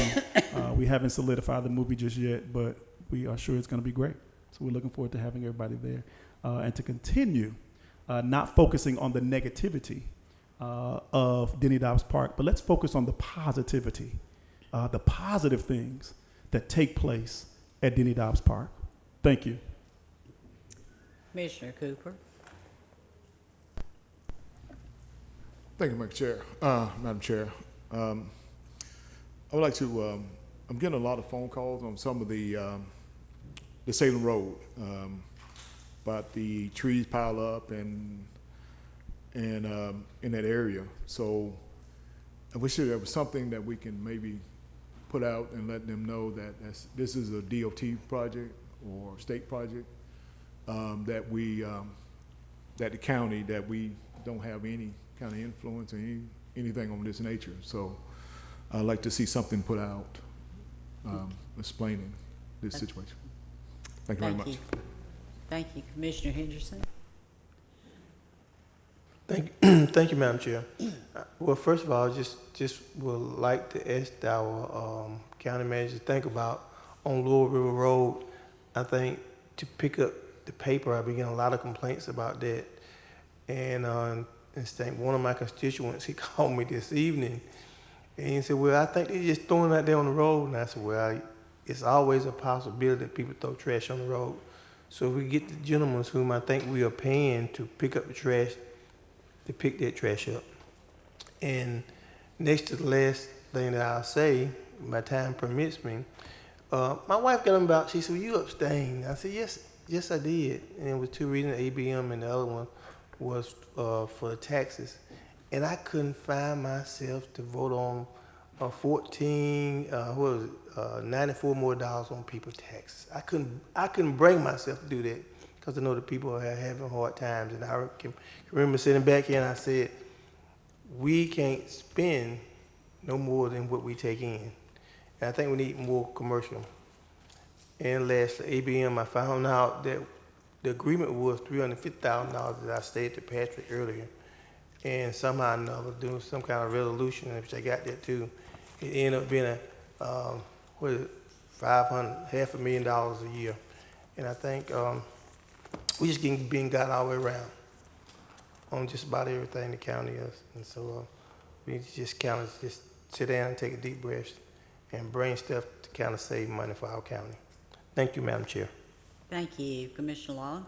We haven't solidified the movie just yet, but we are sure it's going to be great. So we're looking forward to having everybody there and to continue not focusing on the negativity of Denny Dobbs Park, but let's focus on the positivity, the positive things that take place at Denny Dobbs Park. Thank you. Commissioner Cooper. Thank you, Madam Chair. I would like to, I'm getting a lot of phone calls on some of the Salem Road, about the trees pile up and in that area. So I wish there was something that we can maybe put out and let them know that this is a DOT project or state project, that we, that the county, that we don't have any kind of influence or anything on this nature. So I'd like to see something put out explaining this situation. Thank you very much. Thank you. Commissioner Henderson. Thank you, Madam Chair. Well, first of all, just would like to ask our county manager to think about on Lower River Road. I think to pick up the paper, I've been getting a lot of complaints about that. And one of my constituents, he called me this evening, and he said, well, I think they're just throwing it out there on the road. And I said, well, it's always a possibility that people throw trash on the road. So if we get the gentlemen whom I think we are paying to pick up the trash, to pick that trash up. And next to the last thing that I'll say, my time permits me, my wife got him about, she said, well, you abstained. I said, yes, I did. And it was two reasons, ABM, and the other one was for the taxes. And I couldn't find myself to vote on $94 more on people's taxes. I couldn't bring myself to do that because I know the people are having hard times. And I can remember sitting back here and I said, we can't spend no more than what we take in. And I think we need more commercial. And lastly, ABM, I found out that the agreement was $350,000 that I stated to Patrick earlier. And somehow or another, doing some kind of resolution, which I got that too, it ended up being $500,000 a year. And I think we just being got all the way around on just about everything the county is. And so we just kind of just sit down and take a deep breath and bring stuff to kind of save money for our county. Thank you, Madam Chair. Thank you. Commissioner Long.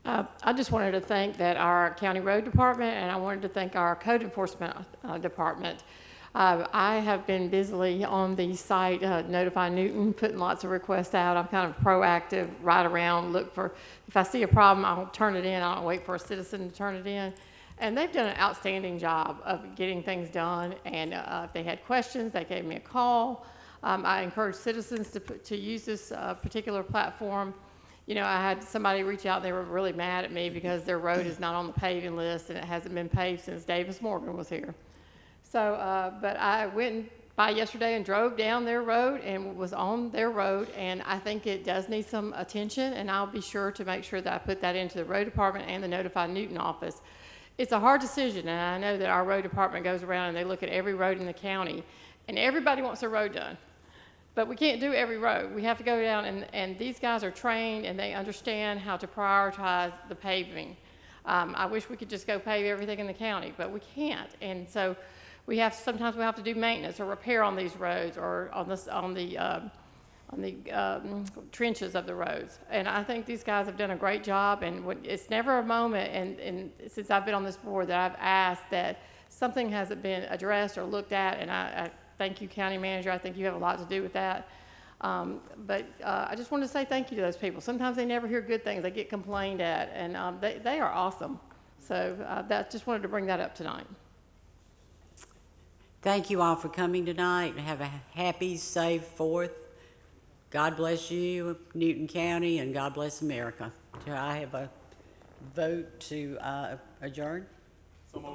I just wanted to thank our county road department, and I wanted to thank our code enforcement department. I have been busily on the site, Notify Newton, putting lots of requests out. I'm kind of proactive, right around, look for, if I see a problem, I'll turn it in. I don't wait for a citizen to turn it in. And they've done an outstanding job of getting things done. And if they had questions, they gave me a call. I encourage citizens to use this particular platform. You know, I had somebody reach out, they were really mad at me because their road is not on the paving list and it hasn't been paved since Davis Morgan was here. So, but I went by yesterday and drove down their road and was on their road, and I think it does need some attention, and I'll be sure to make sure that I put that into the road department and the Notify Newton office. It's a hard decision, and I know that our road department goes around and they look at every road in the county, and everybody wants their road done. But we can't do every road. We have to go down, and these guys are trained and they understand how to prioritize the paving. I wish we could just go pave everything in the county, but we can't. And so sometimes we have to do maintenance or repair on these roads or on the trenches of the roads. And I think these guys have done a great job, and it's never a moment, and since I've been on this board, that I've asked that something hasn't been addressed or looked at, and I thank you, County Manager. I think you have a lot to do with that. But I just want to say thank you to those people. Sometimes they never hear good things. They get complained at, and they are awesome. So just wanted to bring that up tonight. Thank you all for coming tonight, and have a happy, safe 4th. God bless you, Newton County, and God bless America. Do I have a vote to adjourn?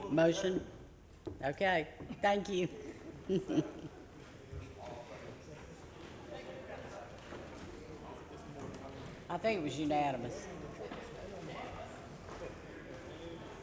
Motion? Okay, thank you. I think it was unanimous.